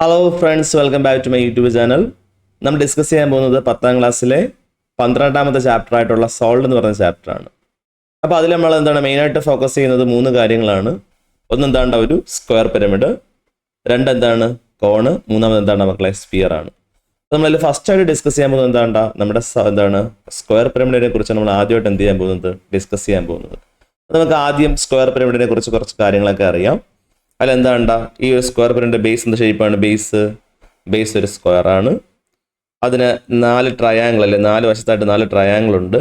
Hello friends, welcome back to my YouTube channel. നമ്മൾ discuss ചെയ്യാൻ പോകുന്നത് 10ാം ക്ലാസ്സിലെ 12ാമത്തെ ചാപ്റ്റർ ആയിട്ടുള്ള സോൾഡ് എന്ന് പറയുന്ന ചാപ്റ്ററാണ്. അപ്പോൾ അതിൽ നമ്മൾ മെയിനായിട്ട് ഫോക്കസ് ചെയ്യുന്നത് 3 കാര്യങ്ങളാണ്. ഒന്ന് ഒരു സ്ക്വയർ പിരമിഡ്, 2 കോണ്, 3 മക്കളെ സ്ഫിയർ ആണ്. നമ്മളതിൽ ഫസ്റ്റായിട്ട് ഡിസ്കസ് ചെയ്യാൻ പോകുന്നത് നമ്മുടെ സ്ക്വയർ പിരമിഡിനെ കുറിച്ച് നമ്മൾ ആദ്യമായിട്ട് ഡിസ്കസ് ചെയ്യാൻ പോകുന്നത്. അപ്പോൾ നമുക്ക് ആദ്യം സ്ക്വയർ പിരമിഡിനെ കുറിച്ച് കുറച്ച് കാര്യങ്ങളൊക്കെ അറിയാം. അതിലെന്താ ഈ ഒരു സ്ക്വയർ പിരമിഡിന്റെ ബേസ് എന്ത് ഷേപ്പാണ്? ബേസ് ഒരു സ്ക്വയർ ആണ്. അതിന് 4 ട്രയാങ്കിൾ അല്ലെ, 4 വശത്തായിട്ട് 4 ട്രയാങ്കിൾ ഉണ്ട്.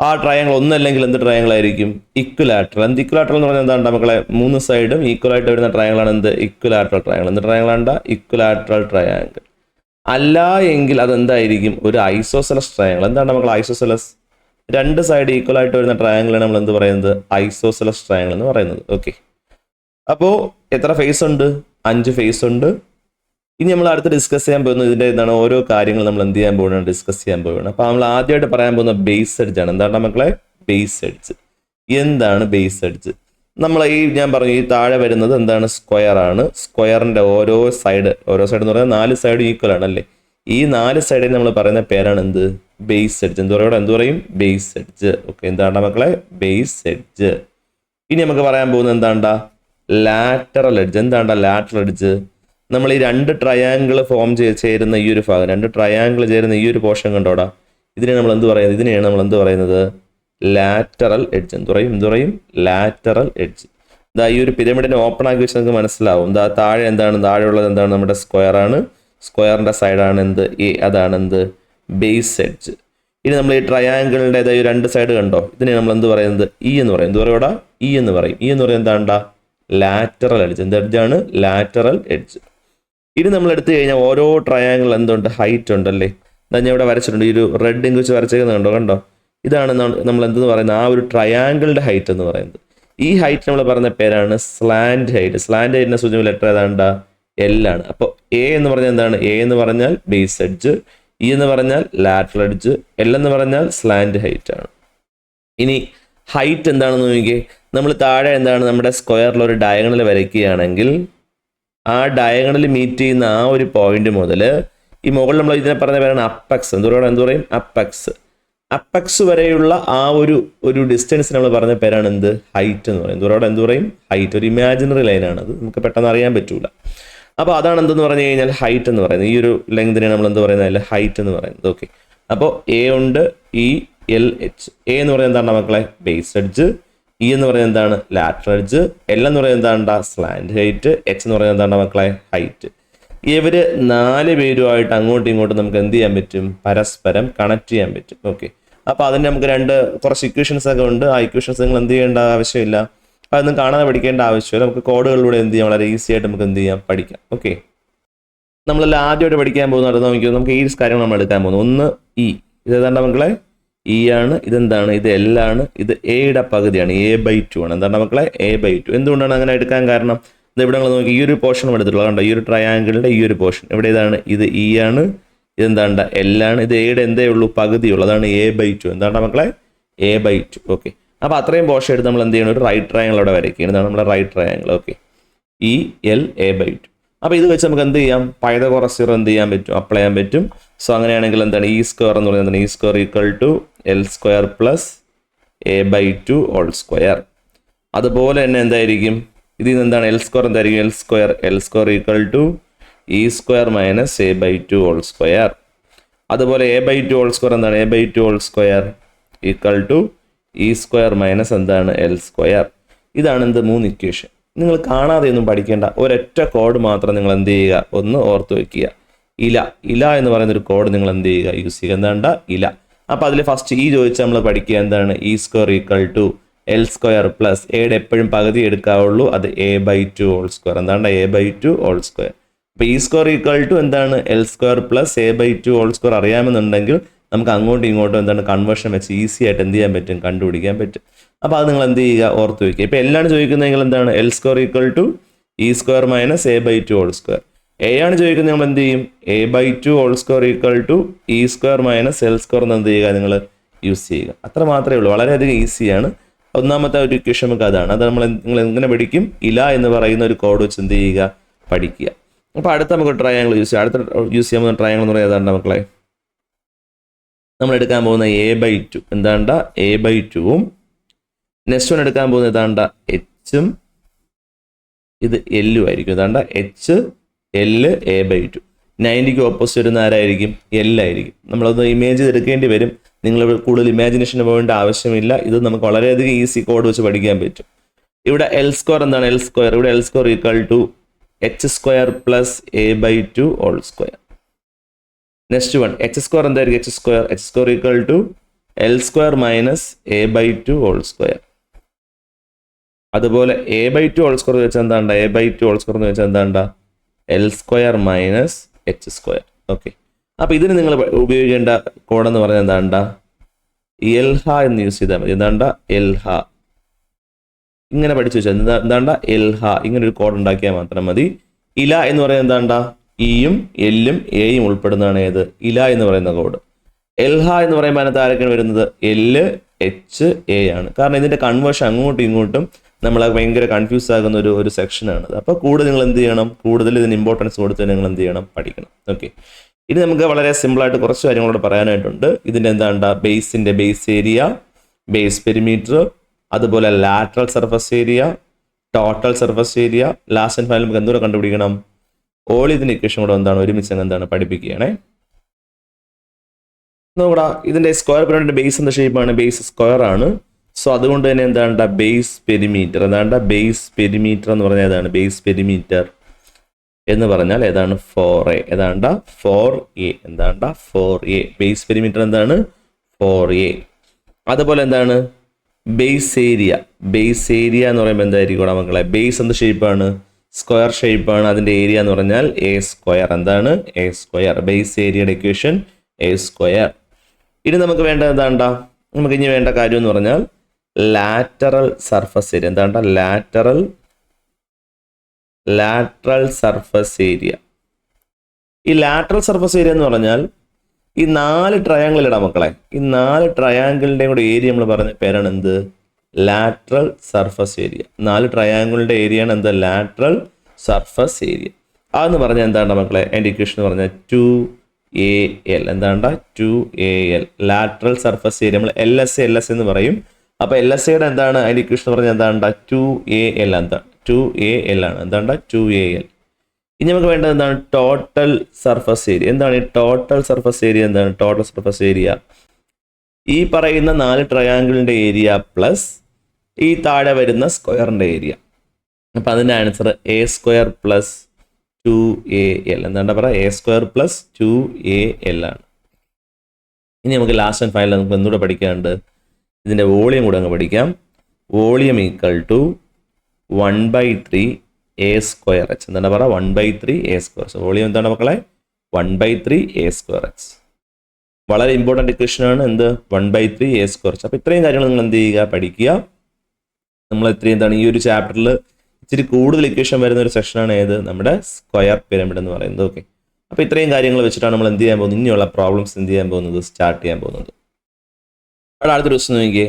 ആ ട്രയാങ്കിൾ ഒന്നല്ലെങ്കിൽ എന്ത് ട്രയാങ്കിൾ ആയിരിക്കും? ഇക്വലാറ്ററൽ. ഇക്വലാറ്ററൽ എന്ന് പറഞ്ഞാൽ മക്കളെ 3 സൈഡും ഈക്വൽ ആയിട്ട് വരുന്ന ട്രയാങ്കിളാണ് ഇക്വലാറ്ററൽ ട്രയാങ്കിൾ. എന്ത് ട്രയാങ്കിൾ ഇക്വലാറ്ററൽ ട്രയാങ്കിൾ. അല്ല എങ്കിൽ അതെന്തായിരിക്കും? ഒരു ഐസോസെലസ് ട്രയാങ്കിൾ. മക്കളെ ഐസോസെലസ്? 2 സൈഡ് ഈക്വൽ ആയിട്ട് വരുന്ന ട്രയാങ്കിളാണ് നമ്മൾ എന്ത് പറയുന്നത്? ഐസോസെലസ് ട്രയാങ്കിൾ എന്ന് പറയുന്നത്. ഓക്കെ, അപ്പോൾ എത്ര ഫേസ് ഉണ്ട്? 5 ഫേസ് ഉണ്ട്. ഇനി നമ്മൾ അടുത്ത് ഡിസ്കസ് ചെയ്യാൻ പോകുന്നത് ഇതിൻ്റെ ഓരോ കാര്യങ്ങൾ നമ്മൾ ഡിസ്കസ് ചെയ്യാൻ പോവുകയാണ്. അപ്പോൾ നമ്മൾ ആദ്യമായിട്ട് പറയാൻ പോകുന്ന ബേസ് എഡ്ജ് ആണ്. മക്കളെ ബേസ് എഡ്ജ്. എന്താണ് ബേസ് എഡ്ജ്? നമ്മൾ ഞാൻ പറഞ്ഞു, ഈ താഴെ വരുന്നത് സ്ക്വയർ ആണ്. സ്ക്വയറിന്റെ ഓരോ സൈഡ് എന്ന് പറഞ്ഞാൽ 4 സൈഡ് ഈക്വൽ ആണ് അല്ലേ? ഈ 4 സൈഡിൽ നമ്മൾ പറയുന്ന പേരാണ് ബേസ് എഡ്ജ്. എന്ത് പറയും? Base edge. ഓക്കെ, മക്കളെ ബേസ് എഡ്ജ്. ഇനി നമുക്ക് പറയാൻ പോകുന്നത് ലാറ്ററൽ എഡ്ജ്. Lateral edge? നമ്മൾ ഈ 2 ട്രയാങ്കിൾ ഫോം ചേരുന്ന ഈ ഒരു ഭാഗം, 2 ട്രയാങ്കിൾ ചേരുന്ന ഈ ഒരു പോർഷൻ കണ്ടോടാ, ഇതിനെയാണ് നമ്മൾ എന്ത് പറയുന്നത്? Lateral edge. എന്ത് പറയും? Lateral edge. ഈ ഒരു പിരമിഡിനെ ഓപ്പൺ ആക്കി വെച്ച് നമുക്ക് മനസ്സിലാവും. താഴെ താഴെയുള്ളത് നമ്മുടെ സ്ക്വയർ ആണ്. സ്ക്വയറിന്റെ സൈഡാണ് അതാണ് ബേസ് എഡ്ജ്. ഇനി നമ്മൾ ഈ ട്രയാങ്കിളിൻ്റെ 2 സൈഡ് കണ്ടോ, ഇതിനെ നമ്മൾ എന്ത് പറയുന്നത്? ഇ എന്ന് പറയും. എന്ത് പറയൂടാ? ഇ എന്ന് പറയും. ഇ എന്ന് പറയുന്നത് ലാറ്ററൽ എഡ്ജ്. എന്ത് എഡ്ജാണ്? Lateral edge. ഇനി നമ്മൾ എടുത്തു കഴിഞ്ഞാൽ ഓരോ ട്രയാങ്കിൾ ഹൈറ്റ് ഉണ്ടല്ലേ? ഞാൻ ഇവിടെ വരച്ചിട്ടുണ്ട്. ഈ ഒരു റെഡ് ഇങ്ക് വെച്ച് വരച്ചേക്കുന്നത് കണ്ടോ? ഇതാണ് നമ്മൾ എന്തെന്ന് പറയുന്നത്? ആ ഒരു ട്രയാങ്കിളിന്റെ ഹൈറ്റ് എന്ന് പറയുന്നത്. ഈ ഹൈറ്റ് നമ്മൾ പറഞ്ഞ പേരാണ് സ്ലാൻഡ് ഹൈറ്റ്. സ്ലാൻഡ് ഹൈറ്റിനെ സൂചിപ്പിക്കുന്ന ലെറ്റർ എൽ ആണ്. അപ്പോൾ എ എന്ന് പറഞ്ഞാൽ എന്താണ്? എ എന്ന് പറഞ്ഞാൽ ബേസ് എഡ്ജ്, ഇ എന്ന് പറഞ്ഞാൽ ലാറ്ററൽ എഡ്ജ്, എൽ എന്ന് പറഞ്ഞാൽ സ്ലാൻഡ് ഹൈറ്റ് ആണ്. ഇനി ഹൈറ്റ് എന്താണെന്ന് നോക്കിയേ. നമ്മൾ താഴെ നമ്മുടെ സ്ക്വയറിൽ ഒരു ഡയഗണൽ വരയ്ക്കുകയാണെങ്കിൽ ആ ഡയഗണൽ മീറ്റ് ചെയ്യുന്ന ആ ഒരു പോയിന്റ് മുതൽ ഈ മുകളിൽ നമ്മൾ ഇതിനെ പറഞ്ഞ പേരാണ് അപ്പെക്സ്. എന്ത് പറയും? അപ്പെക്സ്. അപ്പെക്സ് വരെയുള്ള ആ ഒരു ഡിസ്റ്റൻസ് നമ്മൾ പറഞ്ഞ പേരാണ് ഹൈറ്റ് എന്ന് പറയും. എന്ത് പറയും? ഹൈറ്റ്. ഒരു ഇമാജിനറി ലൈനാണ് അത്, നമുക്ക് പെട്ടെന്ന് അറിയാൻ പറ്റൂല. അപ്പോൾ അതാണ് എന്തെന്ന് പറഞ്ഞു കഴിഞ്ഞാൽ ഹൈറ്റ് എന്ന് പറയുന്നത്. ഈ ഒരു ലെങ്തിനെ നമ്മൾ എന്ത് പറയുന്നത്? അല്ല, ഹൈറ്റ് എന്ന് പറയുന്നത്. ഓക്കെ, അപ്പോൾ എ ഉണ്ട്, ഇ, എൽ, എച്ച്. എ എന്ന് പറയുന്നത് മക്കളെ? Base edge. ഇ എന്ന് പറയുന്നത് ലാറ്ററൽ എഡ്ജ്. എൽ എന്ന് പറയുന്നത് സ്ലാൻഡ് ഹൈറ്റ്. എച്ച് എന്ന് പറയുന്നത് മക്കളെ? ഹൈറ്റ്. ഇവർ 4 പേരുമായിട്ട് അങ്ങോട്ടും ഇങ്ങോട്ടും നമുക്ക് എന്ത് ചെയ്യാൻ പറ്റും? പരസ്പരം കണക്ട് ചെയ്യാൻ പറ്റും. ഓക്കെ, അപ്പോൾ അതിന് നമുക്ക് കുറച്ച് ഇക്വേഷൻസ് ഒക്കെ ഉണ്ട്. ആ ഇക്വേഷൻസ് നിങ്ങൾ എന്ത് ചെയ്യേണ്ട ആവശ്യമില്ല, അതൊന്നും കാണാതെ പഠിക്കേണ്ട ആവശ്യമില്ല. നമുക്ക് കോഡുകളിലൂടെ എന്ത് ചെയ്യാം? വളരെ ഈസി ആയിട്ട് നമുക്ക് എന്ത് ചെയ്യാം? പഠിക്കാം. ഓക്കെ, നമ്മളെല്ലാം ആദ്യമായിട്ട് പഠിക്കാൻ പോകുന്നത് നമുക്ക് ഈ കാര്യങ്ങൾ നമ്മൾ എടുക്കാൻ പോകുന്നത്. ഒന്ന് ഇ. ഇത് മക്കളെ? ഇ ആണ്. ഇതെന്താണ്? ഇത് എൽ ആണ്. ഇത് എയുടെ പകുതിയാണ്. A/2 ആണ്. മക്കളെ? A/2. എന്തുകൊണ്ടാണ് അങ്ങനെ എടുക്കാൻ കാരണം? ഇത് ഇവിടെ നിങ്ങൾ നോക്കി, ഈ ഒരു പോർഷൻ എടുത്തിട്ടുള്ളത് കണ്ടോ? ഈ ഒരു ട്രയാങ്കിളിന്റെ ഈ ഒരു പോർഷൻ ഇവിടെ ഇത് ഇ ആണ്. ഇതെന്താ? എൽ ആണ്. ഇത് എയുടെ എന്തേ ഉള്ളൂ? പകുതിയുള്ളൂ. അതാണ് A/2. മക്കളെ? A/2. ഓക്കെ, അപ്പോൾ അത്രയും പോർഷൻ എടുത്ത് നമ്മൾ എന്ത് ചെയ്യണം? ഒരു റൈറ്റ് ട്രയാങ്കിൾ അവിടെ വരയ്ക്കുകയാണ്. ഇതാണ് നമ്മുടെ right triangle. Okay, E, L, A/2. അപ്പോൾ ഇത് വെച്ച് നമുക്ക് എന്ത് ചെയ്യാം? പൈതഗോറസ് തിയറം എന്ത് ചെയ്യാൻ പറ്റും? അപ്ലൈ ചെയ്യാൻ പറ്റും. സോ അങ്ങനെയാണെങ്കിൽ ഇ സ്ക്വയർ എന്ന് പറയുന്നത് E square equal to L square plus A/2 whole square. അതുപോലെ തന്നെ എന്തായിരിക്കും? ഇതിൽ നിന്ന് എൽ സ്ക്വയർ എന്തായിരിക്കും? L square equal to E square minus A/2 whole square. അതുപോലെ A/2 ഹോൾ സ്ക്വയർ എന്താണ്? A/2 whole square equal to E square minus L square. ഇതാണ് 3 equation. നിങ്ങൾ കാണാതെ ഒന്നും പഠിക്കേണ്ട, ഒരൊറ്റ കോഡ് മാത്രം നിങ്ങൾ എന്ത് ചെയ്യുക? ഒന്ന് ഓർത്ത് വയ്ക്കുക. ഇല എന്ന് പറയുന്ന ഒരു കോഡ് നിങ്ങൾ എന്ത് ചെയ്യുക? യൂസ് ചെയ്യുക. ഇല. അപ്പോൾ അതിൽ ഫസ്റ്റ് ഇ ചോദിച്ചാൽ നമ്മൾ പഠിക്കുക E square equal to L square plus എയുടെ എപ്പോഴും പകുതി എടുക്കാവുള്ളൂ, അത് A/2 whole square. A/2 whole square. അപ്പോൾ E square equal to L square plus A/2 whole square അറിയാമെന്നുണ്ടെങ്കിൽ നമുക്ക് അങ്ങോട്ടും ഇങ്ങോട്ടും കൺവേർഷൻ വെച്ച് ഈസി ആയിട്ട് എന്ത് ചെയ്യാൻ പറ്റും? കണ്ടുപിടിക്കാൻ പറ്റും. അപ്പോൾ അത് നിങ്ങൾ എന്ത് ചെയ്യുക? ഓർത്ത് വയ്ക്കുക. ഇപ്പോൾ എല്ലാണ് ചോദിക്കുന്നതെങ്കിൽ L square equal to E square minus A/2 whole square. A ആണ് ചോദിക്കുന്നത്, നമ്മൾ എന്ത് ചെയ്യും? A/2 whole square equal to E square minus L square എന്ന് എന്ത് ചെയ്യുക? നിങ്ങൾ യൂസ് ചെയ്യുക. അത്ര മാത്രമേ ഉള്ളൂ. വളരെയധികം ഈസിയാണ്. ഒന്നാമത്തെ ഒരു ഇക്വേഷൻ നമുക്ക് അതാണ്. അത് നിങ്ങൾ എങ്ങനെ പഠിക്കും? ഇല എന്ന് പറയുന്ന ഒരു കോഡ് വെച്ച് എന്ത് ചെയ്യുക? പഠിക്കുക. അപ്പോൾ അടുത്ത നമുക്ക് ട്രയാങ്കിൾ യൂസ് ചെയ്യാം. അടുത്ത യൂസ് ചെയ്യാൻ പോകുന്ന ട്രയാങ്കിൾ എന്ന് പറയുന്നത് ഏതാണ്ട് മക്കളെ, നമ്മൾ എടുക്കാൻ പോകുന്ന A/2 എന്താണ്ട A/2ഉം നെക്സ്റ്റ് വൺ എടുക്കാൻ പോകുന്നത് ഏതാണ്ട Hഉം ഇത് Lഉം ആയിരിക്കും. ഏതാണ്ട H L A/2. 90ക്ക് ഓപ്പോസിറ്റ് വരുന്ന ആരായിരിക്കും? L ആയിരിക്കും. നമ്മളൊന്ന് ഇമേജ് എടുക്കേണ്ടി വരും. നിങ്ങൾ കൂടുതൽ ഇമാജിനേഷന് പോകേണ്ട ആവശ്യമില്ല. ഇത് നമുക്ക് വളരെയധികം ഈസി കോഡ് വെച്ച് പഠിക്കാൻ പറ്റും. ഇവിടെ L² എന്താണ്? L². ഇവിടെ L² equal to H² plus A/2 whole square. Next one H² എന്തായിരിക്കും? H² equal to L² minus A/2 whole square. അതുപോലെ A/2 ഹോൾ സ്ക്വയർ എന്ന് വെച്ചാൽ എന്താണ്ട? A/2 ഹോൾ സ്ക്വയർ എന്ന് വെച്ചാൽ എന്താണ്ട? L² minus H². ഓക്കെ, അപ്പോൾ ഇതിന് നിങ്ങൾ ഉപയോഗിക്കേണ്ട കോഡെന്ന് പറഞ്ഞാൽ എന്താണ്ട? എൽഹ എന്ന് യൂസ് ചെയ്താൽ മതി. എന്താണ്ട? എൽഹ. ഇങ്ങനെ പഠിച്ചു വെച്ചാൽ എന്താണ്ട? എൽഹ. ഇങ്ങനെ ഒരു കോഡ് ഉണ്ടാക്കിയാൽ മാത്രം മതി. ഇല എന്ന് പറയുന്നത് എന്താണ്ട? ഇയും എല്ലും എയും ഉൾപ്പെടുന്നതാണ് ഏത്? ഇല എന്ന് പറയുന്ന കോഡ്. എൽഹ എന്ന് പറയുമ്പോൾ അതിനകത്ത് ആരൊക്കെയാണ് വരുന്നത്? L H A ആണ്. കാരണം ഇതിന്റെ കൺവേർഷൻ അങ്ങോട്ടും ഇങ്ങോട്ടും നമ്മളെ ഭയങ്കര കൺഫ്യൂസ് ആകുന്ന ഒരു സെക്ഷനാണ്. അപ്പോൾ കൂടുതൽ നിങ്ങൾ എന്ത് ചെയ്യണം? കൂടുതൽ ഇതിന് ഇമ്പോർട്ടൻസ് കൊടുത്ത് നിങ്ങൾ എന്ത് ചെയ്യണം? പഠിക്കണം. ഓക്കെ, ഇനി നമുക്ക് വളരെ സിമ്പിളായിട്ട് കുറച്ച് കാര്യങ്ങളോട് പറയാനായിട്ടുണ്ട്. ഇതിൻ്റെ എന്താണ്ട? ബേസിൻ്റെ ബേസ് ഏരിയ, ബേസ് പെരിമീറ്റർ, അതുപോലെ lateral surface area, total surface area, last and final നമുക്ക് എന്തോരം കണ്ടുപിടിക്കണം? ഓൾ ഇതിൻ്റെ ഇക്വേഷൻ കൂടെ എന്താണ് ഒരുമിച്ച് എന്താണ് പഠിപ്പിക്കുകയാണേ. നോക്കടാ, ഇതിൻ്റെ സ്ക്വയർ പിരമിഡിന്റെ ബേസ് എന്ന ഷേപ്പാണ്? ബേസ് സ്ക്വയർ ആണ്. സോ അതുകൊണ്ട് തന്നെ എന്താണ്ട? Base perimeter. എന്താണ്ട? ബേസ് പെരിമീറ്റർ എന്ന് പറഞ്ഞാൽ ഏതാണ്? ബേസ് പെരിമീറ്റർ എന്ന് പറഞ്ഞാൽ ഏതാണ്? 4A. ഏതാണ്ട? 4A. എന്താണ്ട? 4A. Base perimeter എന്താണ്? 4A. അതുപോലെ എന്താണ്? Base area. ബേസ് ഏരിയ എന്ന് പറയുമ്പോൾ എന്തായിരിക്കും മക്കളെ? ബേസ് എന്ത് ഷേപ്പാണ്? സ്ക്വയർ ഷേപ്പാണ്. അതിൻ്റെ ഏരിയ എന്ന് പറഞ്ഞാൽ A². എന്താണ്? A². ബേസ് ഏരിയയുടെ ഇക്വേഷൻ A². ഇനി നമുക്ക് വേണ്ടത് എന്താണ്ട? നമുക്ക് ഇനി വേണ്ട കാര്യം എന്ന് പറഞ്ഞാൽ ലാറ്ററൽ സർഫസ് ഏരിയ. എന്താണ്ട? Lateral surface area. ഈ ലാറ്ററൽ സർഫസ് ഏരിയ എന്ന് പറഞ്ഞാൽ ഈ 4 ട്രയാങ്കിൾ ഇടാം മക്കളെ. ഈ 4 ട്രയാങ്കിളിൻ്റെയും കൂടെ ഏരിയ നമ്മൾ പറഞ്ഞ പേരാണ് എന്ത്? Lateral surface area. 4 ട്രയാങ്കിളിൻ്റെ ഏരിയയാണ് എന്ത്? Lateral surface area. അതെന്ന് പറഞ്ഞാൽ എന്താണ്ട മക്കളെ? അതിൻ്റെ ഇക്വേഷൻ എന്ന് പറഞ്ഞാൽ 2AL. എന്താണ്ട? 2AL. Lateral surface area നമ്മൾ LS എന്ന് പറയും. അപ്പോൾ LSയുടെ എന്താണ് അതിൻ്റെ ഇക്വേഷൻ എന്ന് പറഞ്ഞാൽ എന്താണ്ട? 2AL. എന്താണ്? 2AL ആണ്. എന്താണ്ട? 2AL. ഇനി നമുക്ക് വേണ്ടത് എന്താണ്? Total surface area. എന്താണ് ഈ ടോട്ടൽ സർഫസ് ഏരിയ? എന്താണ് ടോട്ടൽ സർഫസ് ഏരിയ? ഈ പറയുന്ന 4 ട്രയാങ്കിളിൻ്റെ ഏരിയ പ്ലസ് ഈ താഴെ വരുന്ന സ്ക്വയറിൻ്റെ ഏരിയ. അപ്പം അതിൻ്റെ ആൻസർ A² പ്ലസ് 2AL. എന്താണ്ടാ പറയുക? A² പ്ലസ് 2AL ആണ്. ഇനി നമുക്ക് ലാസ്റ്റ് ആൻഡ് ഫൈനൽ നമുക്ക് എന്തുകൂടെ പഠിക്കാനുണ്ട്? ഇതിൻ്റെ വോളിയം കൂടെ അങ്ങ് പഠിക്കാം. Volume equal to 1/3 A²H. എന്താണ് പറയുക? 1/3 A². സോ വോളിയം എന്താണ് മക്കളെ? 1/3 A²H. വളരെ ഇമ്പോർട്ടൻ്റ് ഇക്വേഷനാണ്. എന്ത്? 1/3 A²H. അപ്പോൾ ഇത്രയും കാര്യങ്ങൾ നിങ്ങൾ എന്ത് ചെയ്യുക? പഠിക്കുക. നമ്മൾ ഇത്രയും എന്താണ് ഈ ഒരു ചാപ്റ്ററിൽ ഇച്ചിരി കൂടുതൽ ഇക്വേഷൻ വരുന്ന ഒരു സെക്ഷനാണ് ഏത്? നമ്മുടെ സ്ക്വയർ പിരമിഡ് എന്ന് പറയുന്നത്. ഓക്കെ, അപ്പോൾ ഇത്രയും കാര്യങ്ങൾ വെച്ചിട്ടാണ് നമ്മൾ എന്ത് ചെയ്യാൻ പോകുന്നത്? ഇനിയുള്ള പ്രോബ്ലംസ് എന്ത് ചെയ്യാൻ പോകുന്നത്? സ്റ്റാർട്ട് ചെയ്യാൻ പോകുന്നത്. അവിടെ അടുത്തൊരു ക്വസ്റ്റ്യൻ നോക്കിയേ.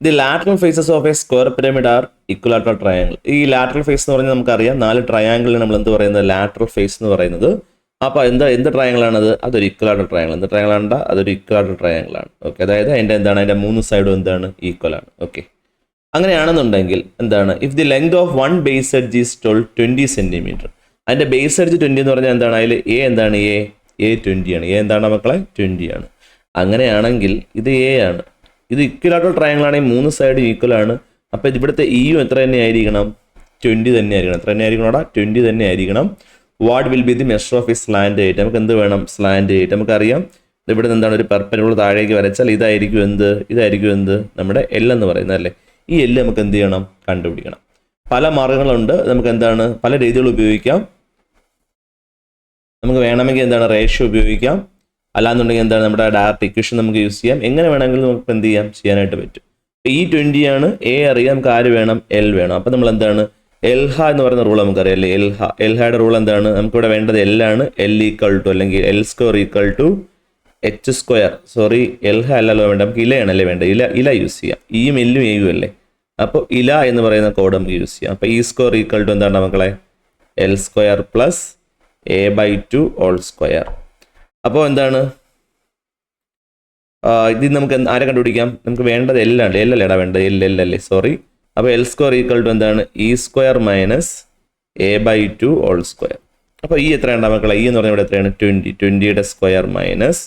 The lateral faces of a square pyramid are equilateral triangle. ഈ ലാറ്ററൽ ഫേസ് എന്ന് പറഞ്ഞാൽ നമുക്കറിയാം 4 ട്രയാങ്കിളിന് നമ്മൾ എന്ത് പറയുന്നത്? ലാറ്ററൽ ഫേസ് എന്ന് പറയുന്നത്. അപ്പോൾ എന്ത് ട്രയാങ്കിളാണത്? അതൊരു ഇക്വലാറ്ററൽ ട്രയാങ്കിൾ. എന്ത് ട്രയാങ്കിളാണ്? അതൊരു ഇക്വലാറ്ററൽ ട്രയാങ്കിളാണ്. ഓക്കെ, അതായത് അതിൻ്റെ എന്താണ്? അതിൻ്റെ 3 സൈഡും എന്താണ്? ഈക്വൽ ആണ്. ഓക്കെ, അങ്ങനെയാണെന്നുണ്ടെങ്കിൽ എന്താണ്? If the length of one base edge is 20 centimetre. അതിൻ്റെ ബേസ് എഡ്ജ് 20 എന്ന് പറഞ്ഞാൽ എന്താണ്? അതിൽ A എന്താണ്? A 20 ആണ്. A എന്താണ് മക്കളെ? 20 ആണ്. അങ്ങനെയാണെങ്കിൽ ഇത് A ആണ്. ഇത് ഇക്വലാറ്ററൽ ട്രയാങ്കിൾ ആണെങ്കിൽ 3 സൈഡ് ഈക്വൽ ആണ്. അപ്പോൾ ഇവിടുത്തെ ഇയും എത്ര തന്നെ ആയിരിക്കണം? 20 തന്നെ ആയിരിക്കണം. എത്ര തന്നെ ആയിരിക്കണം? 20 തന്നെ ആയിരിക്കണം. What will be the measure of ഈ സ്ലാൻഡ് ഹൈറ്റ്? നമുക്ക് എന്ത് വേണം? Slant height. നമുക്കറിയാം ഇവിടെ എന്താണ്? ഒരു പെർപെൻഡിക്കുലർ താഴേക്ക് വരച്ചാൽ ഇതായിരിക്കും എന്ത്? നമ്മുടെ L എന്ന് പറയുന്നത് അല്ലേ? ഈ L നമുക്ക് എന്ത് ചെയ്യണം? കണ്ടുപിടിക്കണം. പല മാർഗങ്ങളുണ്ട്. നമുക്ക് എന്താണ്? പല രീതികൾ ഉപയോഗിക്കാം. നമുക്ക് വേണമെങ്കിൽ എന്താണ്? റേഷ്യോ ഉപയോഗിക്കാം. അല്ലാന്നുണ്ടെങ്കിൽ എന്താണ്? നമ്മുടെ ഡയറക്റ്റ് ഇക്വേഷൻ നമുക്ക് യൂസ് ചെയ്യാം. എങ്ങനെ വേണമെങ്കിലും നമുക്ക് എന്ത് ചെയ്യാനായിട്ട് പറ്റും. ഈ 20 ആണ്. A അറിയാം. നമുക്ക് ആര് വേണം? L വേണം. അപ്പോൾ നമ്മൾ എന്താണ്? എൽഹ എന്ന് പറയുന്ന റൂൾ നമുക്കറിയാം അല്ലേ? എൽഹയുടെ റൂൾ എന്താണ്? നമുക്കിവിടെ വേണ്ടത് L ആണ്. L ഈക്വൽ ടു അല്ലെങ്കിൽ L² equal to H². Sorry, എൽഹ അല്ലല്ലോ വേണ്ട, നമുക്ക് ഇലയാണല്ലേ വേണ്ട. ഇല യൂസ് ചെയ്യാം. ഇയും എല്ലും എയും അല്ലേ? അപ്പോൾ ഇല എന്ന് പറയുന്ന കോഡ് നമുക്ക് യൂസ് ചെയ്യാം. അപ്പോൾ E² ഈക്വൽ ടു എന്താണ് മക്കളെ? L square plus A by 2 whole square. അപ്പോൾ എന്താണ് ഇത് നമുക്ക് ആരെ കണ്ടുപിടിക്കാം? നമുക്ക് വേണ്ടത് എല്ലാണ്ട് എല്ലല്ലേടാ വേണ്ടത് എല്ലല്ലേ സോറി. അപ്പോൾ എൽ സ്ക്വയർ ഈക്വൽ ടു എന്താണ് E square minus A by 2 whole square. അപ്പോൾ ഈ എത്രയാണ് മക്കളെ? ഈ എന്ന് പറഞ്ഞാൽ ഇവിടെ എത്രയാണ്? 20. 20യുടെ സ്ക്വയർ മൈനസ്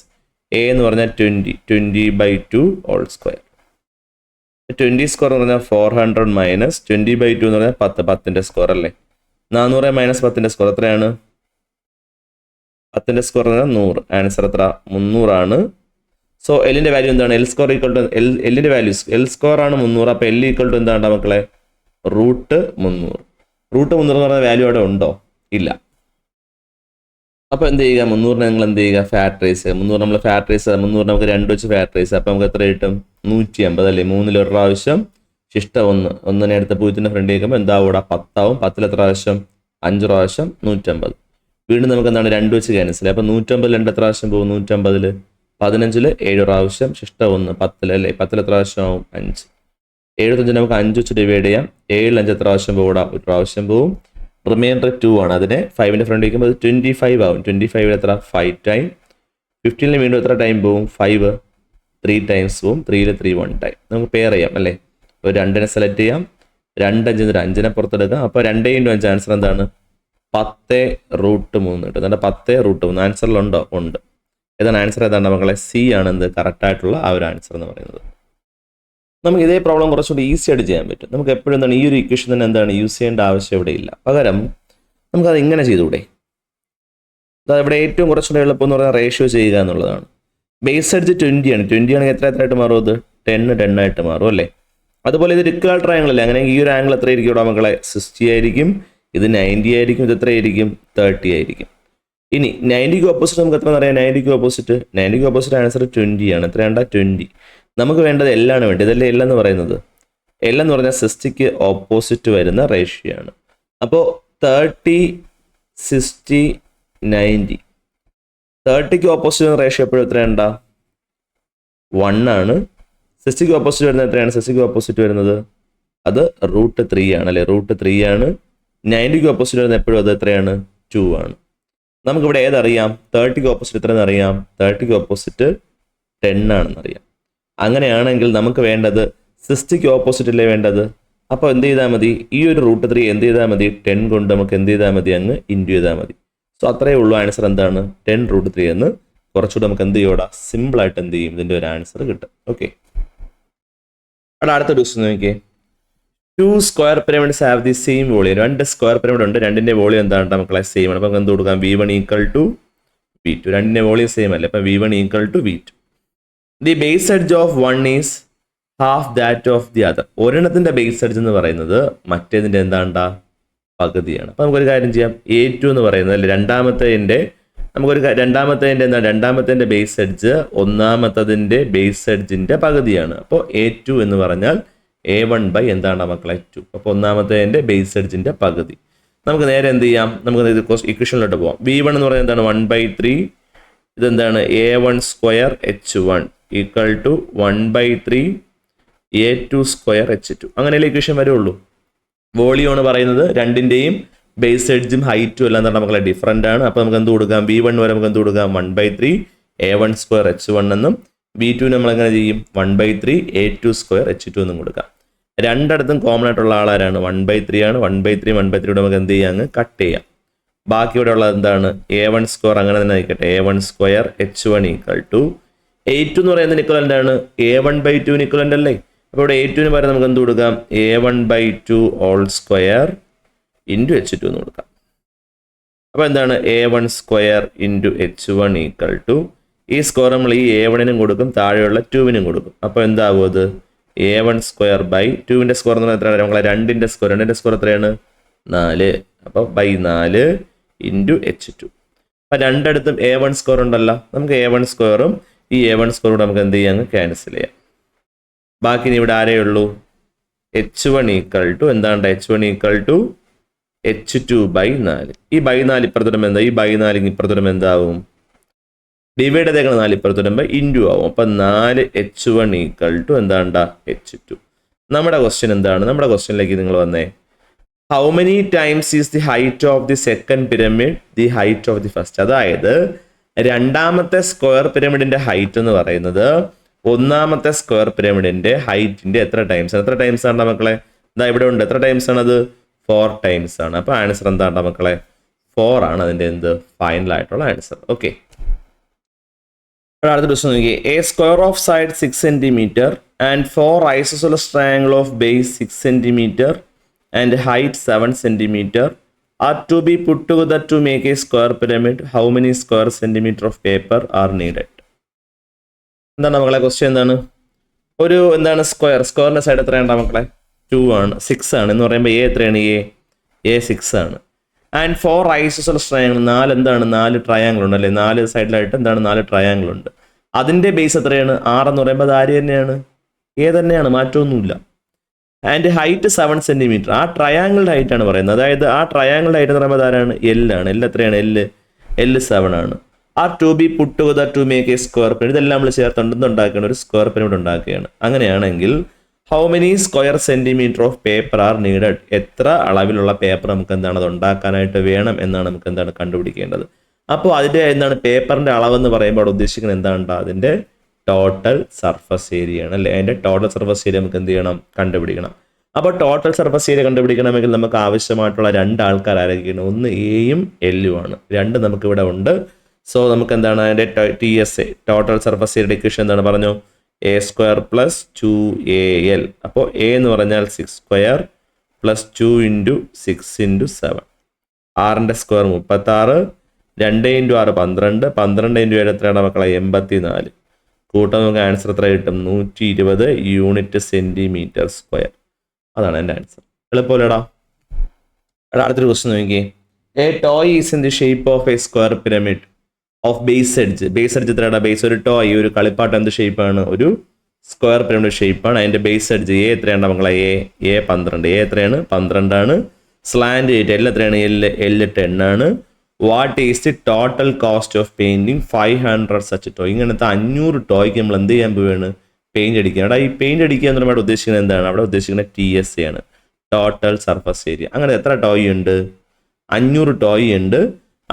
എ എന്ന് പറഞ്ഞാൽ 20 ബൈ 2 ഹോൾ സ്ക്വയർ. 20 സ്ക്വയർ എന്ന് പറഞ്ഞാൽ 400 മൈനസ് 20 ബൈ 2 എന്ന് പറഞ്ഞാൽ 10ന്റെ സ്ക്വയർ അല്ലേ? 400 മൈനസ് 10ന്റെ സ്ക്വയർ എത്രയാണ്? 10ന്റെ സ്ക്വയർ എന്ന് പറഞ്ഞാൽ 100. ആൻസർ എത്ര? 300 ആണ്. സോ എല്ലിന്റെ വാല്യൂ എന്താണ്? എൽ സ്ക്വയർ ഈക്വൽ ടു എല്ലിന്റെ വാല്യൂ എൽ സ്ക്വയർ ആണ് 300. അപ്പോൾ എൽ ഈക്വൽ ടു എന്താണ് മക്കളെ? റൂട്ട് 300. റൂട്ട് 300 എന്ന് പറഞ്ഞ വാല്യൂ അവിടെ ഉണ്ടോ? ഇല്ല. അപ്പോൾ എന്ത് ചെയ്യുക? 300 നിങ്ങൾ എന്ത് ചെയ്യുക? ഫാക്ടറൈസ്. 300 നമ്മൾ ഫാക്ടറൈസ് 300 നമുക്ക് 2 വെച്ച് ഫാക്ടറൈസ്. അപ്പോൾ നമുക്ക് എത്ര കിട്ടും? 150 അല്ലേ? 3 ഒരു പ്രാവശ്യം ശിഷ്ട 1 ഒന്നിനെ എടുത്ത് 0ന്റെ ഫ്രണ്ട് വയ്ക്കുമ്പോൾ എന്താവും? ഇവിടെ 10 ആവും. 10 എത്ര പ്രാവശ്യം? 5 പ്രാവശ്യം 150. വീണ്ടും നമുക്ക് എന്താണ് 2 വെച്ച് ക്യാൻസൽ. അപ്പോൾ 150 2 എത്ര പ്രാവശ്യം പോകും? 150 15 7 പ്രാവശ്യം ശിഷ്ട 1 10 അല്ലേ? 10 എത്ര പ്രാവശ്യം ആവും? 5. 75 നമുക്ക് 5 വെച്ച് ഡിവൈഡ് ചെയ്യാം. 7 5 എത്ര പ്രാവശ്യം പോകും? ഒരു പ്രാവശ്യം പോകും. റിമൈൻഡർ 2 ആണ്. അതിനെ 5ന്റെ ഫ്രണ്ട് വയ്ക്കുമ്പോൾ 25 ആവും. 25 എത്ര? 5 ടൈം. 15 വീണ്ടും എത്ര ടൈം പോകും? 5 3 ടൈംസ് പോകും. 3 3 1 ടൈം. നമുക്ക് പെയർ ചെയ്യാം അല്ലേ? ഒരു 2നെ സെലക്ട് ചെയ്യാം. 2 5 5നെ പുറത്തെടുക്കാം. അപ്പോൾ 2 × 5 ആൻസർ എന്താണ്? 10 റൂട്ട് 3 കിട്ടും. എന്നിട്ട് 10 റൂട്ട് 3 ആൻസറിലുണ്ടോ? ഉണ്ട്. ഏതാണ് ആൻസർ? ഏതാണ് മക്കളെ? സി ആണ് എന്ത് കറക്റ്റായിട്ടുള്ള ആ ഒരു ആൻസർ എന്ന് പറയുന്നത്. നമുക്ക് ഇതേ പ്രോബ്ലം കുറച്ചുകൂടി ഈസി ആയിട്ട് ചെയ്യാൻ പറ്റും. നമുക്ക് എപ്പോഴും എന്താണ് ഈ ഒരു ഇക്വേഷൻ തന്നെ എന്താണ് യൂസ് ചെയ്യേണ്ട ആവശ്യം ഇവിടെ ഇല്ല. പകരം നമുക്കത് ഇങ്ങനെ ചെയ്തുകൂടെ? അതായത് ഇവിടെ ഏറ്റവും കുറച്ചുകൂടെ എളുപ്പം എന്ന് പറഞ്ഞാൽ റേഷ്യോ ചെയ്യുക എന്നുള്ളതാണ്. ബേസ് എഡ്ജ് 20 ആണ്. 20 ആണെങ്കിൽ എത്ര ആയിട്ട് മാറും? അത് 10 ആയിട്ട് മാറും അല്ലേ? അതുപോലെ ഇത് ഇക്വൽ ട്രയാങ്കിൾ അല്ലേ? അങ്ങനെ ഈ ഒരു ആംഗിൾ എത്ര ആയിരിക്കും ഇവിടെ മക്കളെ? 60 ആയിരിക്കും. ഇത് 90 ആയിരിക്കും. ഇത് എത്ര ആയിരിക്കും? 30 ആയിരിക്കും. ഇനി 90ക്ക് ഓപ്പോസിറ്റ് നമുക്ക് എത്ര അറിയാം? 90ക്ക് ഓപ്പോസിറ്റ് ആൻസർ 20 ആണ്. എത്രയാണ്ട? 20. നമുക്ക് വേണ്ടത് എല്ലാണ് വേണ്ടത്. ഇതല്ലേ എല്ലെന്ന് പറയുന്നത്? എല്ലെന്ന് പറഞ്ഞാൽ 60ക്ക് ഓപ്പോസിറ്റ് വരുന്ന റേഷ്യോ ആണ്. അപ്പോൾ 30 60 90. 30ക്ക് ഓപ്പോസിറ്റ് വരുന്ന റേഷ്യോ എപ്പോഴും എത്രയാണ്ട? 1 ആണ്. 60ക്ക് ഓപ്പോസിറ്റ് വരുന്നത് എത്രയാണ്? 60ക്ക് ഓപ്പോസിറ്റ് വരുന്നത് അത് റൂട്ട് 3 ആണ് അല്ലേ? റൂട്ട് 3 ആണ്. 90ക്ക് ഓപ്പോസിറ്റ് വരുന്നത് എപ്പോഴും അത് എത്രയാണ്? 2 ആണ്. നമുക്കിവിടെ ഏതറിയാം? 30ക്ക് ഓപ്പോസിറ്റ് എത്രയെന്ന് അറിയാം? 30ക്ക് ഓപ്പോസിറ്റ് 10 ആണെന്ന് അറിയാം. അങ്ങനെയാണെങ്കിൽ നമുക്ക് വേണ്ടത് 60ക്ക് ഓപ്പോസിറ്റ് അല്ലേ വേണ്ടത്? അപ്പോൾ എന്ത് ചെയ്താൽ മതി? ഈ ഒരു റൂട്ട് 3 എന്ത് ചെയ്താൽ മതി? 10 കൊണ്ട് നമുക്ക് എന്ത് ചെയ്താൽ മതി? അങ്ങ് ഇൻറ്റു ചെയ്താൽ മതി. സോ അത്രയേ ഉള്ളൂ. ആൻസർ എന്താണ്? 10 റൂട്ട് 3 എന്ന് കുറച്ചുകൂടെ നമുക്ക് എന്ത് ചെയ്യൂടാ? സിമ്പിളായിട്ട് എന്ത് ചെയ്യും? ഇതിൻ്റെ ഒരു ആൻസർ കിട്ടും. ഓക്കെ, അവിടെ അടുത്ത ക്വസ്റ്റ്യൻ നോക്കിയേ. 2 square pyramids have the same volume. 2 square pyramid ഉണ്ട്. 2ന്റെ വോളിയം എന്താണ് മക്കളെ? സെയിം ആണ്. അപ്പോൾ എന്ത് കൊടുക്കാം? V1 equal to V2. 2ന്റെ വോളിയം സെയിം അല്ലേ? അപ്പോൾ V1 equal to V2. The base edge of 1 is half that of the other. ഒരെണ്ണത്തിന്റെ ബേസ് എഡ്ജ് എന്ന് പറയുന്നത് മറ്റേതിന്റെ എന്താണ്ടാ? പകുതിയാണ്. അപ്പോൾ നമുക്കൊരു കാര്യം ചെയ്യാം. A2 എന്ന് പറയുന്നത് അല്ലെ രണ്ടാമത്തേതിന്റെ എന്താണ്? രണ്ടാമത്തേതിന്റെ ബേസ് എഡ്ജ് ഒന്നാമത്തതിന്റെ ബേസ് എഡ്ജിന്റെ പകുതിയാണ്. അപ്പോൾ A2 എന്ന് പറഞ്ഞാൽ A1 ബൈ എന്താണ് മക്കളെ? 2. അപ്പോൾ ഒന്നാമത്തേതിന്റെ ബേസ് എഡ്ജിന്റെ പകുതി. നമുക്ക് നേരെ എന്ത് ചെയ്യാം? നമുക്ക് ഇക്വേഷനിലോട്ട് പോകാം. V1 എന്ന് പറയുന്നത് എന്താണ്? 1/3. ഇതെന്താണ്? A1 square H1 equal to 1/3 A2 square H2. അങ്ങനെയല്ലേ ഇക്വേഷൻ വരുള്ളൂ. വോളിയം ആണ് പറയുന്നത്. രണ്ടിന്റെയും ബേസ് എഡ്ജും ഹൈറ്റും എല്ലാം എന്താണ് മക്കളെ? ഡിഫറൻ്റ് ആണ്. അപ്പോൾ നമുക്ക് എന്ത് കൊടുക്കാം? V1 വരെ നമുക്ക് എന്ത് കൊടുക്കാം? 1/3 A1 സ്ക്വയർ H1 എന്നും V2 നമ്മൾ എങ്ങനെ ചെയ്യും? 1/3 A2 സ്ക്വയർ H2 എന്നും കൊടുക്കാം. രണ്ടിടത്തും കോമൺ ആയിട്ടുള്ള ആളാരാണ്? 1/3 ആണ്. 1/3 നമുക്ക് എന്ത് ചെയ്യാം? അങ്ങ് കട്ട് ചെയ്യാം. ബാക്കി ഇവിടെ ഉള്ളത് എന്താണ്? A1 സ്ക്വയർ അങ്ങനെ തന്നെ ആയിക്കട്ടെ. A1 square H1 equal to A2 എന്ന് പറയുന്നത് ഇക്വലൻ്റ് ആണ്. A1/2 ഇക്വലൻ്റ് അല്ലേ? അപ്പോൾ ഇവിടെ A2 പകരം നമുക്ക് എന്ത് കൊടുക്കാം? A1/2 whole square into H2 എന്ന് കൊടുക്കാം. അപ്പോൾ എന്താണ്? A1 square into H1 equal to E square നമ്മൾ ഈ A1നും കൊടുക്കും, താഴെയുള്ള 2നും കൊടുക്കും. അപ്പോൾ എന്താകും? അത് A1 സ്ക്വയർ ബൈ 2ന്റെ സ്ക്വയർ എന്ന് പറഞ്ഞാൽ എത്രയാണ് നമ്മളെ? 2ന്റെ സ്ക്വയർ എത്രയാണ്? 4. അപ്പോൾ ബൈ 4 ഇൻറ്റു H2. അപ്പോൾ രണ്ടിടത്തും A1 സ്ക്വയർ ഉണ്ടല്ലോ. നമുക്ക് A1 സ്ക്വയറും ഈ A1 സ്ക്വയറും നമുക്ക് എന്ത് ചെയ്യാം? ക്യാൻസൽ ചെയ്യാം. ബാക്കി ഇവിടെ ആരേ ഉള്ളൂ? H1 ഈക്വൽ ടു എന്താണ്? H1 equal to H2 by 4. ഈ ബൈ 4 ഇപ്പുറത്തോടും എന്താ? ഈ ബൈ 4 ഇപ്പുറത്തോടും എന്താവും? ഡിവൈഡ് ചെയ്തേക്കണം. 4 ഇപ്പുറത്തോടുമ്പോൾ ഇൻറ്റു ആവും. അപ്പം 4 H1 ഈക്വൽ ടു എന്താണ്ടാ? H2. നമ്മുടെ ക്വസ്റ്റ്യൻ എന്താണ്? നമ്മുടെ ക്വസ്റ്റ്യനിലേക്ക് നിങ്ങൾ വന്നേ. How many times is the height of the second pyramid the height of the first? അതായത് രണ്ടാമത്തെ സ്ക്വയർ പിരമിഡിന്റെ ഹൈറ്റ് എന്ന് പറയുന്നത് ഒന്നാമത്തെ സ്ക്വയർ പിരമിഡിന്റെ ഹൈറ്റിന്റെ എത്ര ടൈംസ് ആണ് മക്കളെ? ഇതാ ഇവിടെ ഉണ്ട്. എത്ര ടൈംസ് ആണ് അത്? 4 ടൈംസ് ആണ്. അപ്പൊ ആൻസർ എന്താണ് മക്കളെ? 4 ആണ് അതിന്റെ എന്ത് ഫൈനൽ ആയിട്ടുള്ള ആൻസർ. ഓക്കെ, അടുത്ത ക്വസ്റ്റ്യൻ നോക്കി. A square of side 6 centimetre and 4 isosceles triangle of base 6 centimeter and height 7 centimeter are to be put together to make a square pyramid. How many square centimeter of paper are needed? എന്താണ് മക്കളെ question? എന്താണ് ഒരു സ്ക്വയറിന്റെ side എത്രയാണ് മക്കളെ? 2 ആണ്, 6 ആണ് എന്ന് പറയുമ്പോൾ എ എത്രയാണ്? എ 6 ആണ്. ആൻഡ് 4 isosceles triangle, 4 ട്രയാങ്കിൾ ഉണ്ട് അല്ലേ? 4 സൈഡിലായിട്ട് 4 ട്രയാങ്കിൾ ഉണ്ട്. അതിന്റെ ബേസ് എത്രയാണ്? 6 എന്ന് പറയുമ്പോൾ അത് ആര് തന്നെയാണ്? എ തന്നെയാണ്, മാറ്റമൊന്നുമില്ല. ആൻഡ് ഹൈറ്റ് 7 സെന്റിമീറ്റർ, ആ ട്രയാങ്കിളുടെ ഹൈറ്റ് ആണ് പറയുന്നത്. അതായത് ആ ട്രയാങ്കിളുടെ ഹൈറ്റ് എന്ന് പറയുമ്പോൾ ആരാണ്? എൽ ആണ്. എൽ എത്രയാണ്? എൽ 7 ആണ്. ആ two be put together to make a square pyramid, ഇതെല്ലാം നമ്മൾ ചേർത്ത് ഉണ്ടാക്കുകയാണ്, ഒരു സ്ക്വയർ പിരമിഡ് ഉണ്ടാക്കുകയാണ്. അങ്ങനെയാണെങ്കിൽ how many square centimetre of paper are needed? എത്ര അളവിലുള്ള പേപ്പർ നമുക്ക് അത് ഉണ്ടാക്കാനായിട്ട് വേണം എന്നാണ് നമുക്ക് കണ്ടുപിടിക്കേണ്ടത്. അപ്പോൾ അതിന്റെ പേപ്പറിന്റെ അളവെന്ന് പറയുമ്പോൾ അവിടെ ഉദ്ദേശിക്കുന്നത് അതിന്റെ ടോട്ടൽ സർഫസ് ഏരിയ ആണ് അല്ലേ? അതിന്റെ ടോട്ടൽ സർഫസ് ഏരിയ നമുക്ക് എന്ത് ചെയ്യണം? കണ്ടുപിടിക്കണം. അപ്പോൾ ടോട്ടൽ സർഫസ് ഏരിയ കണ്ടുപിടിക്കണമെങ്കിൽ നമുക്ക് ആവശ്യമായിട്ടുള്ള 2 ആൾക്കാർ ആരൊക്കെയാണ്? ഒന്ന് എയും എല്ലും ആണ്. 2 നമുക്ക് ഇവിടെ ഉണ്ട്. സോ നമുക്ക് അതിന്റെ TSA ടോട്ടൽ സർഫസ് ഏരിയയുടെ ഇക്വേഷൻ എന്താണ് പറഞ്ഞു? A square plus 2AL. അപ്പോൾ എ എന്ന് പറഞ്ഞാൽ 6 സ്ക്വയർ പ്ലസ് 2 ഇൻറ്റു 6 ഇൻറ്റു 7. 6ന്റെ സ്ക്വയർ 36, 2 ഇൻറ്റു 6 12, 12 ഇൻറ്റു 7 എത്രയാണ് മക്കളെ? 84. കൂട്ടാൻ നമുക്ക് ആൻസർ എത്ര കിട്ടും? 120 യൂണിറ്റ് സെന്റിമീറ്റർ സ്ക്വയർ. അതാണ് എൻ്റെ ആൻസർ. എളുപ്പമല്ലേടാ? അടുത്തൊരു ക്വസ്റ്റ്യൻ നോക്കിയേ. A toy is in the shape of a square pyramid of base edge. Base edge എത്രയാണ്? ബേസ് ഒരു ടോയ്, ഒരു കളിപ്പാട്ടം എന്ത് ഷേപ്പാണ്? ഒരു സ്ക്വയർ പിരമിഡ് ഷേപ്പാണ്. അതിന്റെ ബേസ് എഡ്ജ് എ എത്രയാണ് മക്കളെ? എ 12. എ എത്രയാണ്? 12 ആണ്. സ്ലാൻഡ് 8. എൽ എത്രയാണ്? എൽ 10 ആണ്. What is the total cost of painting 500 such toy? ഇങ്ങനത്തെ 500 ടോയ്ക്ക് നമ്മൾ എന്ത് ചെയ്യാൻ പോവുകയാണ്? പെയിന്റ് അടിക്കുക. അവിടെ ഈ പെയിന്റ് അടിക്കുക എന്ന് പറയുമ്പോൾ ഉദ്ദേശിക്കുന്നത് എന്താണ്? അവിടെ ഉദ്ദേശിക്കുന്നത് TSA ആണ്, ടോട്ടൽ സർഫസ് ഏരിയ. അങ്ങനെ എത്ര ടോയ് ഉണ്ട്? 500 ടോയ് ഉണ്ട്.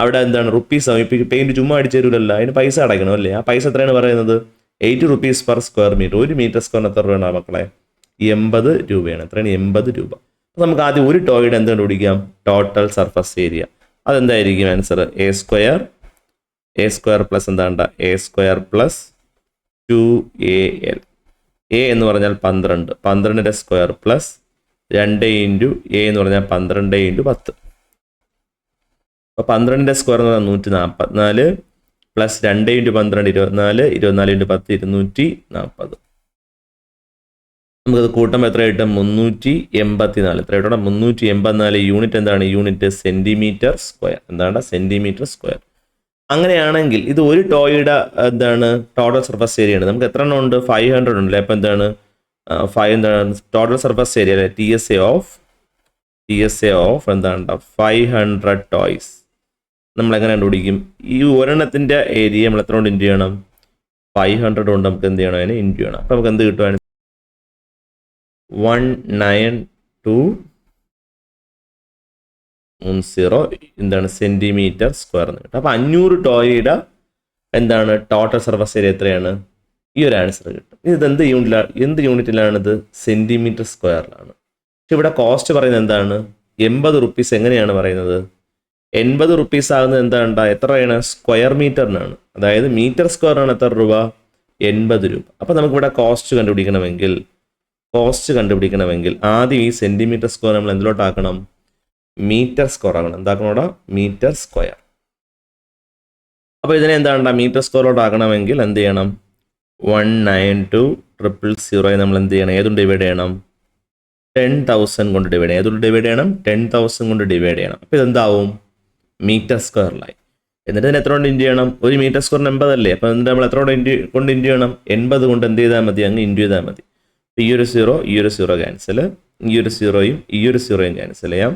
അവിടെ റുപ്പീസ് ആവും. ഇപ്പം പെയിന്റ് ചുമ്മാ അടിച്ചു തരൂലല്ലോ, അതിന് പൈസ അടയ്ക്കണം അല്ലേ? ആ പൈസ എത്രയാണ് പറയുന്നത്? 80 rupees per square metre. 1 metre സ്ക്വയറിന് എത്ര രൂപയാണ് മക്കളെ? 80 രൂപയാണ്. എത്രയാണ്? 80 രൂപ. അപ്പം നമുക്ക് ആദ്യം ഒരു ടോയുടെ എന്ത് കണ്ടുപിടിക്കാം? Total surface area. അതെന്തായിരിക്കും answer? A square plus A square plus 2AL. A എന്ന് പറഞ്ഞാൽ 12, 12ന്റെ സ്ക്വയർ പ്ലസ് 2 ഇൻറ്റു എ എന്ന് പറഞ്ഞാൽ 12 ഇൻറ്റു 10. അപ്പോൾ 12ന്റെ സ്ക്വയർ എന്ന് പറഞ്ഞാൽ 144 പ്ലസ് 2 ഇൻറ്റു 12 24, 24 ഇൻറ്റു 10 240. നമുക്കത് കൂട്ടുമ്പോൾ എത്ര കിട്ടും? 384. എത്ര കിട്ടണം? 384 യൂണിറ്റ്. എന്താണ് unit? Centimetre square. Centimetre square. അങ്ങനെയാണെങ്കിൽ ഇത് ഒരു ടോയുടെ ടോട്ടൽ സർഫസ് ഏരിയ ആണ്. നമുക്ക് എത്ര എണ്ണം ഉണ്ട്? 500 ഉണ്ടല്ലേ? അപ്പോൾ ടോട്ടൽ സർഫസ് ഏരിയ അല്ലെ? TSA ഓഫ് 500 ടോയ്സ് നമ്മൾ എങ്ങനെ കണ്ടുപിടിക്കും? ഈ ഒരെണ്ണത്തിന്റെ ഏരിയ നമ്മൾ എത്ര കൊണ്ട് ഇൻറ്റു ചെയ്യണം? 500 കൊണ്ട് നമുക്ക് എന്ത് ചെയ്യണം? അതിനെ ഇൻറ്റു ചെയ്യണം. അപ്പോൾ നമുക്ക് എന്ത് കിട്ടുവാണ്? 1920 സെന്റിമീറ്റർ സ്ക്വയർ എന്ന് കിട്ടും. അപ്പോൾ 500 ടോയുടെ ടോട്ടൽ സർഫസ് ഏരിയ എത്രയാണ്? ഈ ഒരു ആൻസർ കിട്ടും. ഇത് എന്ത് യൂണിറ്റിലാണിത്? സെന്റിമീറ്റർ സ്ക്വയറിലാണ്. പക്ഷെ ഇവിടെ കോസ്റ്റ് പറയുന്നത് എന്താണ്? 80 rupees. എങ്ങനെയാണ് പറയുന്നത്? 80 rupees ആകുന്നത് എത്രയാണ്? സ്ക്വയർ മീറ്ററിനാണ്. അതായത് മീറ്റർ സ്ക്വയറിനാണ് എത്ര രൂപ? 80 രൂപ. അപ്പോൾ നമുക്കിവിടെ കോസ്റ്റ് കണ്ടുപിടിക്കണമെങ്കിൽ ആദ്യം ഈ സെന്റിമീറ്റർ സ്ക്വയർ നമ്മൾ എന്തിലോട്ടാക്കണം? മീറ്റർ സ്ക്വയർ ആക്കണം. എന്താക്കണോടാ? Metre square. അപ്പോൾ ഇതിനെ മീറ്റർ സ്ക്വയറിലോട്ട് ആക്കണമെങ്കിൽ എന്ത് ചെയ്യണം? 192,000 നമ്മൾ എന്ത് ചെയ്യണം? ഏതുകൊണ്ട് ഡിവൈഡ് ചെയ്യണം? 10,000 കൊണ്ട് ഡിവൈഡ് ചെയ്യണം. ഏതുകൊണ്ട് ഡിവൈഡ് ചെയ്യണം? 10,000 കൊണ്ട് ഡിവൈഡ് ചെയ്യണം. അപ്പോൾ ഇതെന്താവും? മീറ്റർ സ്ക്വയറിലായി. എന്നിട്ട് ഇതിന് എത്ര കൊണ്ട് ഇൻറ്റു ചെയ്യണം? ഒരു മീറ്റർ സ്ക്വയറിന് 80 അല്ലേ? അപ്പോൾ എന്നിട്ട് നമ്മൾ എത്ര കൊണ്ട് ഇൻറ്റു ചെയ്യണം? 80 കൊണ്ട് എന്ത് ചെയ്താൽ മതി? അങ്ങ് ഇൻറ്റു ചെയ്താൽ മതി. ഈ ഒരു 0 ക്യാൻസൽ, ഈ ഒരു 0യും ഈ ഒരു 0യും ക്യാൻസൽ ചെയ്യാം,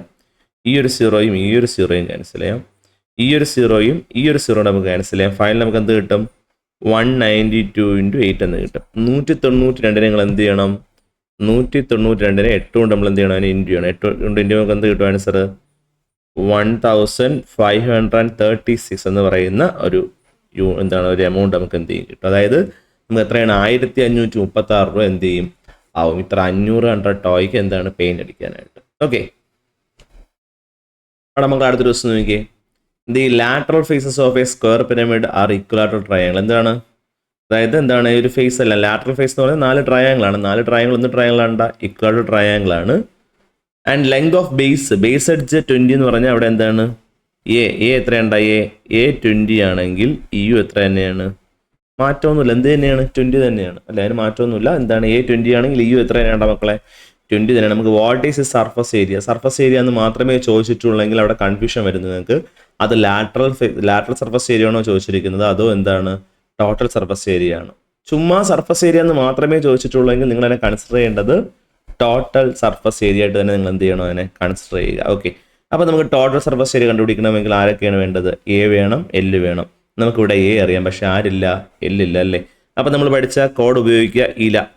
ഈ ഒരു 0യും ഈ ഒരു 0യും ക്യാൻസൽ ചെയ്യാം, ഈ ഒരു 0യും ഈ ഒരു 0 നമുക്ക് ക്യാൻസൽ ചെയ്യാം. ഫൈനൽ നമുക്ക് എന്ത് കിട്ടും? 192 × 8 എന്ന് കിട്ടും. 192 നിങ്ങൾ എന്ത് ചെയ്യണം? 192 8 കൊണ്ട് നമ്മൾ എന്ത് ചെയ്യണം? അതിന് ഇൻറ്റു ചെയ്യണം. 8 കൊണ്ട് ഇൻറ്റു നമുക്ക് എന്ത് കിട്ടും ആൻസർ? 1536 എന്ന് പറയുന്ന ഒരു ഒരു എമൗണ്ട് നമുക്ക് എന്ത് ചെയ്യും കിട്ടും. അതായത് നമുക്ക് എത്രയാണ്? 1536 രൂപ എന്ത് ചെയ്യും ആവും ഇത്ര 500 ടോയ്ക്ക് എന്താണ് പെയിന്റ് അടിക്കാനായിട്ട്. ഓക്കെ, അവിടെ നമുക്ക് അടുത്ത ദിവസം നോക്കിയേ. The lateral faces of a square pyramid are equilateral triangle. എന്താണ്? അതായത് എന്താണ് ഒരു ഫേസ് അല്ല, ലാറ്ററൽ ഫേസ് എന്ന് പറയുന്നത് 4 ട്രയാങ്കിൾ ആണ്. 4 ട്രയാങ്കിൾ ഒന്ന് ട്രയാങ്കിൾ ആണ്, ഇക്വലാറ്ററൽ ട്രയാങ്കിൾ ആണ്. And length of base edge 20 എന്ന് പറഞ്ഞാൽ അവിടെ എന്താണ്? എ എത്രയുണ്ട? എ 20 ആണെങ്കിൽ ഇയു എത്ര തന്നെയാണ്? മാറ്റമൊന്നുമില്ല, എന്ത് തന്നെയാണ്? 20 തന്നെയാണ് അല്ലെ, അതിന് മാറ്റമൊന്നുമില്ല. എന്താണ്? എ 20 ആണെങ്കിൽ ഇയു എത്ര തന്നെയാണ് മക്കളെ? 20 തന്നെയാണ്. നമുക്ക് what is surface area? Surface area എന്ന് മാത്രമേ ചോദിച്ചിട്ടുള്ളെങ്കിൽ അവിടെ കൺഫ്യൂഷൻ വരുന്നത് നിങ്ങൾക്ക്. അത് ലാറ്ററൽ സർഫസ് ഏരിയ ആണോ ചോദിച്ചിരിക്കുന്നത്, അതോ എന്താണ് ടോട്ടൽ സർഫസ് ഏരിയ ആണ്? ചുമ്മാ സർഫസ് ഏരിയ എന്ന് മാത്രമേ ചോദിച്ചിട്ടുള്ളെങ്കിൽ നിങ്ങൾ അതിനെ കൺസിഡർ ചെയ്യേണ്ടത് ടോട്ടൽ സർഫസ് ഏരിയ ആയിട്ട് തന്നെ നിങ്ങൾ എന്ത് ചെയ്യണം? അതിനെ കൺസിഡർ ചെയ്യുക. ഓക്കെ, അപ്പോൾ നമുക്ക് ടോട്ടൽ സർഫസ് ഏരിയ കണ്ടുപിടിക്കണമെങ്കിൽ ആരൊക്കെയാണ് വേണ്ടത്? എ വേണം, എൽ വേണം. നമുക്കിവിടെ എ അറിയാം, പക്ഷെ ആരില്ല? എല്ലില്ല അല്ലേ. അപ്പോൾ നമ്മൾ പഠിച്ച കോഡ് ഉപയോഗിക്കുക,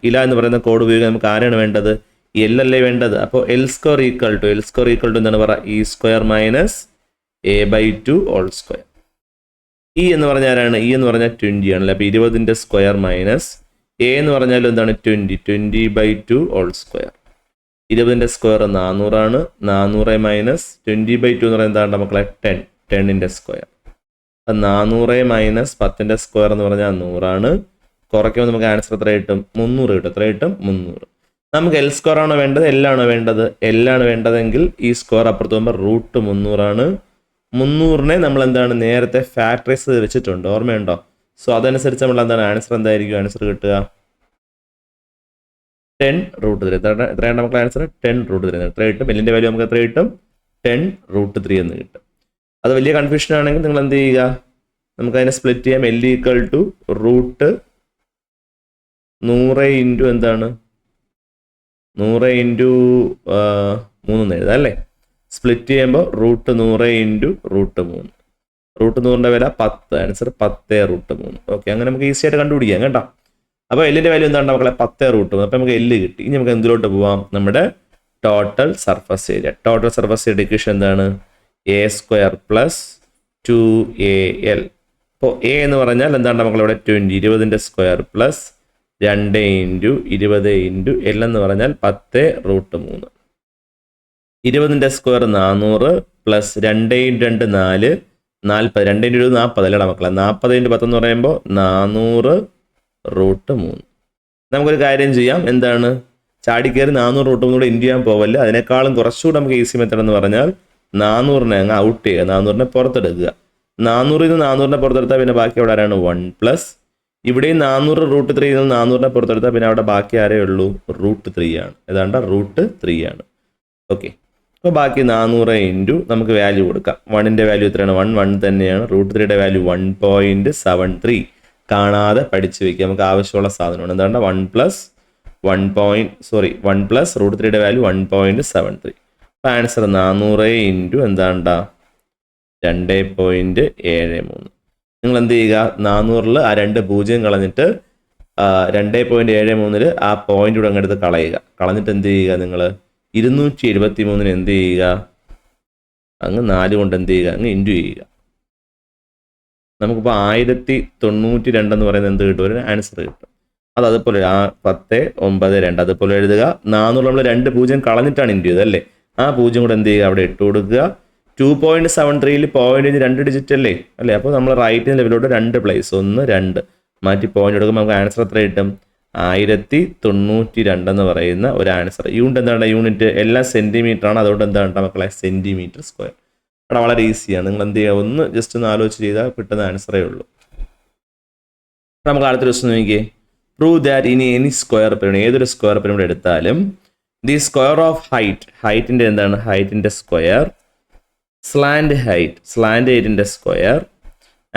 ഇല എന്ന് പറയുന്ന കോഡ് ഉപയോഗിക്കുക. നമുക്ക് ആരാണ് വേണ്ടത്? എൽ അല്ലേ വേണ്ടത്. അപ്പോൾ എൽ സ്ക്വയർ ഈക്വൽ ടു എന്താണ് പറയുക? E square minus a/2 whole square. ഇ എന്ന് പറഞ്ഞാൽ ആരാണ്? ഇ എന്ന് പറഞ്ഞാൽ 20 ആണല്ലേ. അപ്പോൾ 20 സ്ക്വയർ മൈനസ് എ എന്ന് പറഞ്ഞാൽ എന്താണ്? 20/2 ഹോൾ സ്ക്വയർ. 20 സ്ക്വയർ 400 ആണ്. 400 മൈനസ് 20/2 എന്ന് പറയുന്നത് എന്താണ് മക്കളെ? 10 സ്ക്വയർ. 400 മൈനസ് 10 സ്ക്വയർ എന്ന് പറഞ്ഞാൽ 100 ആണ്. കുറയ്ക്കുമ്പോൾ നമുക്ക് ആൻസർ എത്ര കിട്ടും? 300 കിട്ടും. എത്ര കിട്ടും? 300. നമുക്ക് എൽ സ്ക്വയർ ആണോ വേണ്ടത്? എല്ലാണോ വേണ്ടത്? എല്ലാണ് വേണ്ടതെങ്കിൽ ഈ സ്ക്വയർ അപ്പുറത്ത് പോകുമ്പോൾ √300 ആണ്. 300നെ നമ്മൾ എന്താണ് നേരത്തെ ഫാക്ടറൈസ് വെച്ചിട്ടുണ്ട്, ഓർമ്മയുണ്ടോ? സോ അതനുസരിച്ച് നമ്മൾ എന്താണ് ആൻസർ എന്തായിരിക്കും ആൻസർ കിട്ടുക? 10√3. എത്രയാണ് നമുക്ക് ആൻസർ? 10√3. എത്ര കിട്ടും? എല്ലിൻ്റെ വാല്യൂ നമുക്ക് എത്ര കിട്ടും? 10√3 എന്ന് കിട്ടും. അത് വലിയ കൺഫ്യൂഷൻ ആണെങ്കിൽ നിങ്ങൾ എന്ത് ചെയ്യുക? നമുക്ക് അതിനെ സ്പ്ലിറ്റ് ചെയ്യാം. എൽ ഈക്വൽ ടു √100 ഇൻറ്റു എന്താണ് 100 ഇൻറ്റു 3 എന്ന് എഴുതാം അല്ലേ. സ്പ്ലിറ്റ് ചെയ്യുമ്പോൾ √100 ഇൻറ്റു √3. √100ൻ്റെ വില 10, ആൻസർ 10√3. ഓക്കെ, അങ്ങനെ നമുക്ക് ഈസി ആയിട്ട് കണ്ടുപിടിക്കാം കേട്ടോ. അപ്പോൾ എല്ലിൻ്റെ വാല്യൂ എന്താണ് മക്കളെ? 10√3. അപ്പോൾ നമുക്ക് എല്ല് കിട്ടി. ഇനി നമുക്ക് എന്തിലോട്ട് പോവാം? നമ്മുടെ total surface area. Total surface area equation എന്താണ്? A square plus 2AL. അപ്പോൾ എ എന്ന് പറഞ്ഞാൽ എന്താണ് മക്കളിവിടെ? 20 square plus 2 into 20 into L എന്ന് പറഞ്ഞാൽ 10√3. 20 സ്ക്വയർ 400 പ്ലസ് 2 ഇൻറ്റു 2 4, 40. 2 ഇൻറ്റു 20 40 അല്ലടാ മക്കളെ. 40 ഇൻറ്റു 10 എന്ന് പറയുമ്പോൾ 400√3. നമുക്കൊരു കാര്യം ചെയ്യാം. എന്താണ്? ചാടിക്കയറി 400√3 കൂടെ ഇൻറ്റു ചെയ്യാൻ പോവല്ല. അതിനേക്കാളും കുറച്ചുകൂടെ നമുക്ക് ഈസി മെത്തേഡ് എന്ന് പറഞ്ഞാൽ 400നെ അങ്ങ് ഔട്ട് ചെയ്യുക, 400നെ പുറത്തെടുക്കുക. 400ൽ നിന്ന് 400നെ പുറത്തെടുത്താൽ പിന്നെ ബാക്കി അവിടെ ആരാണ്? 1 പ്ലസ് ഇവിടെയും 400√3 നിന്ന് 400നെ പുറത്തെടുത്താൽ പിന്നെ അവിടെ ബാക്കി ആരേ ഉള്ളൂ? √3 ആണ്. ഏതാണ്ട് √3 ആണ്. ഓക്കെ, അപ്പോൾ ബാക്കി 400 ഇൻറ്റു നമുക്ക് വാല്യൂ കൊടുക്കാം. 1ൻ്റെ വാല്യൂ എത്രയാണ്? 1 തന്നെയാണ്. √3യുടെ വാല്യൂ 1.73. കാണാതെ പഠിച്ചു വയ്ക്കുക, നമുക്ക് ആവശ്യമുള്ള സാധനമാണ്. എന്താണ്? 1 പ്ലസ് √3യുടെ വാല്യൂ 1.73. അപ്പോൾ ആൻസർ 400 ഇൻറ്റു എന്താണ്ടാ 2.73. നിങ്ങൾ എന്ത് ചെയ്യുക? 400ൽ ആ 2 0 കളഞ്ഞിട്ട് 2.73 ആ പോയിന്റ് കൂടെ അങ്ങെടുത്ത് കളയുക. കളഞ്ഞിട്ട് എന്ത് ചെയ്യുക? നിങ്ങൾ 273 എന്ത് ചെയ്യുക? അങ്ങ് 4 കൊണ്ട് എന്ത് ചെയ്യുക? അങ്ങ് ഇൻറ്റു ചെയ്യുക. നമുക്കിപ്പോൾ 1092 എന്ന് പറയുന്നത് എന്ത് കിട്ടും? ഒരു ആൻസർ കിട്ടും. അതുപോലെ 1092 അതുപോലെ എഴുതുക. 400 നമ്മൾ 2 0 കളഞ്ഞിട്ടാണ് ഇൻറ്റു ചെയ്തത് അല്ലേ. ആ 0 കൂടെ എന്ത് ചെയ്യുക? അവിടെ ഇട്ട് കൊടുക്കുക. 2.73ൽ പോയിന്റ് 2 ഡിജിറ്റ് അല്ലേ. അപ്പോൾ നമ്മൾ റൈറ്റ് ലെവലോട്ട് 2 പ്ലേസ് 1 2 മാറ്റി പോയിന്റ് എടുക്കുമ്പോൾ നമുക്ക് ആൻസർ എത്ര കിട്ടും? 1092 എന്ന് പറയുന്ന ഒരു ആൻസർ. യൂണിറ്റ് എന്താണ്? യൂണിറ്റ് എല്ലാം സെൻറ്റിമീറ്റർ ആണ്. അതുകൊണ്ട് എന്താണ് മക്കളെ? Centimetre square. അവിടെ വളരെ ഈസിയാണ്. നിങ്ങൾ എന്ത് ചെയ്യുക? ഒന്ന് ജസ്റ്റ് ഒന്ന് ആലോചിച്ച് ചെയ്താൽ കിട്ടുന്ന ആൻസറേ ഉള്ളൂ. നമുക്ക് അടുത്ത ദിവസം നോക്കിയേ. പ്രൂവ് ദാറ്റ് ഇനി എനി സ്ക്വയർ പിരമിഡ്, ഏതൊരു സ്ക്വയർ പിരമിഡ് എടുത്താലും ദി സ്ക്വയർ ഓഫ് ഹൈറ്റിൻ്റെ എന്താണ്? ഹൈറ്റിൻ്റെ സ്ക്വയർ, സ്ലാൻഡ് ഹൈറ്റിൻ്റെ സ്ക്വയർ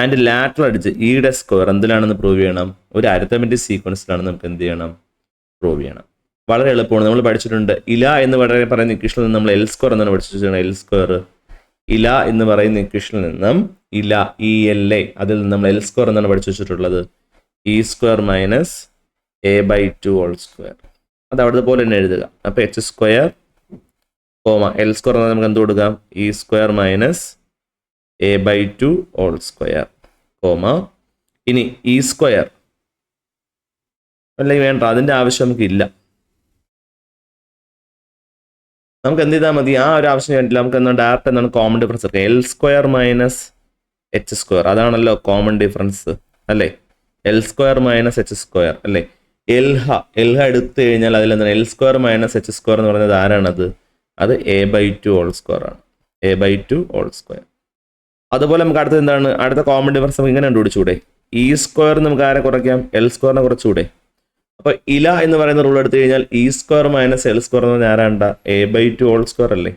ആൻഡ് ലാറ്ററൽ എഡ്ജ് ഇയുടെ സ്ക്വയർ എന്തിലാണെന്ന് പ്രൂവ് ചെയ്യണം? ഒരു അരിത്തമെറ്റിക് സീക്വൻസിലാണ് നമുക്ക് എന്ത് ചെയ്യണം? പ്രൂവ് ചെയ്യണം. വളരെ എളുപ്പമാണ്. നമ്മൾ പഠിച്ചിട്ടുണ്ട് ഇല എന്ന് പറയുന്ന ഇക്വേഷനിൽ നിന്ന് നമ്മൾ എൽ സ്ക്വയർ എന്നാണ് പഠിച്ചിട്ടുണ്ട്. എൽ സ്ക്വയർ ഇല എന്ന് പറയുന്ന ഇക്വേഷനിൽ നിന്നും ELA അതിൽ നിന്ന് നമ്മൾ എൽ സ്ക്വയർ എന്നാണ് പഠിച്ചു വെച്ചിട്ടുള്ളത്. E square minus a/2 whole square. അത് അവിടെ പോലെ തന്നെ എഴുതുക. അപ്പോൾ H square comma L square എന്നാൽ നമുക്ക് എന്ത് കൊടുക്കാം, E square minus a/2 whole square comma ഇനി ഇ സ്ക്വയർ അല്ലെങ്കിൽ വേണ്ട, അതിൻ്റെ ആവശ്യം നമുക്കില്ല. നമുക്ക് എന്ത് ചെയ്താൽ മതി, ആ ഒരു ആവശ്യം വേണ്ടില്ല. നമുക്ക് എന്താണ് ഡയറക്റ്റ് എന്താണ് കോമൺ ഡിഫറൻസ് എടുക്കുക, L square minus H square, അതാണല്ലോ കോമൺ ഡിഫറൻസ് അല്ലേ. L square minus H square അല്ലേ. എൽഹ എടുത്തു കഴിഞ്ഞാൽ അതിലെന്താണ് L square minus H square എന്ന് പറയുന്നത് ആരാണത്, അത് a/2 ഹോൾ സ്ക്വയർ ആണ്, a/2 ഹോൾ സ്ക്വയർ. അതുപോലെ നമുക്ക് അടുത്തത് എന്താണ്, അടുത്ത കോമൺ ഡിഫറൻസ് നമുക്ക് ഇങ്ങനെ കണ്ടുപിടിച്ചൂടെ, ഇ സ്ക്വയർ നമുക്ക് ആരെ കുറയ്ക്കാം, എൽ സ്ക്വയറിനെ കുറച്ചുകൂടെ. അപ്പോൾ ഇല എന്ന് പറയുന്ന റൂൾ എടുത്തു കഴിഞ്ഞാൽ E square minus L square എന്ന് പറഞ്ഞാൽ ആരാണ്ട, a/2 ഹോൾ സ്ക്വയർ അല്ലേ.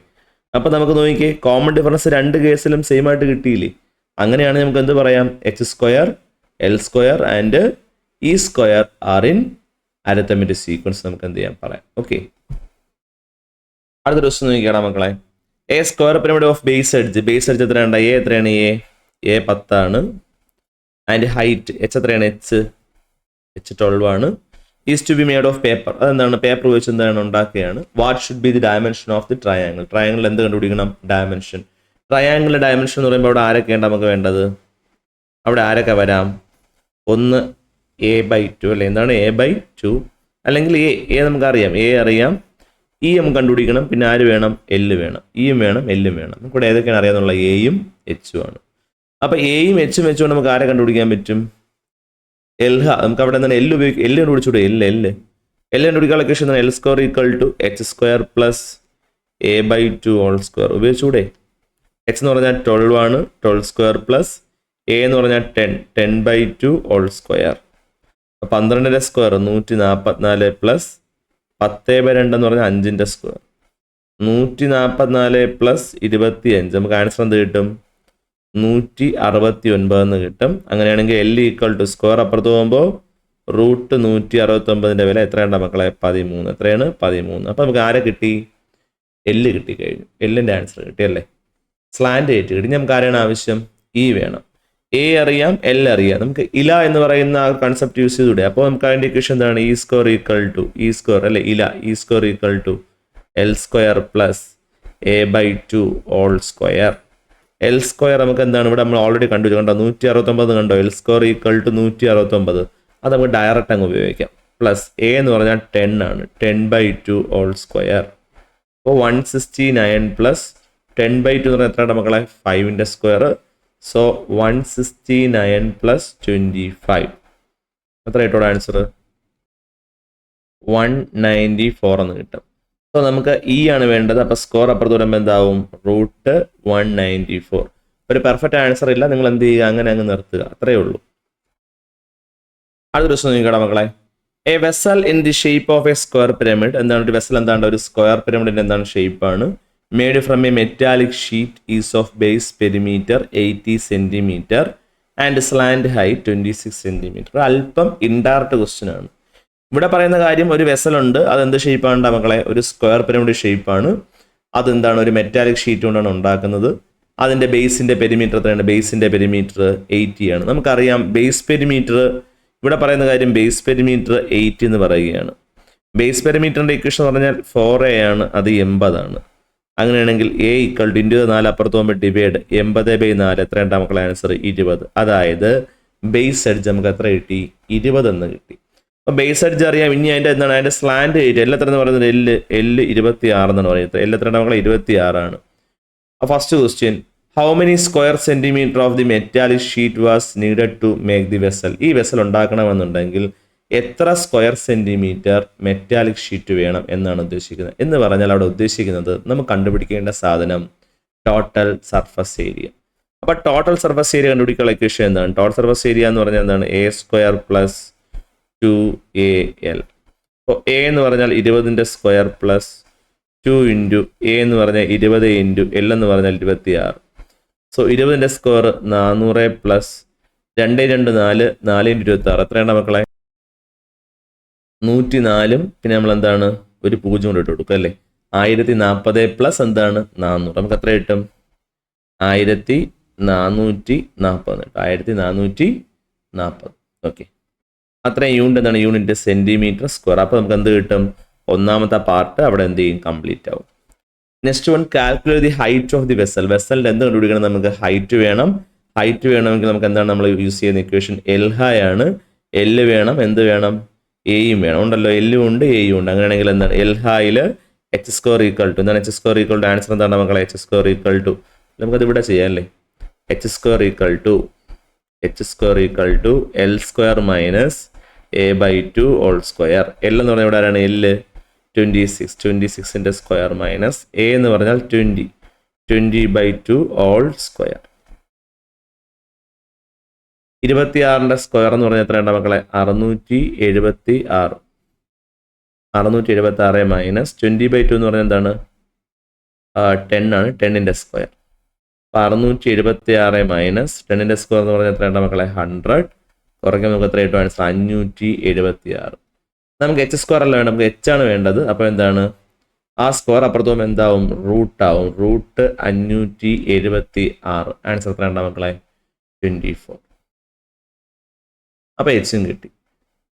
അപ്പോൾ നമുക്ക് നോക്കിയേ കോമൺ ഡിഫറൻസ് രണ്ട് കേസിലും സെയിം ആയിട്ട് കിട്ടിയില്ലേ. അങ്ങനെയാണെങ്കിൽ നമുക്ക് എന്ത് പറയാം, H square L square and E square are in arithmetic sequence നമുക്ക് എന്ത് ചെയ്യാം പറയാം. ഓക്കെ, അടുത്ത ദിവസം നോക്കിയാടാ മക്കളെ, a square pyramid of base edge എത്രയാണ്, എ എത്രയാണ്, എ 10 ആണ്. ആൻഡ് ഹൈറ്റ് എച്ച് എത്രയാണ്, എച്ച് 12 ആണ്. Is to be made of paper, അതെന്താണ് പേപ്പർ ഉപയോഗിച്ച് എന്താണ് ഉണ്ടാക്കുകയാണ്. What should be the dimension of the triangle എന്ത് കണ്ടുപിടിക്കണം, ഡയമെൻഷൻ. ട്രയാങ്കിളിൻ്റെ ഡയമെൻഷൻ എന്ന് പറയുമ്പോൾ അവിടെ ആരൊക്കെയാണ് നമുക്ക് വേണ്ടത്, അവിടെ ആരൊക്കെ വരാം, ഒന്ന് a/2 അല്ലേ, എന്താണ് a/2 അല്ലെങ്കിൽ എ നമുക്കറിയാം, എ അറിയാം, ഇ നമുക്ക് കണ്ടുപിടിക്കണം, പിന്നെ ആര് വേണം, എല്ല് വേണം, ഇയും വേണം എല്ലും വേണം. നമുക്കിവിടെ ഏതൊക്കെയാണ് അറിയാമെന്നുള്ള എയും എച്ചും ആണ്. അപ്പോൾ എയും എച്ചും വെച്ചുകൊണ്ട് നമുക്ക് ആരെ കണ്ടുപിടിക്കാൻ പറ്റും, എൽഹ. നമുക്ക് അവിടെ എന്താണ് എല്ല് കണ്ടുപിടിച്ചൂടെ, എല്ല് കണ്ടുപിടിക്കാനുള്ള ഇക്വേഷൻ എന്താണ്, L square equal to H square plus a/2 whole square ഉപയോഗിച്ചൂടെ. എച്ച് എന്ന് പറഞ്ഞാൽ 12 ആണ്, 12 സ്ക്വയർ പ്ലസ് എ എന്ന് പറഞ്ഞാൽ 10/2 ഹോൾ സ്ക്വയർ. 12ന്റെ സ്ക്വയർ 144 പ്ലസ് 10/2 എന്ന് പറഞ്ഞാൽ 5ന്റെ സ്ക്വയർ 144 പ്ലസ് 25, നമുക്ക് ആൻസർ എന്ത് കിട്ടും, 169 എന്ന് കിട്ടും. അങ്ങനെയാണെങ്കിൽ എൽ ഈക്വൽ ടു സ്ക്വയർ അപ്പുറത്ത് പോകുമ്പോൾ √169ന്റെ വില എത്രയാണ് മക്കളെ, 13. എത്രയാണ്, 13. അപ്പോൾ നമുക്ക് ആരെ കിട്ടി, എല്ല് കിട്ടിക്കഴിഞ്ഞു, എല്ലിൻ്റെ ആൻസർ കിട്ടിയല്ലേ. സ്ലാൻഡ് ഏറ്റ് കിട്ടി. നമുക്ക് ആരെയാണ് ആവശ്യം, ഇ വേണം. എ അറിയാം, എൽ അറിയാം, നമുക്ക് ഇല എന്ന് പറയുന്ന ആ കൺസെപ്റ്റ് യൂസ് ചെയ്തൂടെ. അപ്പോൾ നമുക്ക് അതിൻ്റെ ഇക്വേഷൻ എന്താണ്, E square equal to E square അല്ലേ, ഇല E square equal to L square plus a/2 whole square. L square നമുക്ക് എന്താണ്, ഇവിടെ നമ്മൾ ഓൾറെഡി കണ്ടു 169 കണ്ടോ, എൽ സ്ക്വയർ ഈക്വൽ ടു 169, അത് നമുക്ക് ഡയറക്റ്റ് അങ്ങ് ഉപയോഗിക്കാം. പ്ലസ് എ എന്ന് പറഞ്ഞാൽ 10 ആണ്, 10/2 ഹോൾ സ്ക്വയർ. അപ്പോൾ 169 പ്ലസ് 10/2 എന്ന് പറഞ്ഞാൽ എത്രയാണ് മക്കളെ, 5ന്റെ സ്ക്വയർ. സോ 169 പ്ലസ് 25 എത്ര കിട്ടും ആൻസർ, 194 എന്ന് കിട്ടും. സോ നമുക്ക് ഇ ആണ് വേണ്ടത്. അപ്പോൾ സ്കോർ അപ്പുറത്ത് വരുമ്പോൾ എന്താവും, √194. ഒരു പെർഫെക്റ്റ് ആൻസർ ഇല്ല, നിങ്ങൾ എന്ത് ചെയ്യുക, അങ്ങനെ അങ്ങ് നിർത്തുക, അത്രയേ ഉള്ളൂ. അടുത്ത ദിവസം നോക്കിക്കോടാ മക്കളെ, a vessel in the shape of a square pyramid. എന്താണ് ഒരു വെസൽ, എന്താണ് ഒരു സ്ക്വയർ പിരമിഡിന്റെ എന്താണ് ഷേപ്പാണ്. Made from a metallic sheet is of base perimeter 80 centimetre and slant height 26 centimetre. അല്പം ഇൻഡയറക്റ്റ് ക്വസ്റ്റ്യൻ ആണ്. ഇവിടെ പറയുന്ന കാര്യം, ഒരു വെസലുണ്ട്, അതെന്ത് ഷേപ്പാണ് മക്കളെ, ഒരു സ്ക്വയർ പിരമിഡ് ഷേപ്പാണ്. അതെന്താണ് ഒരു മെറ്റാലിക് ഷീറ്റ് കൊണ്ടാണ് ഉണ്ടാക്കുന്നത്. അതിൻ്റെ ബേസിൻ്റെ പെരിമീറ്റർ എത്രയാണ്, ബേസിൻ്റെ പെരിമീറ്റർ 80 ആണ്. നമുക്കറിയാം ബേസ് പെരിമീറ്റർ, ഇവിടെ പറയുന്ന കാര്യം ബേസ് പെരിമീറ്റർ 80 എന്ന് പറയുകയാണ്. ബേസ് പെരിമീറ്ററിൻ്റെ ഇക്വേഷൻ എന്ന് പറഞ്ഞാൽ 4a ആണ്, അത് 80 ആണ്. അങ്ങനെയാണെങ്കിൽ എ ഈക്വൽ ടു 24 അപ്പുറത്ത് പോകുമ്പോൾ ഡിവൈഡ് 80/4 എത്രയാണ് മക്കളെ ആൻസർ, 20. അതായത് ബേസ് എഡ്ജ് നമുക്ക് എത്ര കിട്ടി, 20 എന്ന് കിട്ടി. അപ്പോൾ ബേസ് എഡ്ജ് അറിയാം. ഇനി അതിൻ്റെ എന്താണ്, അതിൻ്റെ സ്ലാൻഡ് ഏരിയ എല്ലാം എത്ര എന്ന് പറയുന്നത്, എല്ല് 26 എന്നാണ് പറയുന്നത്. എല്ലാം എത്ര മക്കളെ, 26 ആണ്. First question, how many square centimetre of the metallic sheet was needed to make the vessel. ഈ വെസൽ ഉണ്ടാക്കണമെന്നുണ്ടെങ്കിൽ എത്ര സ്ക്വയർ സെന്റിമീറ്റർ മെറ്റാലിക് ഷീറ്റ് വേണം എന്നാണ് ഉദ്ദേശിക്കുന്നത്. എന്ന് പറഞ്ഞാൽ അവിടെ ഉദ്ദേശിക്കുന്നത് നമുക്ക് കണ്ടുപിടിക്കേണ്ട സാധനം ടോട്ടൽ സർഫസ് ഏരിയ. അപ്പോൾ ടോട്ടൽ സർഫസ് ഏരിയ കണ്ടുപിടിക്കാനുള്ള ഇക്വേഷൻ എന്താണ്, ടോട്ടൽ സർഫസ് ഏരിയ എന്ന് പറഞ്ഞാൽ എന്താണ്, a സ്ക്വയർ പ്ലസ് 2al. അപ്പോൾ a എന്ന് പറഞ്ഞാൽ 20ന്റെ സ്ക്വയർ പ്ലസ് 2 ഇൻറ്റു a എന്ന് പറഞ്ഞാൽ 20 ഇൻറ്റു l എന്ന് പറഞ്ഞാൽ 26. സോ 20ന്റെ സ്ക്വയർ 400 പ്ലസ് 2 2 4 4 ഇൻറ്റു 26 എത്രയാണ് മക്കളെ, 104. പിന്നെ നമ്മൾ എന്താണ് ഒരു 0 കൊണ്ട് ഇട്ട് കൊടുക്കും അല്ലേ, 1040 പ്ലസ് എന്താണ് 400, നമുക്ക് എത്ര കിട്ടും, 1440 1440. ഓക്കെ, അത്രയും യൂണിറ്റ് എന്താണ്, യൂണിറ്റ് സെന്റിമീറ്റർ സ്ക്വയർ. അപ്പോൾ നമുക്ക് എന്ത് കിട്ടും, ഒന്നാമത്തെ പാർട്ട് അവിടെ എന്ത് ചെയ്യും, കംപ്ലീറ്റ് ആവും. Next one, calculate the height of the vessel. വെസലിന്റെ എന്ത് കണ്ടുപിടിക്കണം, നമുക്ക് ഹൈറ്റ് വേണം. ഹൈറ്റ് വേണമെങ്കിൽ നമുക്ക് എന്താണ് നമ്മൾ യൂസ് ചെയ്യുന്ന ഇക്വേഷൻ, എൽ ഹൈ ആണ്. എല്ല് വേണം, എന്ത് വേണം, എയും വേണം. ഉണ്ടല്ലോ, എല്ലും ഉണ്ട് എയും ഉണ്ട്. അങ്ങനെയാണെങ്കിൽ എന്താണ്, എൽ ഹൈയിൽ എച്ച് സ്ക്വയർ ഈക്വൽ ടു, എന്താണ് H square equal to, answer എന്താണ് മക്കളെ, എച്ച് സ്ക്വയർ ഈക്വൽ ടു, നമുക്കത് ഇവിടെ ചെയ്യാം അല്ലേ, H square equal to L square minus a/2 whole square. L എന്ന് പറഞ്ഞാൽ ഇവിടെ ആരാണ്, എല്ല് 26, 26ന്റെ സ്ക്വയർ മൈനസ് എ എന്ന് പറഞ്ഞാൽ 20, 20/2 ഹോൾ സ്ക്വയർ. 26ന്റെ സ്ക്വയർ എന്ന് പറഞ്ഞാൽ എത്രയുണ്ട് മക്കളെ, 676. 676 മൈനസ് 20/2 എന്ന് പറഞ്ഞാൽ എന്താണ്, 10 ആണ്. 10ന്റെ സ്ക്വയർ. അപ്പോൾ 676 മൈനസ് 10ന്റെ സ്ക്വയർ എന്ന് പറഞ്ഞാൽ എത്രയുണ്ട് മക്കളെ, 100. കുറയ്ക്കാൻ നമുക്ക് എത്ര കിട്ടും, ആൻസർ 576. നമുക്ക് എച്ച് സ്ക്വയർ അല്ല വേണം, നമുക്ക് എച്ച് ആണ് വേണ്ടത്. അപ്പോൾ എന്താണ്, ആ സ്ക്വയർ അപ്പുറത്തും എന്താവും, റൂട്ട് ആവും. റൂട്ട് 576. ആൻസർ എത്ര ഉണ്ടാവും മക്കളെ, 24. അപ്പോൾ എച്ചും കിട്ടി.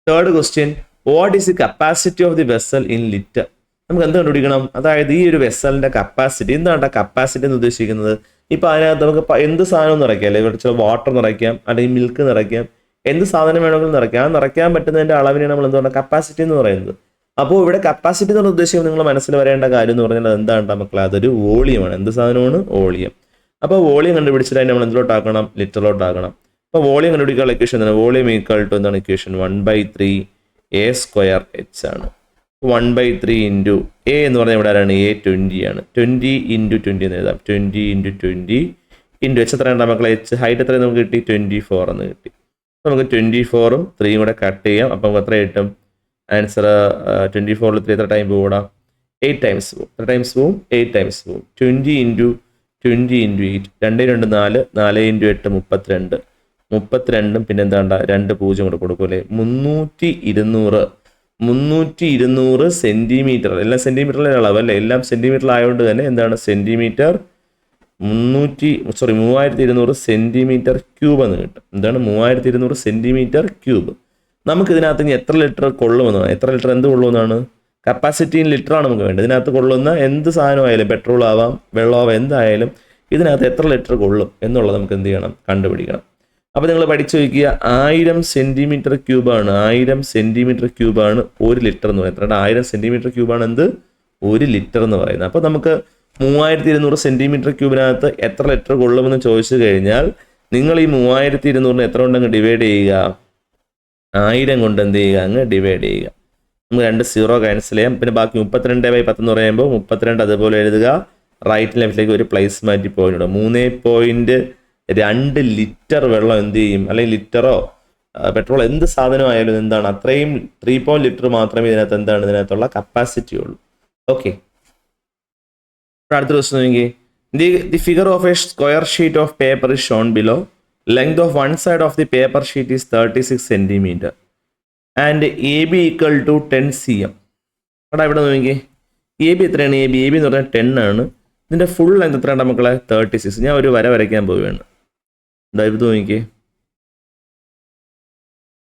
Third question, what is the capacity of the vessel in litre. നമുക്ക് എന്ത് കണ്ടുപിടിക്കണം, അതായത് ഈ ഒരു വെസലിന്റെ കപ്പാസിറ്റി. എന്താണ് കപ്പാസിറ്റി എന്ന് ഉദ്ദേശിക്കുന്നത്, ഇപ്പം അതിനകത്ത് നമുക്ക് എന്ത് സാധനം നിറയ്ക്കാം അല്ലെ, ഇവിടെ ചില വാട്ടർ നിറയ്ക്കാം, അല്ലെങ്കിൽ മിൽക്ക് നിറയ്ക്കാം, എന്ത് സാധനം വേണമെങ്കിലും നിറയ്ക്കാം. ആ നിറയ്ക്കാൻ പറ്റുന്നതിന്റെ അളവിനെ നമ്മൾ എന്ത് പറയുക, കപ്പാസിറ്റി എന്ന് പറയുന്നത്. അപ്പോൾ ഇവിടെ കപ്പാസിറ്റി എന്നുള്ള ഉദ്ദേശിക്കുന്നത് നിങ്ങൾ മനസ്സിൽ വരേണ്ട കാര്യം എന്ന് പറഞ്ഞാൽ അത് എന്താണ് മക്കളെ, അതൊരു വോളിയമാണ്. എന്ത് സാധനമാണ്, വോളിയം. അപ്പോൾ വോളിയം കണ്ടുപിടിച്ചിട്ട് നമ്മൾ എന്തിലോട്ടാക്കണം, ലിറ്ററിലോട്ടാക്കണം. അപ്പോൾ വോളിയം കണ്ടുപിടിക്കാനുള്ള ഇക്വേഷൻ എന്താണ്, വോളിയം ഈക്വൽ ടു എന്താണ് ഇക്വേഷൻ, 1/3 a സ്ക്വയർ എച്ച് ആണ്. 1/3 ഇൻറ്റു എ എന്ന് പറഞ്ഞാൽ ഇവിടെ ആരാണ്, എ 20 ആണ്. 20 × 20 എന്ന് എഴുതാം. 20 × 20 ഇൻറ്റു എച്ച് എത്ര ഉണ്ടാകും മക്കളെ, എച്ച് ഹൈറ്റ് എത്ര നമുക്ക് കിട്ടി, 24 എന്ന് കിട്ടി. അപ്പോൾ നമുക്ക് 24ഉം 3യും കൂടെ കട്ട് ചെയ്യാം. അപ്പോൾ നമുക്ക് എത്ര കിട്ടും, ആൻസർ 24ൽ 3 എത്ര ടൈം പോകൂടാ, 8 ടൈംസ് പോകും. എത്ര ടൈംസ് പോവും, 8 ടൈംസ് പോവും. 20 × 20 × 8, 2 2 4, 4 × 8 32, 32ഉം പിന്നെ എന്താണ്ട 2 0 കൂടെ കൊടുക്കും അല്ലേ, 300 സെന്റിമീറ്റർ. എല്ലാം സെന്റിമീറ്ററിലെ അളവ് അല്ലേ, എല്ലാം സെന്റിമീറ്റർ ആയതുകൊണ്ട് തന്നെ എന്താണ് സെന്റിമീറ്റർ 3200 സെന്റിമീറ്റർ ക്യൂബ് എന്ന് കിട്ടും. എന്താണ് 3200 സെന്റിമീറ്റർ ക്യൂബ്. നമുക്ക് ഇതിനകത്ത് ഇനി എത്ര ലിറ്റർ കൊള്ളുമെന്നാണ്, എത്ര ലിറ്റർ എന്ത് കൊള്ളുമെന്നാണ്, കപ്പാസിറ്റി ഇൻ ലിറ്റർ ആണ് നമുക്ക് വേണ്ടത്. ഇതിനകത്ത് കൊള്ളുന്ന എന്ത് സാധനമായാലും, പെട്രോൾ ആവാം, വെള്ളമാവാം, എന്തായാലും ഇതിനകത്ത് എത്ര ലിറ്റർ കൊള്ളും എന്നുള്ളത് നമുക്ക് എന്ത് ചെയ്യണം, കണ്ടുപിടിക്കണം. അപ്പോൾ നിങ്ങൾ പഠിച്ചു വയ്ക്കുക, 1000 സെന്റിമീറ്റർ ക്യൂബാണ്. 1000 സെന്റിമീറ്റർ ക്യൂബാണ് 1 ലിറ്റർ എന്ന് പറയുന്നത്. 1000 സെന്റിമീറ്റർ ക്യൂബാണ് എന്ത്, 1 ലിറ്റർ എന്ന് പറയുന്നത്. അപ്പോൾ നമുക്ക് 3200 സെന്റിമീറ്റർ ക്യൂബിനകത്ത് എത്ര ലിറ്റർ കൊള്ളുമെന്ന് ചോദിച്ചു കഴിഞ്ഞാൽ നിങ്ങൾ ഈ 3200 എത്ര കൊണ്ടങ്ങ് ഡിവൈഡ് ചെയ്യുക, 1000 കൊണ്ട് എന്ത് ചെയ്യുക, അങ്ങ് ഡിവൈഡ് ചെയ്യുക. നമുക്ക് 2 0 ക്യാൻസൽ ചെയ്യാം. പിന്നെ ബാക്കി 32/10 എന്ന് പറയുമ്പോൾ 32 അതുപോലെ എഴുതുക. റൈറ്റ് ലെഫ്റ്റിലേക്ക് ഒരു പ്ലേസ് മാറ്റി പോയിട്ടുണ്ട്. 3.2 ലിറ്റർ വെള്ളം എന്ത് ചെയ്യും, അല്ലെങ്കിൽ ലിറ്ററോ പെട്രോൾ എന്ത് സാധനമായാലും എന്താണ്, അത്രയും 3 ലിറ്റർ മാത്രമേ ഇതിനകത്ത് എന്താണ്, ഇതിനകത്തുള്ള കപ്പാസിറ്റി ഉള്ളൂ. ഓക്കെ, അടുത്ത ദിവസം നോക്കി, the figure of a square sheet of paper is shown below. Length of one side of the paper sheet is 36 centimetre and AB equal to 10 cm. അവിടെ ഇവിടെ നോക്കി, AB എത്രയാണ്, AB എന്ന് പറഞ്ഞാൽ 10 ആണ്. ഇതിൻ്റെ ഫുൾ ലെങ്ത് എത്രയാണ് മക്കളെ, 36. ഞാൻ ഒരു വര വരയ്ക്കാൻ പോവുകയാണ്. ഇത് നോക്കിക്കേ,